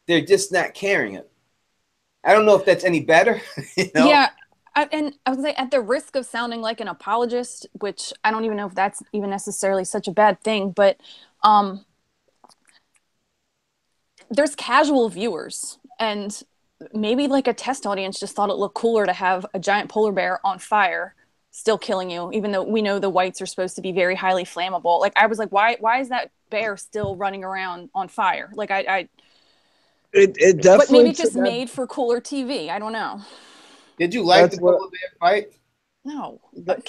they're just not caring it. I don't know if that's any better. Yeah. And I would say, at the risk of sounding like an apologist, which I don't even know if that's even necessarily such a bad thing, but there's casual viewers, and maybe like a test audience just thought it looked cooler to have a giant polar bear on fire still killing you, even though we know the whites are supposed to be very highly flammable. Like, I was like, why is that bear still running around on fire? Like, It definitely. But maybe it's just made for cooler TV. I don't know. Did you like the polar bear fight? No. That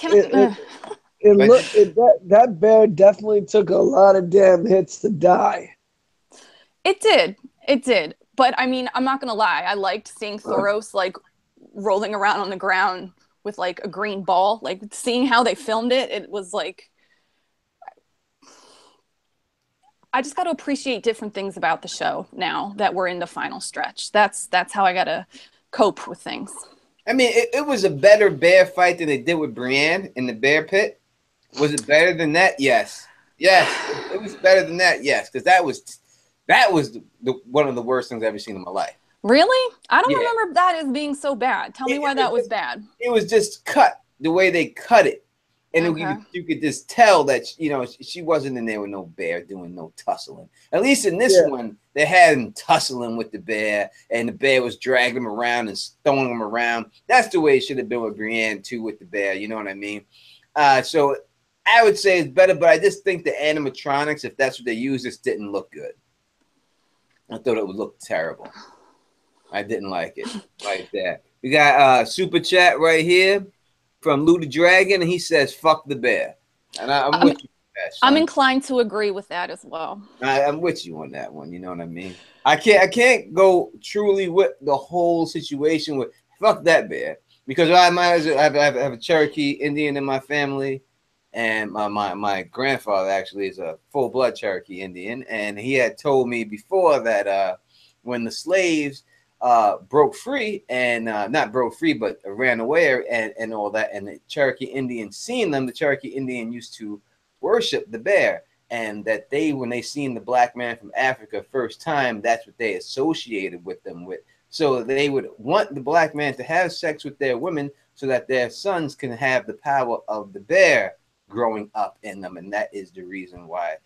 bear definitely took a lot of damn hits to die. It did. But I mean, I'm not gonna lie. I liked seeing Thoros like rolling around on the ground with like a green ball. Like, seeing how they filmed it, it was like, I just got to appreciate different things about the show now that we're in the final stretch. That's how I got to cope with things. I mean, it was a better bear fight than they did with Brienne in the bear pit. Was it better than that? Yes. It was better than that. Yes, because that was one of the worst things I've ever seen in my life. Really? I don't remember that as being so bad. Tell me why that was bad. It was just cut the way they cut it. And you could just tell that, she wasn't in there with no bear doing no tussling. At least in this one, they had him tussling with the bear, and the bear was dragging him around and throwing him around. That's the way it should have been with Brienne, too, with the bear. You know what I mean? So I would say it's better, but I just think the animatronics, if that's what they use, just didn't look good. I thought it would look terrible. I didn't like it like that. We got Super Chat right here. from Lou the Dragon, and he says, "Fuck the bear." And I'm with you on that, son. I'm inclined to agree with that as well. I'm with you on that one. You know what I mean? I can't go truly with the whole situation with fuck that bear, because I have a Cherokee Indian in my family, and my grandfather actually is a full blood Cherokee Indian, and he had told me before that when the slaves broke free and not broke free but ran away and all that, and the Cherokee Indian seen them, the Cherokee Indian used to worship the bear, and that when they seen the black man from Africa first time, that's what they associated with them with. So they would want the black man to have sex with their women so that their sons can have the power of the bear growing up in them, and that is the reason why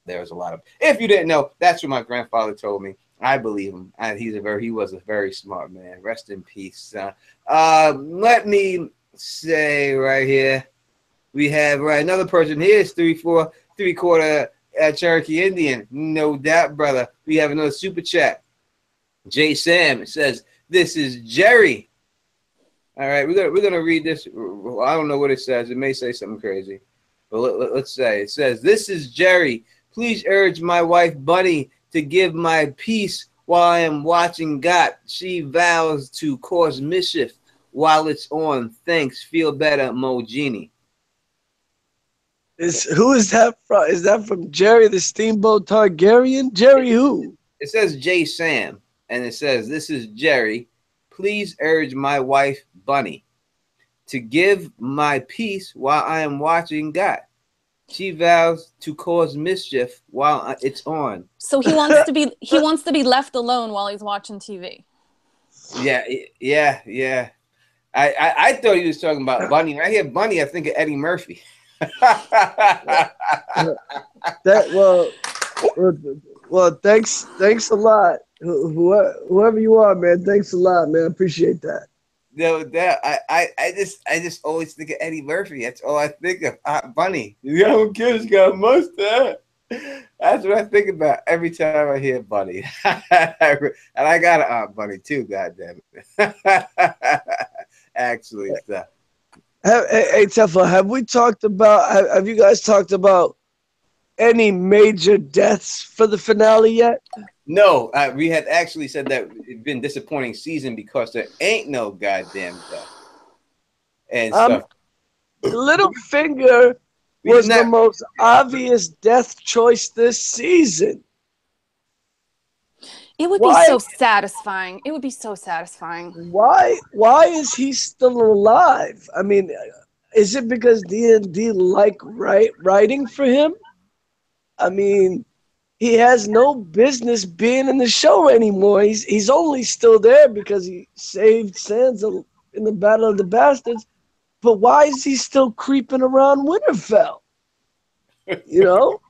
there's a lot of. If you didn't know, that's what my grandfather told me. I believe him. He was a very smart man. Rest in peace. Let me say right here, we have another person here. It's 3/4 Cherokee Indian, no doubt, brother. We have another super chat. J Sam says, "This is Jerry." All right, we're gonna read this. I don't know what it says. It may say something crazy, but let's say it says, "This is Jerry. Please urge my wife Bunny to give my peace while I am watching GOT. She vows to cause mischief while it's on. Thanks. Feel better, Mo Genie." Who is that from? Is that from Jerry the Steamboat Targaryen? Jerry who? It says J Sam, and it says, "This is Jerry. Please urge my wife Bunny to give my peace while I am watching GOT. She vows to cause mischief while it's on." So he wants to be left alone while he's watching TV. Yeah. I thought he was talking about Bunny. When I hear Bunny, I think of Eddie Murphy. Well, thanks a lot. Whoever you are, man, thanks a lot, man. I appreciate that. No, I just always think of Eddie Murphy. That's all I think of. Bunny, the young kid's got a mustache. That's what I think about every time I hear Bunny. And I got an Aunt Bunny too. Goddamn it! Actually, so. Hey, Teflon, have you guys talked about any major deaths for the finale yet? No, we had actually said that it's been a disappointing season because there ain't no goddamn death and stuff. Littlefinger was the most obvious death choice this season. It would be so satisfying. It would be so satisfying. Why is he still alive? I mean, is it because D&D like writing for him? I mean, he has no business being in the show anymore. He's only still there because he saved Sansa in the Battle of the Bastards. But why is he still creeping around Winterfell? You know?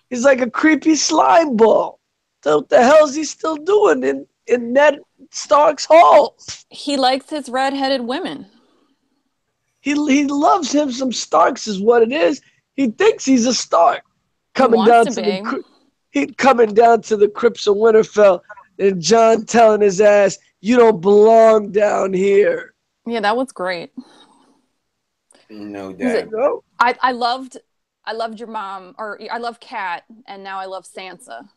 He's like a creepy slime ball. So what the hell is he still doing in Ned Stark's halls? He likes his redheaded women. He loves him some Starks is what it coming down coming down to the crypts of Winterfell, and Jon telling his ass, "You don't belong down here." Yeah, that was great. No doubt. I loved your mom, or I love Kat, and now I love Sansa.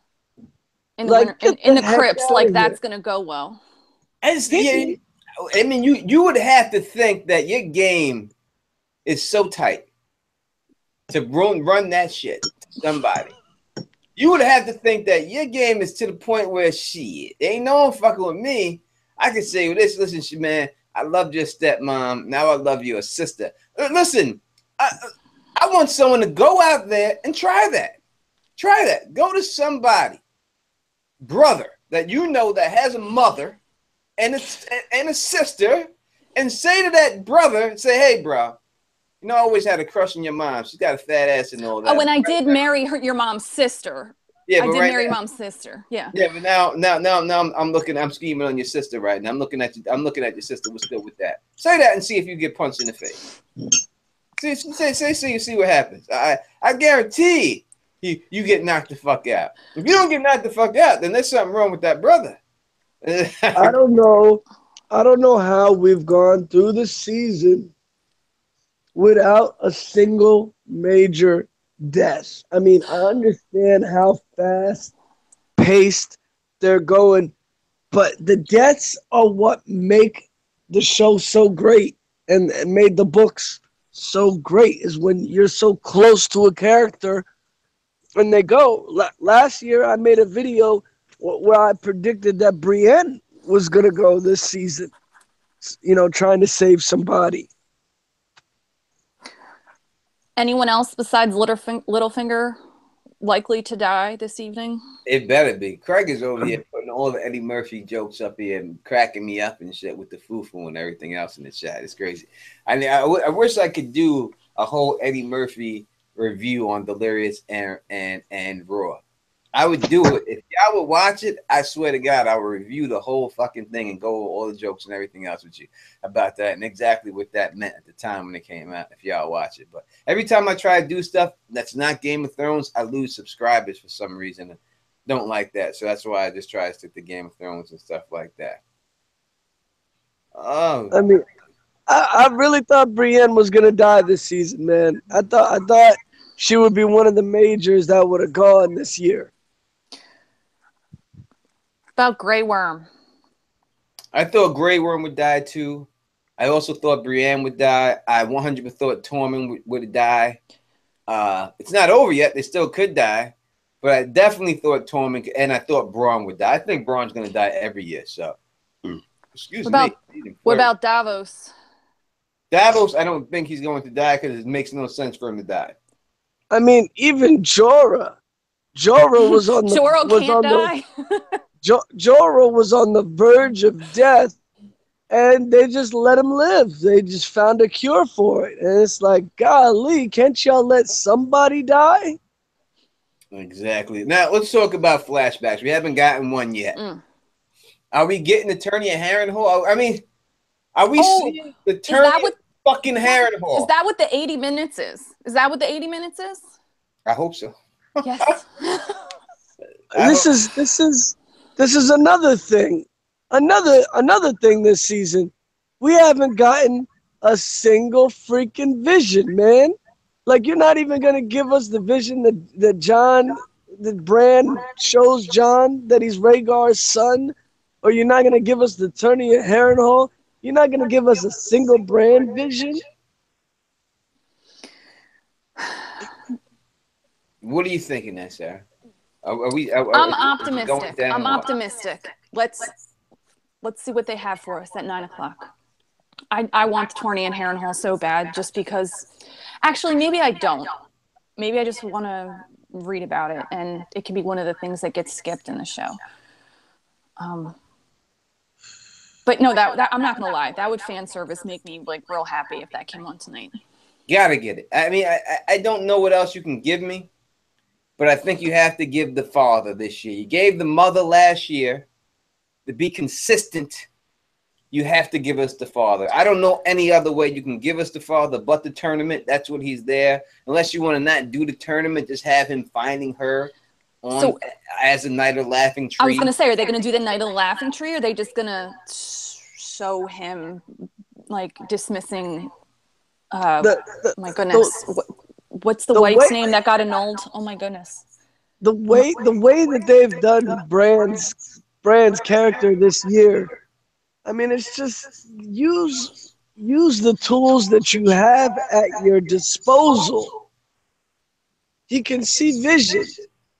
In the crypts, like that's gonna go well. I mean, you would have to think that your game is so tight to run that shit to somebody. You would have to think that your game is to the point where shit, ain't no one fucking with me. I can say this, listen, man, I loved your stepmom. Now I love your sister. Listen, I want someone to go out there and try that. Try that. Go to somebody, brother, that you know that has a mother and a sister, and say to that brother, say, "Hey, bro, you know, I always had a crush on your mom. She's got a fat ass and all that." Oh, and I did marry your mom's sister. Yeah, I did marry mom's sister. Yeah. Yeah, but now I'm scheming on your sister right now. I'm looking at your sister. What's good with that? Say that and see if you get punched in the face. See what happens. I guarantee you get knocked the fuck out. If you don't get knocked the fuck out, then there's something wrong with that brother. I don't know. I don't know how we've gone through the season without a single major death. I mean, I understand how fast paced they're going, but the deaths are what make the show so great and made the books so great is when you're so close to a character and they go. Last year, I made a video where I predicted that Brienne was going to go this season, trying to save somebody. Anyone else besides Littlefinger likely to die this evening? It better be. Craig is over here putting all the Eddie Murphy jokes up here and cracking me up and shit with the foo-foo and everything else in the chat. It's crazy. I mean, I wish I could do a whole Eddie Murphy review on Delirious and Raw. I would do it. If y'all would watch it, I swear to God, I would review the whole fucking thing and go over all the jokes and everything else with you about that and exactly what that meant at the time when it came out, if y'all watch it. But every time I try to do stuff that's not Game of Thrones, I lose subscribers for some reason. Don't like that. So that's why I just try to stick to Game of Thrones and stuff like that. Oh. I mean, I really thought Brienne was gonna die this season, man. I thought she would be one of the majors that would have gone this year. About Grey Worm. I thought Grey Worm would die too. I also thought Brienne would die. I 100% thought Tormund would die. It's not over yet. They still could die. But I definitely thought Tormund, and I thought Braun would die. I think Braun's going to die every year. So, excuse me. What about Davos? Davos, I don't think he's going to die because it makes no sense for him to die. I mean, even Jorah was on the Jorah can't die. Jorah was on the verge of death, and they just let him live. They just found a cure for it, and it's like, golly, can't y'all let somebody die? Exactly. Now let's talk about flashbacks. We haven't gotten one yet. Are we getting the Tourney of Harrenhal? I mean, are we seeing the Tourney of fucking Harrenhal? Is that what the 80 minutes is? Is that what the 80 minutes is? I hope so. Yes. This is another thing. Another thing this season. We haven't gotten a single freaking vision, man. Like, you're not even going to give us the vision that Bran shows Jon that he's Rhaegar's son, or you're not going to give us the Tourney of Harrenhal. You're not going to give us a single Bran vision. What are you thinking there, Sarah? I'm optimistic. I'm optimistic. Let's see what they have for us at 9 o'clock. I want the Tourney and Harrenhal so bad, just because. Actually, maybe I don't. Maybe I just want to read about it, and it can be one of the things that gets skipped in the show. But no, that I'm not gonna lie. That would fan service make me like real happy if that came on tonight. Gotta get it. I mean, I don't know what else you can give me, but I think you have to give the father this year. You gave the mother last year. To be consistent, you have to give us the father. I don't know any other way you can give us the father but the tournament. That's what he's there. Unless you want to not do the tournament, just have him finding her as a Night of the Laughing Tree. I was going to say, are they going to do the Night of the Laughing Tree, or are they just going to show him, like, dismissing, my goodness, what's the wife's name that got annulled? Oh, my goodness. The way that they've done Brand's character this year, I mean, it's just use the tools that you have at your disposal. He can see vision.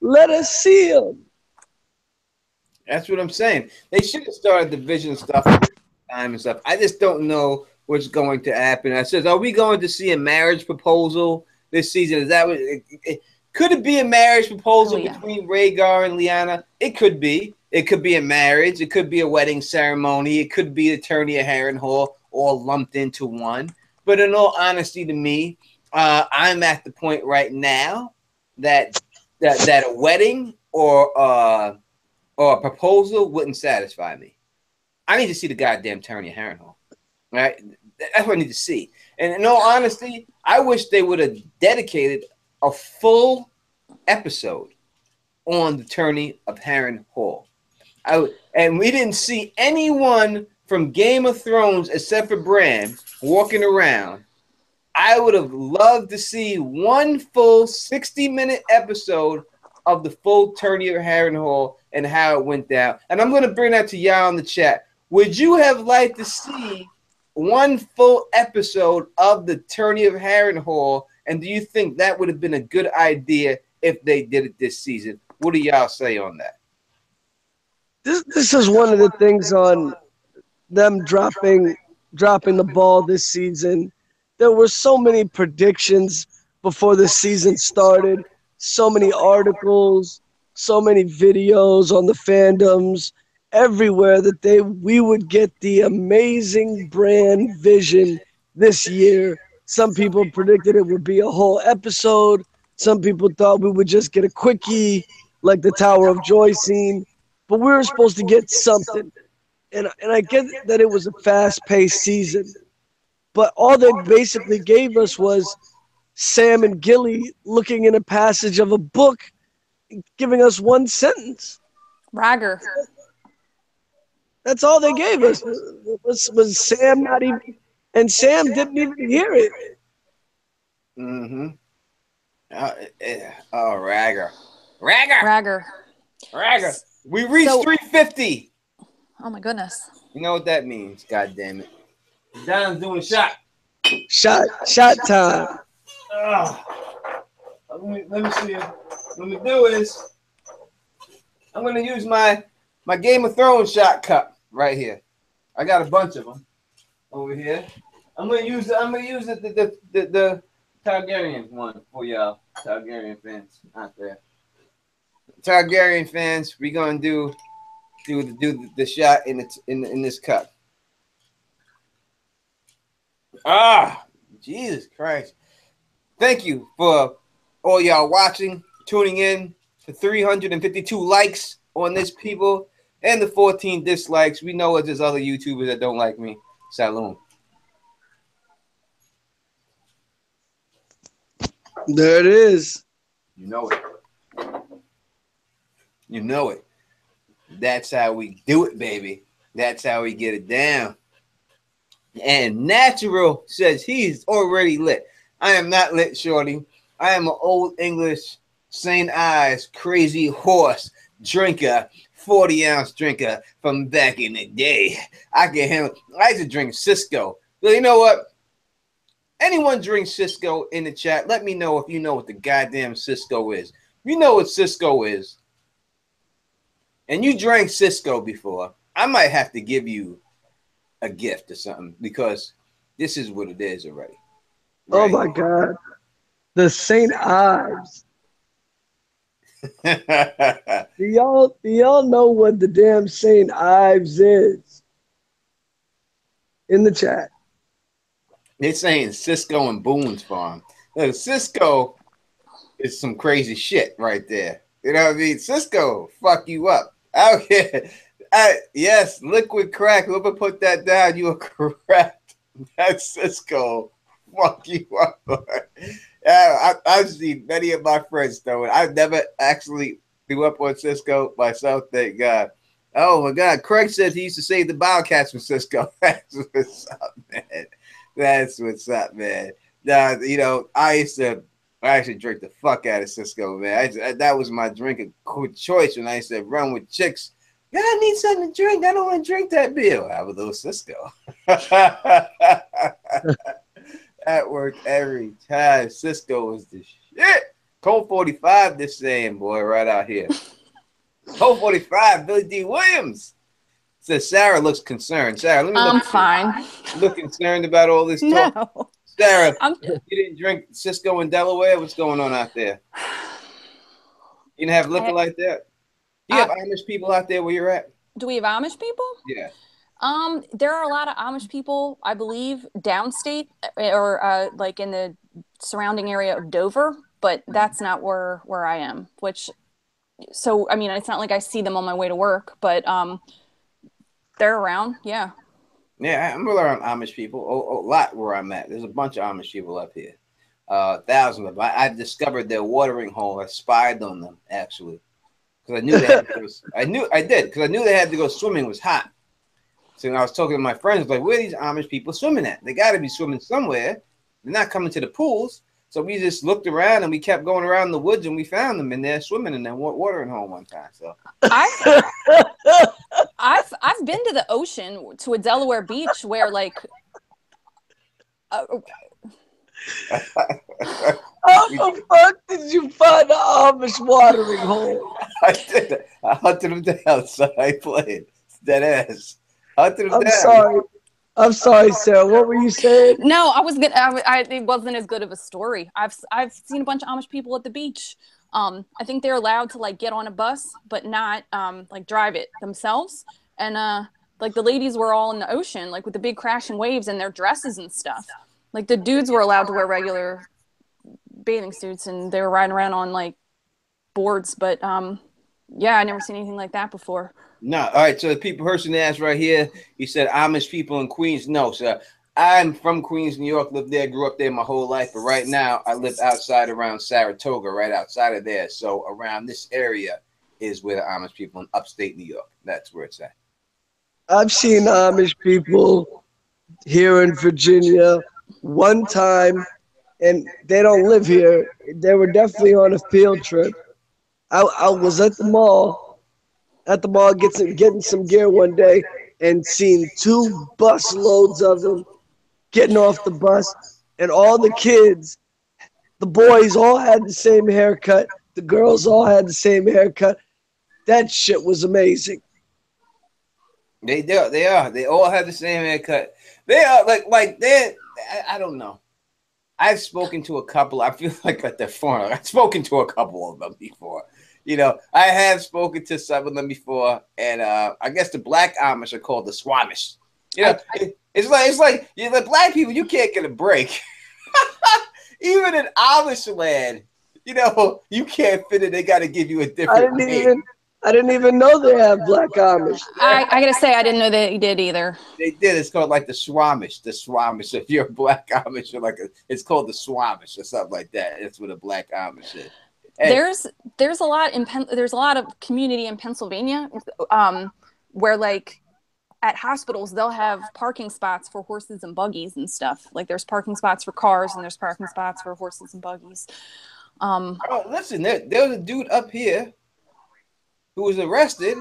Let us see him. That's what I'm saying. They should have started the vision stuff time and stuff. I just don't know what's going to happen. I says, are we going to see a marriage proposal this season? Is that what could it be a marriage proposal between Rhaegar and Lyanna? It could be. It could be a marriage. It could be a wedding ceremony. It could be the Tourney of Harrenhal all lumped into one. But in all honesty, to me, I'm at the point right now that a wedding or a proposal wouldn't satisfy me. I need to see the goddamn Tourney of Harrenhal. Right? That's what I need to see. And in all honesty, I wish they would have dedicated a full episode on the Tourney of Harrenhal. And we didn't see anyone from Game of Thrones, except for Bran walking around, I would have loved to see one full 60-minute episode of the full tourney of Harrenhal and how it went down. And I'm going to bring that to y'all in the chat. Would you have liked to see one full episode of the tourney of Harrenhal? And do you think that would have been a good idea if they did it this season? What do y'all say on that? This is one of the things on them dropping the ball this season. There were so many predictions before the season started, so many articles, so many videos on the fandoms everywhere that we would get the amazing brand vision this year. Some people predicted it would be a whole episode. Some people thought we would just get a quickie like the Tower of Joy scene, but we were supposed to get something. And I get that it was a fast-paced season, but all they basically gave us was Sam and Gilly looking in a passage of a book, giving us one sentence. Ragger. That's all they gave us. Was Sam not even, and Sam didn't even hear it. Mm-hmm. Oh, Ragger. We reached 350. Oh my goodness. You know what that means? God damn it. Don's doing a shot. Shot time. Let me see. What I'm gonna do is I'm gonna use my Game of Thrones shot cup right here. I got a bunch of them over here. I'm gonna use the Targaryen one for y'all, Targaryen fans out there. Targaryen fans, we're gonna do the shot in this cup. Jesus Christ. Thank you for all y'all watching, tuning in, for 352 likes on this, people, and the 14 dislikes. We know there's other YouTubers that don't like me. Shalom. There it is. You know it. You know it. That's how we do it, baby. That's how we get it down. And Natural says he's already lit. I am not lit, shorty. I am an old English, St. Ives, crazy horse drinker, 40-ounce drinker from back in the day. I can handle. I used to drink Cisco. Well, you know what? Anyone drink Cisco in the chat? Let me know if you know what the goddamn Cisco is. If you know what Cisco is, and you drank Cisco before, I might have to give you a gift or something, because this is what it is already. Right? Oh my God. The St. Ives. Do y'all know what the damn St. Ives is? In the chat. They're saying Cisco and Boone's Farm. Look, Cisco is some crazy shit right there. You know what I mean? Cisco fuck you up. Okay. Yes, liquid crack. Whoever put that down, you are correct. That's Cisco. Fuck you up. I've seen many of my friends throw it. I've never actually threw up on Cisco myself, thank God. Oh my God. Craig says he used to save the Bobcats from Cisco. That's what's up, man. That's what's up, man. You know, I actually drink the fuck out of Cisco, man. That was my drink of choice when I used to run with chicks. Yeah, I need something to drink. I don't want to drink that beer. I have a little Cisco. That worked every time. Cisco was the shit. Colt 45, this saying, boy, right out here. Colt 45, Billy D. Williams. Says Sarah looks concerned. Sarah, let me look. I'm fine. You look concerned about all this talk? No. Sarah, you didn't drink Cisco in Delaware? What's going on out there? You didn't have liquor like that? Do you have Amish people out there where you're at? Do we have Amish people? Yeah. There are a lot of Amish people, I believe, downstate or like in the surrounding area of Dover, but that's not where I am. So I mean, it's not like I see them on my way to work, but they're around. Yeah. Yeah, I'm around Amish people. A lot where I'm at. There's a bunch of Amish people up here. Thousands of them. I discovered their watering hole. I spied on them actually, because I knew they had to go. I did because I knew they had to go swimming. It was hot. So I was talking to my friends, like, where are these Amish people swimming at? They got to be swimming somewhere. They're not coming to the pools. So we just looked around and we kept going around the woods and we found them in there swimming in that watering hole one time. So I've been to the ocean, to a Delaware beach where like How the fuck did you find the Amish watering hole? I did. I hunted them down, so I played. It's dead ass. Hunted them I'm down. sorry. I'm sorry, Sarah. What were you saying? No, I was good. It wasn't as good of a story. I've seen a bunch of Amish people at the beach. I think they're allowed to like get on a bus, but not like drive it themselves. And like the ladies were all in the ocean, like with the big crashing waves and their dresses and stuff. Like the dudes were allowed to wear regular bathing suits, and they were riding around on like boards. But yeah, I never seen anything like that before. No, all right. So the person asked right here, he said Amish people in Queens. No, sir. I'm from Queens, New York. Lived there, grew up there my whole life. But right now, I live outside around Saratoga, right outside of there. So around this area is where the Amish people in upstate New York. That's where it's at. I've seen Amish people here in Virginia one time, and they don't live here. They were definitely on a field trip. I was at the mall. Getting some gear one day and seen 2 bus loads of them getting off the bus, and all the kids, the boys all had the same haircut, the girls all had the same haircut. That shit was amazing. They do. They are. They all have the same haircut. They are like they're. I don't know. I've spoken to a couple. I feel like at the foreigner. I've spoken to a couple of them before. You know, I have spoken to some of them before, and I guess the black Amish are called the Swamish. You know, it's like you the black people. You can't get a break, even in Amish land. You know, you can't fit it. They got to give you a different name. I didn't even know they have black Amish. I gotta say, I didn't know they did either. They did. It's called like the Swamish. The Swamish. If you're a black Amish, you're it's called the Swamish or something like that. That's what a black Amish is. Hey. There's a lot of community in Pennsylvania where like at hospitals they'll have parking spots for horses and buggies and stuff. Like there's parking spots for cars and there's parking spots for horses and buggies. Oh, listen, there was a dude up here who was arrested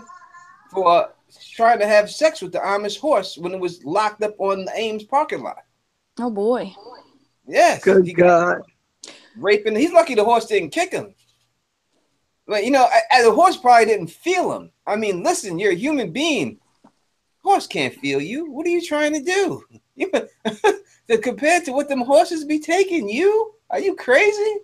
for trying to have sex with the Amish horse when it was locked up on the Ames parking lot. Oh boy. Yes. Good God. Raping. He's lucky the horse didn't kick him. But, you know, the horse probably didn't feel him. I mean, listen, you're a human being. Horse can't feel you. What are you trying to do? Compared to what them horses be taking you? Are you crazy?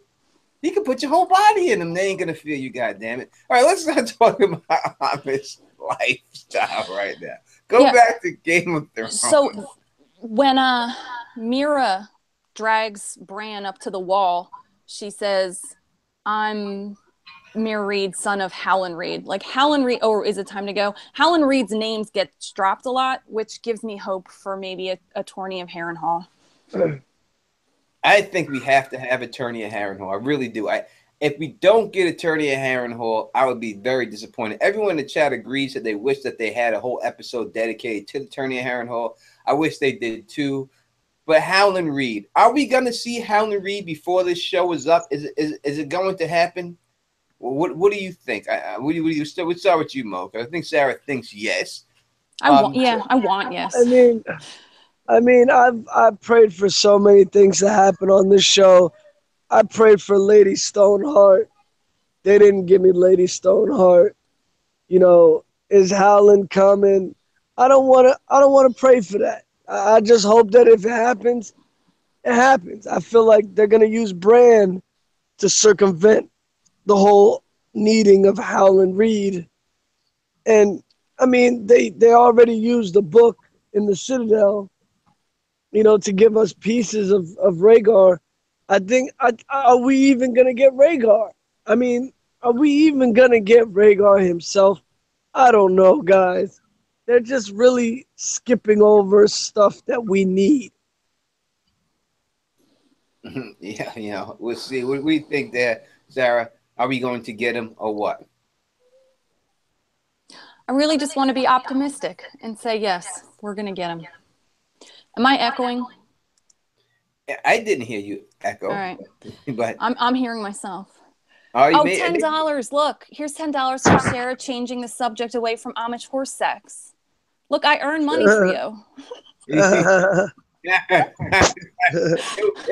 You can put your whole body in them. They ain't going to feel you, goddammit. All right, let's start talking about Amish lifestyle right now. Go back to Game of Thrones. So when Mira drags Bran up to the wall, she says, I'm Mira Reed, son of Howland Reed. Like Howland Reed, or is it time to go? Howland Reed's names get dropped a lot, which gives me hope for maybe a attorney of Harrenhal. I think we have to have attorney of Harrenhal. I really do. If we don't get attorney of Harrenhal, I would be very disappointed. Everyone in the chat agrees that they wish that they had a whole episode dedicated to the attorney of Harrenhal. I wish they did too. But Howland Reed, are we going to see Howland Reed before this show is up? Is it going to happen? Well, what do you think? We'll start with you, Mo. I think Sarah thinks yes. I want yes. I mean, I've prayed for so many things to happen on this show. I prayed for Lady Stoneheart. They didn't give me Lady Stoneheart. You know, is Howland coming? I don't want to pray for that. I just hope that if it happens, it happens. I feel like they're gonna use Bran to circumvent the whole needing of Howland Reed. And I mean, they already used the book in the Citadel, you know, to give us pieces of Rhaegar. I think, are we even going to get Rhaegar? I mean, are we even going to get Rhaegar himself? I don't know, guys. They're just really skipping over stuff that we need. Yeah, you know, we'll see. What do we think there, Sarah? Are we going to get him or what? I really just want to be optimistic and say yes. We're gonna get him. Am I echoing? I didn't hear you echo. All right. But I'm hearing myself. oh, you Oh, made $10. Look, here's $10 for Sarah changing the subject away from Amish horse sex. Look, I earned money for you. It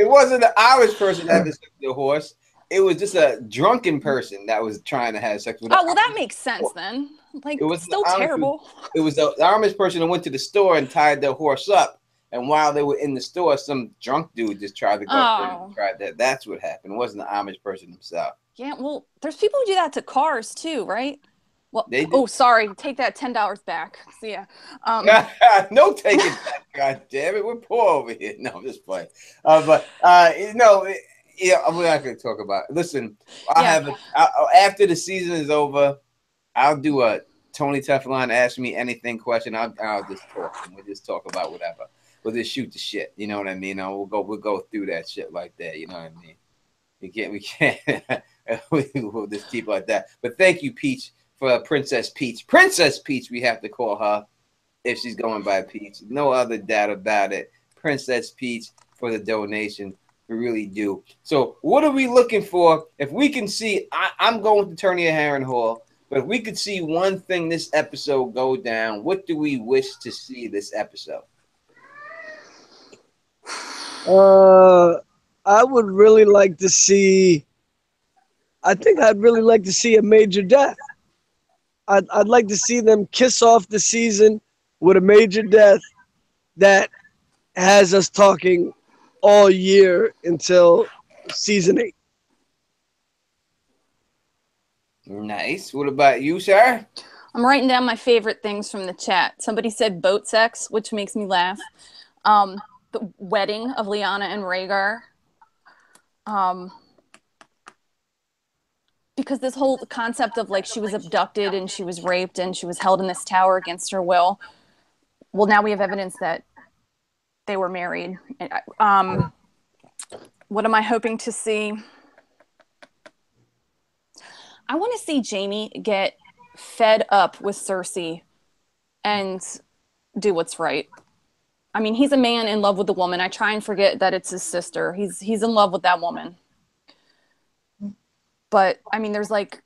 wasn't an Irish person that had sex with a horse. It was just a drunken person that was trying to have sex with. Oh, well, that makes sense then. Like, it was still terrible. It was the Amish person that went to the store and tied their horse up. And while they were in the store, some drunk dude just tried to go up there and tried that. That's what happened. It wasn't the Amish person himself. Yeah, well, there's people who do that to cars too, right? Well, They do. oh, sorry. Take that $10 back. See ya. No, take it back. God damn it. We're poor over here. No, I'm just playing. Yeah, we're not going to talk about it. Listen, after the season is over, I'll do a Tony Teflon ask me anything question. I'll just talk. And we'll just talk about whatever. We'll just shoot the shit. You know what I mean? We'll go through that shit like that. You know what I mean? We can't. We'll just keep like that. But thank you, Peach, for Princess Peach. Princess Peach, we have to call her if she's going by Peach. No other doubt about it. Princess Peach for the donation. We really do. So what are we looking for? If we can see, I'm going to Turner Heron Hall, but if we could see one thing this episode go down, what do we wish to see this episode? I would really like to see. I think I'd really like to see a major death. I'd like to see them kiss off the season with a major death that has us talking all year until season 8. Nice. What about you, sir? I'm writing down my favorite things from the chat. Somebody said boat sex, which makes me laugh. The wedding of Lyanna and Rhaegar. Because this whole concept of like she was abducted and she was raped and she was held in this tower against her will. Well, now we have evidence that they were married. What am I hoping to see? I want to see Jaime get fed up with Cersei and do what's right. I mean, he's a man in love with a woman. I try and forget that it's his sister. He's in love with that woman. But, I mean, there's like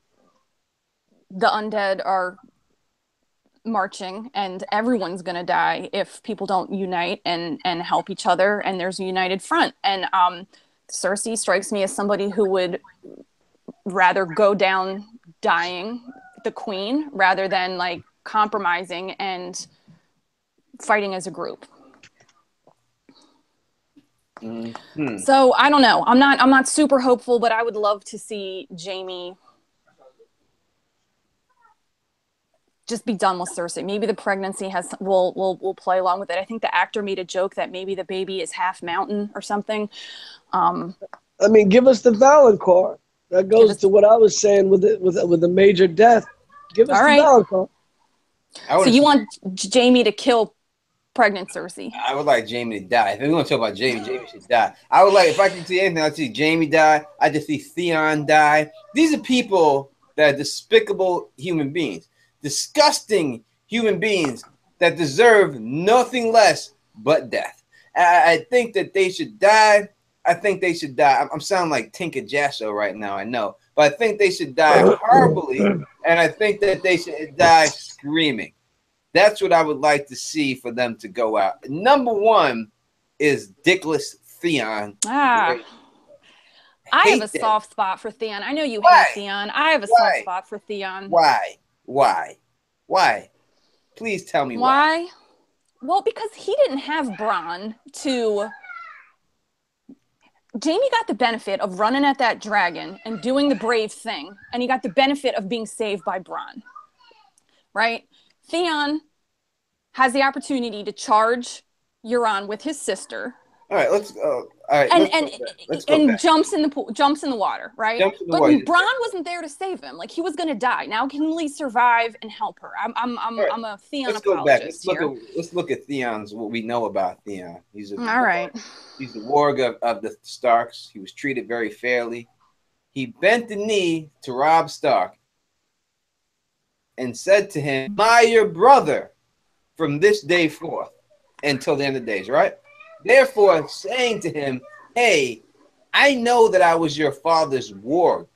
the undead are marching and everyone's going to die if people don't unite and help each other. And there's a united front. And Cersei strikes me as somebody who would rather go down dying the queen rather than like compromising and fighting as a group. Mm-hmm. So I don't know. I'm not super hopeful, but I would love to see Jaime just be done with Cersei. Maybe the pregnancy will play along with it. I think the actor made a joke that maybe the baby is half mountain or something. I mean, give us the Valonqar. That goes to what I was saying with the major death. Give us the Valonqar. So you want Jaime to kill pregnant Cersei? I would like Jaime to die. If we want to talk about Jaime should die. I would like, if I could see anything, I'd see Jaime die. I just see Theon die. These are people that are despicable human beings, disgusting human beings that deserve nothing less but death. I think that they should die. I think they should die. I'm sounding like Tinker Jasso right now, I know. But I think they should die horribly, and I think that they should die screaming. That's what I would like to see for them to go out. Number one is Dickless Theon. I have a soft spot for Theon. I know you hate Theon. I have a soft spot for Theon. Why? Please tell me why. Well, because he didn't have Bronn to... Jaime got the benefit of running at that dragon and doing the brave thing, and he got the benefit of being saved by Bronn. Right? Theon has the opportunity to charge Euron with his sister. All right, let's go. All right, and jumps in the pool, jumps in the water, right? But Bronn wasn't there to save him. Like, he was going to die. Now can Lee survive and help her? I'm a Theon apologist here. Let's look at Theon's what we know about Theon. He's the warg of the Starks. He was treated very fairly. He bent the knee to Robb Stark and said to him, "Am I your brother from this day forth?" until the end of the days, right? Therefore, saying to him, hey, I know that I was your father's ward,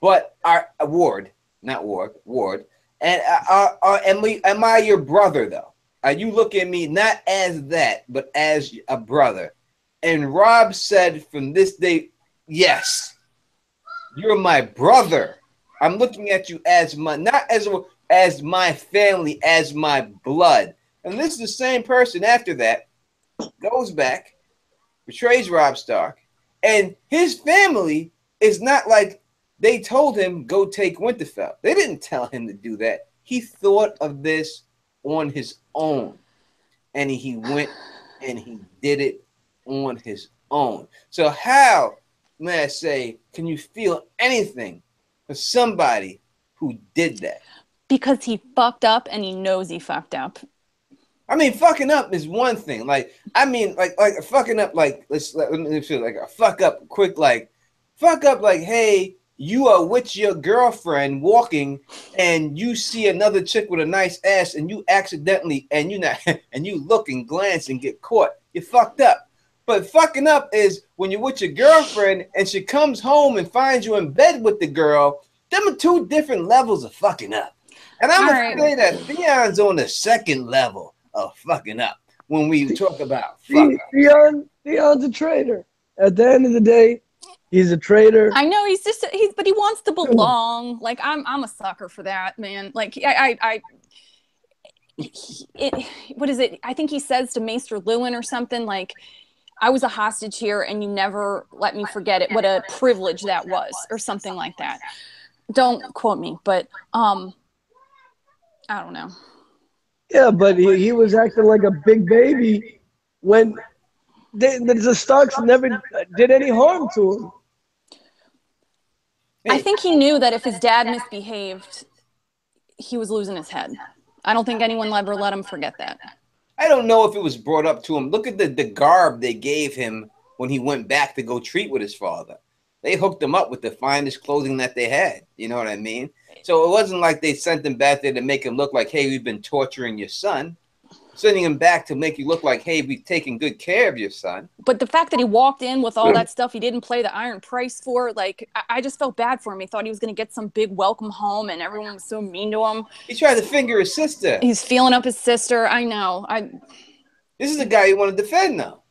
but our ward, not ward, ward. And am I your brother, though? You look at me not as that, but as a brother. And Rob said from this day, yes, you're my brother. I'm looking at you as my, not as my family, as my blood. And this is the same person after that goes back, betrays Rob Stark, and his family is not like they told him go take Winterfell. They didn't tell him to do that. He thought of this on his own, and he went and he did it on his own. So how, may I say, can you feel anything for somebody who did that? Because he fucked up and he knows he fucked up. I mean, fucking up is one thing. Like, I mean, like fucking up, like, let me feel like a fuck up quick, like, fuck up, like, hey, you are with your girlfriend walking and you see another chick with a nice ass and you accidentally, and you not, and you look and glance and get caught. You fucked up. But fucking up is when you're with your girlfriend and she comes home and finds you in bed with the girl. Them are two different levels of fucking up. And I'm going to say that Theon's on the second level of fucking up when we talk about fuck up. Theon's a traitor. At the end of the day, he's a traitor. I know but he wants to belong. Like I'm a sucker for that, man. Like what is it? I think he says to Maester Lewin or something like, I was a hostage here and you never let me forget it. What a privilege that was, or something like that. Don't quote me, but I don't know. Yeah, but he was acting like a big baby when the Starks never did any harm to him. I think he knew that if his dad misbehaved, he was losing his head. I don't think anyone ever let him forget that. I don't know if it was brought up to him. Look at the garb they gave him when he went back to go treat with his father. They hooked him up with the finest clothing that they had. You know what I mean? So it wasn't like they sent him back there to make him look like, hey, we've been torturing your son. Sending him back to make you look like, hey, we've taken good care of your son. But the fact that he walked in with all that stuff he didn't play the iron price for, like, I just felt bad for him. He thought he was going to get some big welcome home, and everyone was so mean to him. He tried to finger his sister. He's feeling up his sister. I know. This is the guy you want to defend now.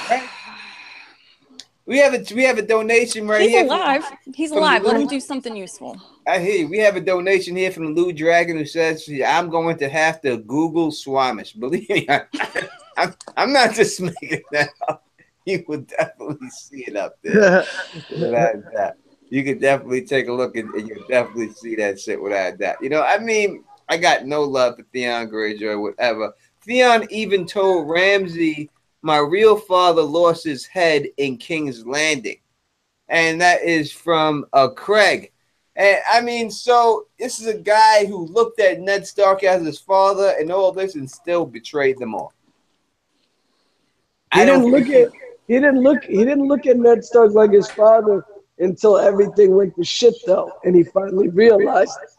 Right? We have a donation right here. He's alive. Let him do something useful. I hear you. We have a donation here from Lou Dragon who says, I'm going to have to Google Swamish. Believe me, I'm not just making that up. You would definitely see it up there. Without that. You could definitely take a look and you'll definitely see that shit without that. You know, I mean, I got no love for Theon Greyjoy, whatever. Theon even told Ramsay, my real father lost his head in King's Landing. And that is from Craig. And I mean, so this is a guy who looked at Ned Stark as his father and all this and still betrayed them all. He didn't look at Ned Stark like his father until everything went to shit though, and he finally realized it.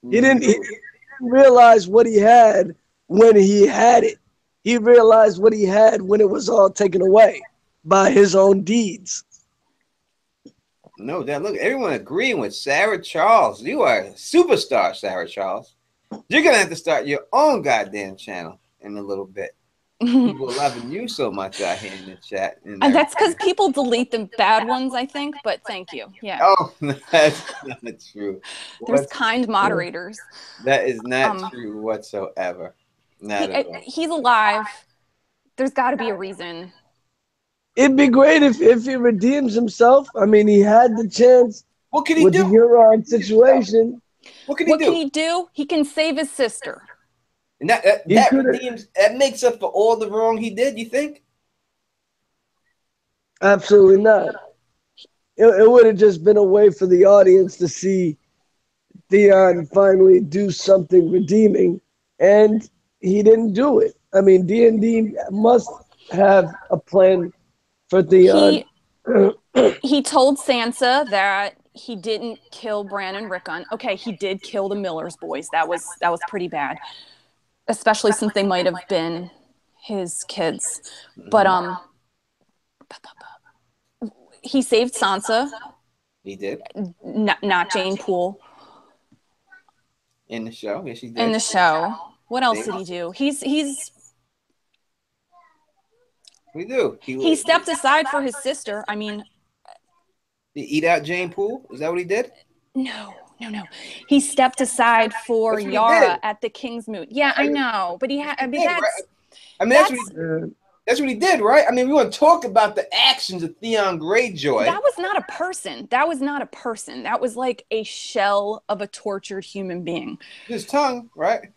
He didn't realize what he had when he had it. He realized what he had when it was all taken away by his own deeds. No, that look, everyone agreeing with Sarah Charles. You are a superstar, Sarah Charles. You're gonna have to start your own goddamn channel in a little bit. People are loving you so much out here in the chat. And that's because people delete the bad ones, I think. But thank you. Yeah. Oh, that's not true. There's kind moderators. That is not true whatsoever. Not at all. He's alive. There's got to be a reason. It'd be great if he redeems himself. I mean, he had the chance. What can he with do? The Euron situation. What can he do? He can save his sister. And that redeems, that makes up for all the wrong he did, you think? Absolutely not. It would have just been a way for the audience to see Theon finally do something redeeming, and he didn't do it. I mean, D&D must have a plan for Theon. He told Sansa that he didn't kill Bran and Rickon. Okay, he did kill the Miller's boys. That was pretty bad, especially since they might have been his kids. But he saved Sansa. He did. Not Jane Poole. In the show, yes, he did. In the show. What else did he do? He's We do. He stepped aside for his sister. I mean, did he eat out Jane Poole? Is that what he did? No. He stepped aside for Yara at the Kingsmoot. Yeah, I know, but he had. I mean, that's what he did, right? I mean, we want to talk about the actions of Theon Greyjoy. That was not a person. That was like a shell of a tortured human being. His tongue, right?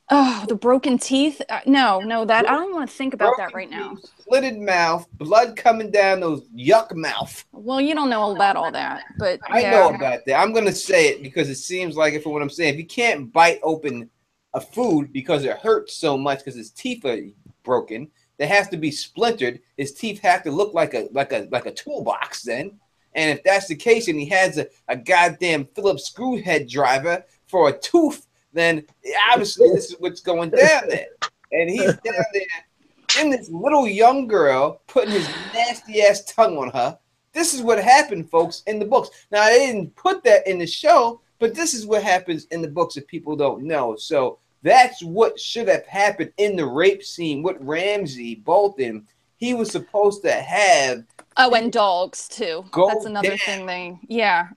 Oh, the broken teeth. No, that I don't want to think about that right now. Slitted mouth, blood coming down those yuck mouth. Well, you don't know about all that, but I know about that. I'm going to say it because it seems like it for what I'm saying. If you can't bite open a food because it hurts so much because his teeth are broken, they have to be splintered. His teeth have to look like a toolbox then. And if that's the case, and he has a goddamn Phillips screw head driver for a tooth, then obviously this is what's going down there. And he's down there in this little young girl putting his nasty ass tongue on her. This is what happened, folks, in the books. Now, they didn't put that in the show, but this is what happens in the books if people don't know. So that's what should have happened in the rape scene with Ramsay Bolton. He was supposed to have. Oh, and dogs too. That's another thing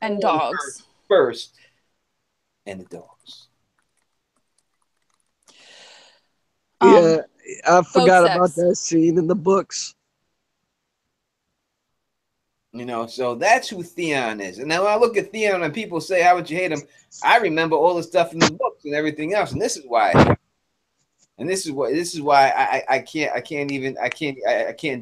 and dogs. First, and the dogs. Yeah, I forgot about that scene in the books. You know, so that's who Theon is. And now when I look at Theon and people say, how would you hate him? I remember all the stuff in the books and everything else. And this is why. And this is why I can't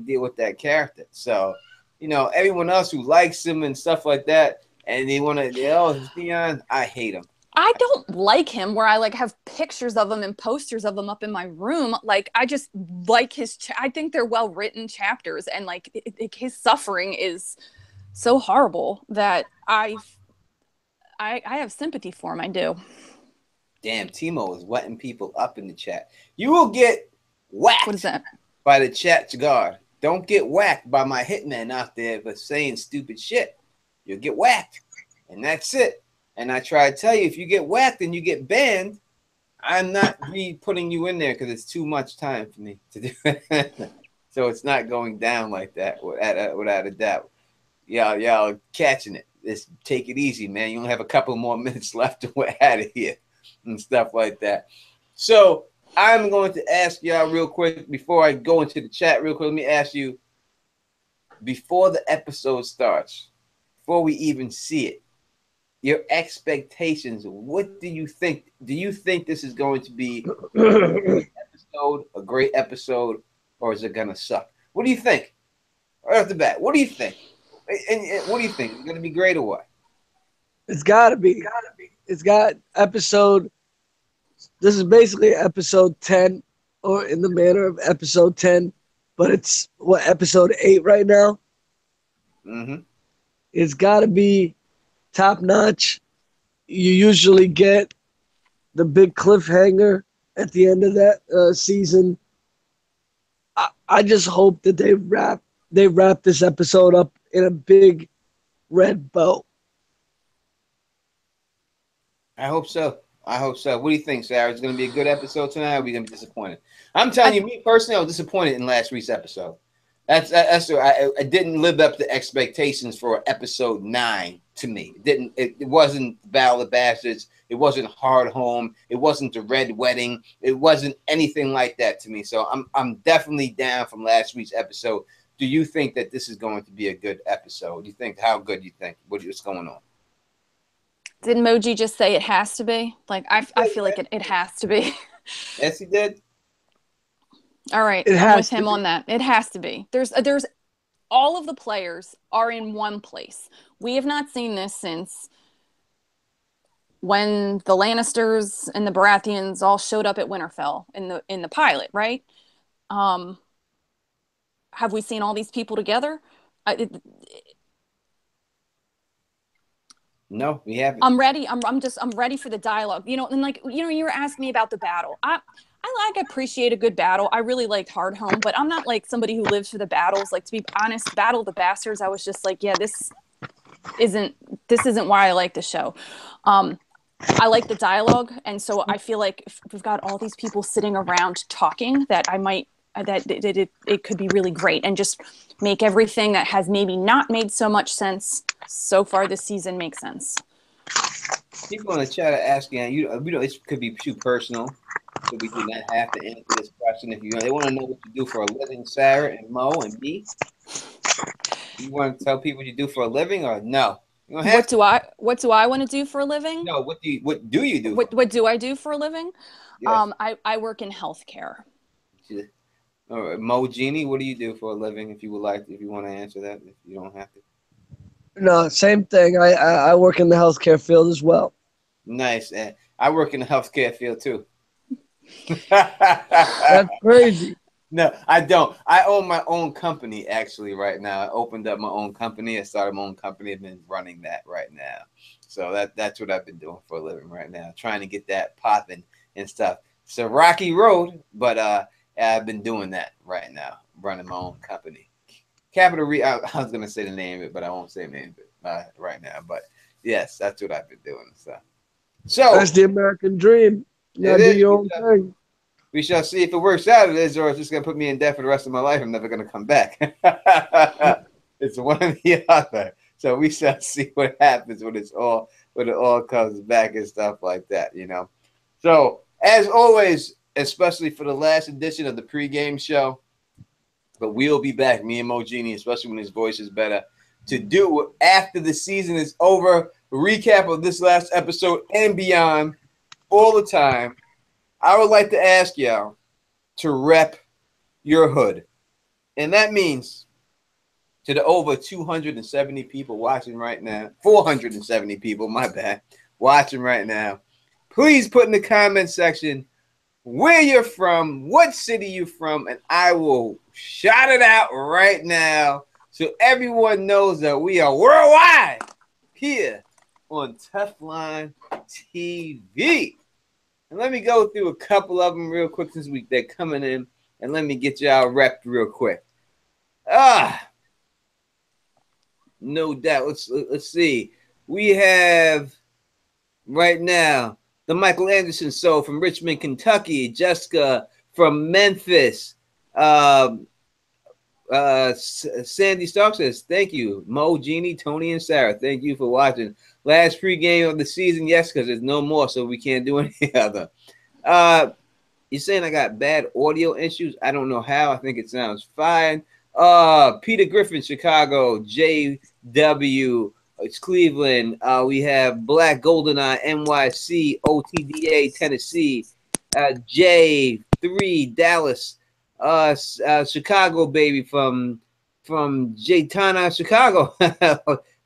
deal with that character. So, you know, everyone else who likes him and stuff like that, and they want to, Theon, I hate him. I don't like him where I like have pictures of him and posters of him up in my room. Like, I just like I think they're well-written chapters, and like his suffering is so horrible that I have sympathy for him. I do. Damn, Timo is wetting people up in the chat. You will get whacked. What is that? By the chat guard. Don't get whacked by my hitman out there for saying stupid shit. You'll get whacked. And that's it. And I try to tell you, if you get whacked and you get banned, I'm not putting you in there because it's too much time for me to do it. So it's not going down like that without a doubt. Y'all catching it. Just take it easy, man. You only have a couple more minutes left to get out of here and stuff like that. So I'm going to ask y'all real quick before I go into the chat real quick. Let me ask you, before the episode starts, before we even see it, your expectations, what do you think? Do you think this is going to be a great episode, or is it going to suck? What do you think? Right off the bat, what do you think? And what do you think? Is it going to be great or what? It's got to be. It's got episode. This is basically episode 10, or in the manner of episode 10, but it's episode 8 right now. Mm-hmm. It's got to be top notch. You usually get the big cliffhanger at the end of that season. I just hope that they wrap this episode up in a big red bow. I hope so. What do you think, Sarah? It's going to be a good episode tonight, or are we going to be disappointed? I'm telling you, me personally, I was disappointed in last week's episode. That's I didn't live up to expectations for episode 9 to me. It wasn't Battle of the Bastards. It wasn't Hard Home. It wasn't the Red Wedding. It wasn't anything like that to me. So I'm definitely down from last week's episode. Do you think that this is going to be a good episode? Do you think how good you think? What's going on? Did Moji just say it has to be? Like I feel like it has to be. Yes, he did. All right, I'm with him on that. It has to be. There's all of the players are in one place. We have not seen this since when the Lannisters and the Baratheons all showed up at Winterfell in the pilot, right? Have we seen all these people together? No, we haven't. I'm ready. I'm ready for the dialogue. You know, and like, you know, you were asking me about the battle. I appreciate a good battle. I really liked Hard Home, but I'm not like somebody who lives for the battles. Like, to be honest, Battle of the Bastards, I was just like, yeah, this isn't why I like the show. I like the dialogue, and so I feel like if we've got all these people sitting around talking, that it could be really great, and just make everything that has maybe not made so much sense so far this season make sense. People in the chat are asking you. It could be too personal, so we do not have to answer this question. If they want to know what you do for a living, Sarah and Mo and me. You want to tell people what you do for a living, or no? You don't have What do I want to do for a living? No. What do you do? What do I do for a living? Yes. I work in healthcare. All right. Mo Genie, what do you do for a living? If you want to answer that, if you don't have to. No, same thing. I work in the healthcare field as well. Nice. And I work in the healthcare field too. That's crazy. No, I don't. I own my own company actually right now. I opened up my own company. I started my own company. I've been running that right now. So that's what I've been doing for a living right now, trying to get that popping and stuff. It's a rocky road, but I've been doing that right now, running my own company. Capital Re. I was gonna say the name of it, but I won't say the name of it right now. But yes, that's what I've been doing. So That's the American dream. You gotta do your own thing. We shall see if it works out, or it's just going to put me in debt for the rest of my life. I'm never going to come back. It's one or the other. So we shall see what happens when it all comes back and stuff like that, you know. So as always, especially for the last edition of the pregame show, but we'll be back, me and Mo Genie, especially when his voice is better, to do after the season is over, a recap of this last episode and beyond all the time. I would like to ask y'all to rep your hood. And that means to the over 270 people watching right now, 470 people, my bad, watching right now, please put in the comment section where you're from, what city you're from, and I will shout it out right now so everyone knows that we are worldwide here on Teflon TV. And let me go through a couple of them real quick this week. They're coming in, and let me get y'all repped real quick. No doubt. Let's see. We have right now the Michael Anderson Show from Richmond, Kentucky. Jessica from Memphis. Sandy Stark says, thank you. Mo, Jeannie, Tony, and Sarah, thank you for watching. Last pregame of the season, yes, because there's no more, so we can't do any other. You're saying I got bad audio issues? I don't know how. I think it sounds fine. Peter Griffin, Chicago. JW, it's Cleveland. We have Black Goldeneye, NYC, OTDA, Tennessee. J3, Dallas. Chicago, baby, from Jaytana, Chicago.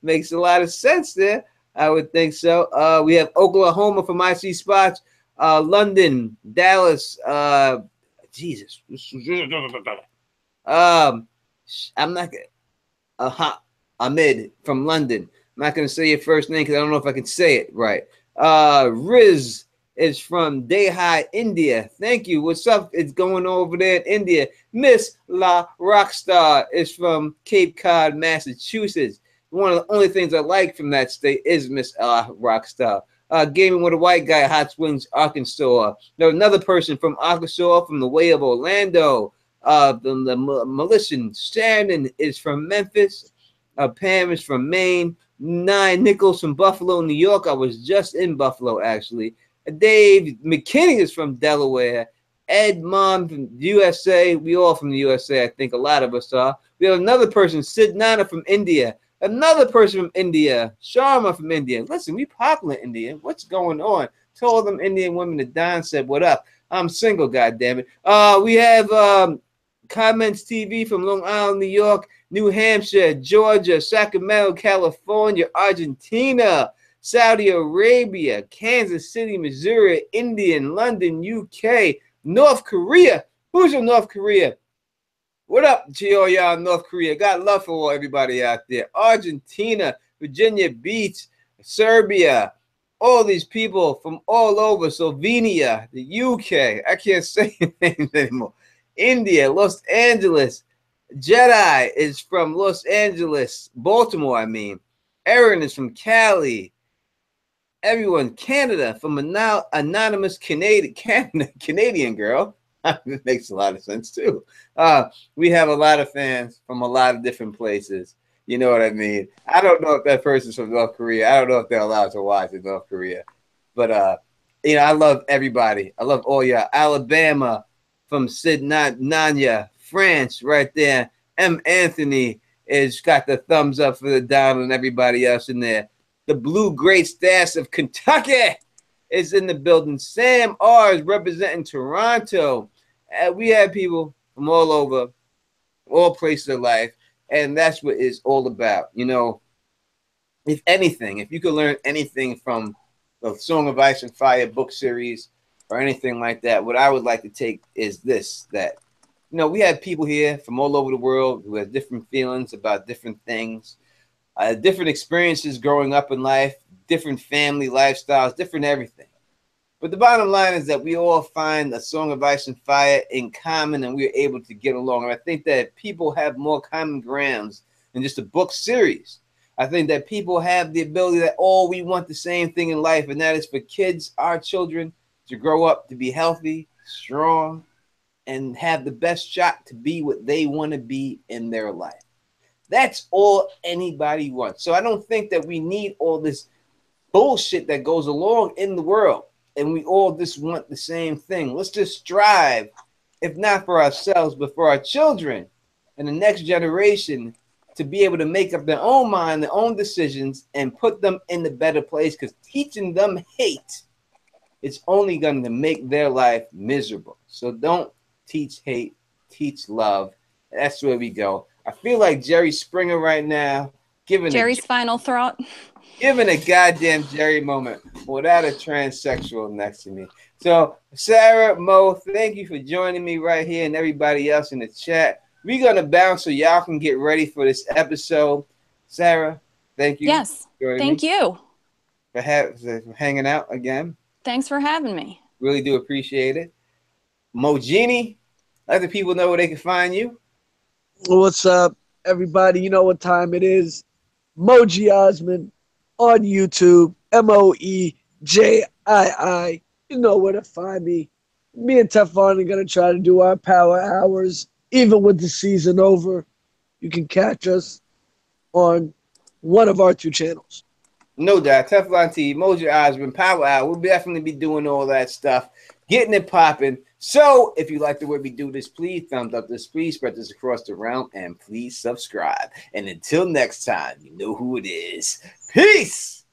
Makes a lot of sense there. I would think so. We have Oklahoma from IC Spots, London, Dallas. Jesus. I'm not gonna. Ahmed from London. I'm not gonna say your first name because I don't know if I can say it right. Riz is from Delhi, India. Thank you. What's up? It's going over there in India. Miss La Rockstar is from Cape Cod, Massachusetts. One of the only things I like from that state is Miss La Rockstar. Gaming with a White Guy, Hot Springs, Arkansas. There's another person from Arkansas, from the way of Orlando. The Melissa Shannon is from Memphis. Pam is from Maine. 9 Nichols from Buffalo, New York. I was just in Buffalo, actually. Dave McKinney is from Delaware. Ed Mom from USA. We all from the USA, I think a lot of us are. We have another person, Sid Nana from India. Another person from India, Sharma from India. Listen, we popular in India. What's going on? Told them Indian women that Don said, what up? I'm single, goddammit. We have Comments TV from Long Island, New York, New Hampshire, Georgia, Sacramento, California, Argentina, Saudi Arabia, Kansas City, Missouri, India, London, UK, North Korea. Who's from North Korea? What up, y'all, North Korea? Got love for everybody out there. Argentina, Virginia Beach, Serbia, all these people from all over, Slovenia, the UK, I can't say names anymore. India, Los Angeles. Jedi is from Los Angeles, Baltimore, I mean. Erin is from Cali. Everyone, Canada, from an anonymous Canadian girl. That makes a lot of sense too. We have a lot of fans from a lot of different places. You know what I mean? I don't know if that person's from North Korea. I don't know if they're allowed to watch in North Korea. But you know, I love everybody. I love all y'all. Alabama, from Sid Nanya, France, right there. M. Anthony is got the thumbs up for the down and everybody else in there. The Blue Great Stash of Kentucky is in the building. Sam R is representing Toronto. We have people from all over, all places of life, and that's what it's all about. You know, if anything, if you could learn anything from the Song of Ice and Fire book series or anything like that, what I would like to take is this, that, you know, we have people here from all over the world who have different feelings about different things, different experiences growing up in life, different family lifestyles, different everything. But the bottom line is that we all find a Song of Ice and Fire in common, and we're able to get along. And I think that people have more common grounds than just a book series. I think that people have the ability that all we want the same thing in life, and that is for kids, our children, to grow up to be healthy, strong, and have the best shot to be what they want to be in their life. That's all anybody wants. So I don't think that we need all this bullshit that goes along in the world, and we all just want the same thing. Let's just strive, if not for ourselves, but for our children and the next generation, to be able to make up their own mind, their own decisions, and put them in the better place, because teaching them hate, it's only going to make their life miserable. So don't teach hate, teach love. That's where we go. I feel like Jerry Springer right now, giving Jerry's final thought. Giving a goddamn Jerry moment without a transsexual next to me. So, Sarah, Mo, thank you for joining me right here, and everybody else in the chat. We're going to bounce so y'all can get ready for this episode. Sarah, thank you. Yes, thank you. For hanging out again. Thanks for having me. Really do appreciate it. Mojini, let the people know where they can find you. What's up, everybody? You know what time it is. Moji Osmond on YouTube. Moejii. You know where to find me. Me and Teflon are going to try to do our power hours. Even with the season over, you can catch us on one of our two channels. No doubt. Teflon TV, Moji Osmond, Power Hour. We'll definitely be doing all that stuff, getting it popping. So if you like the way we do this, please thumbs up this, please spread this across the realm, and please subscribe. And until next time, you know who it is. Peace!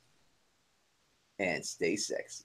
And stay sexy.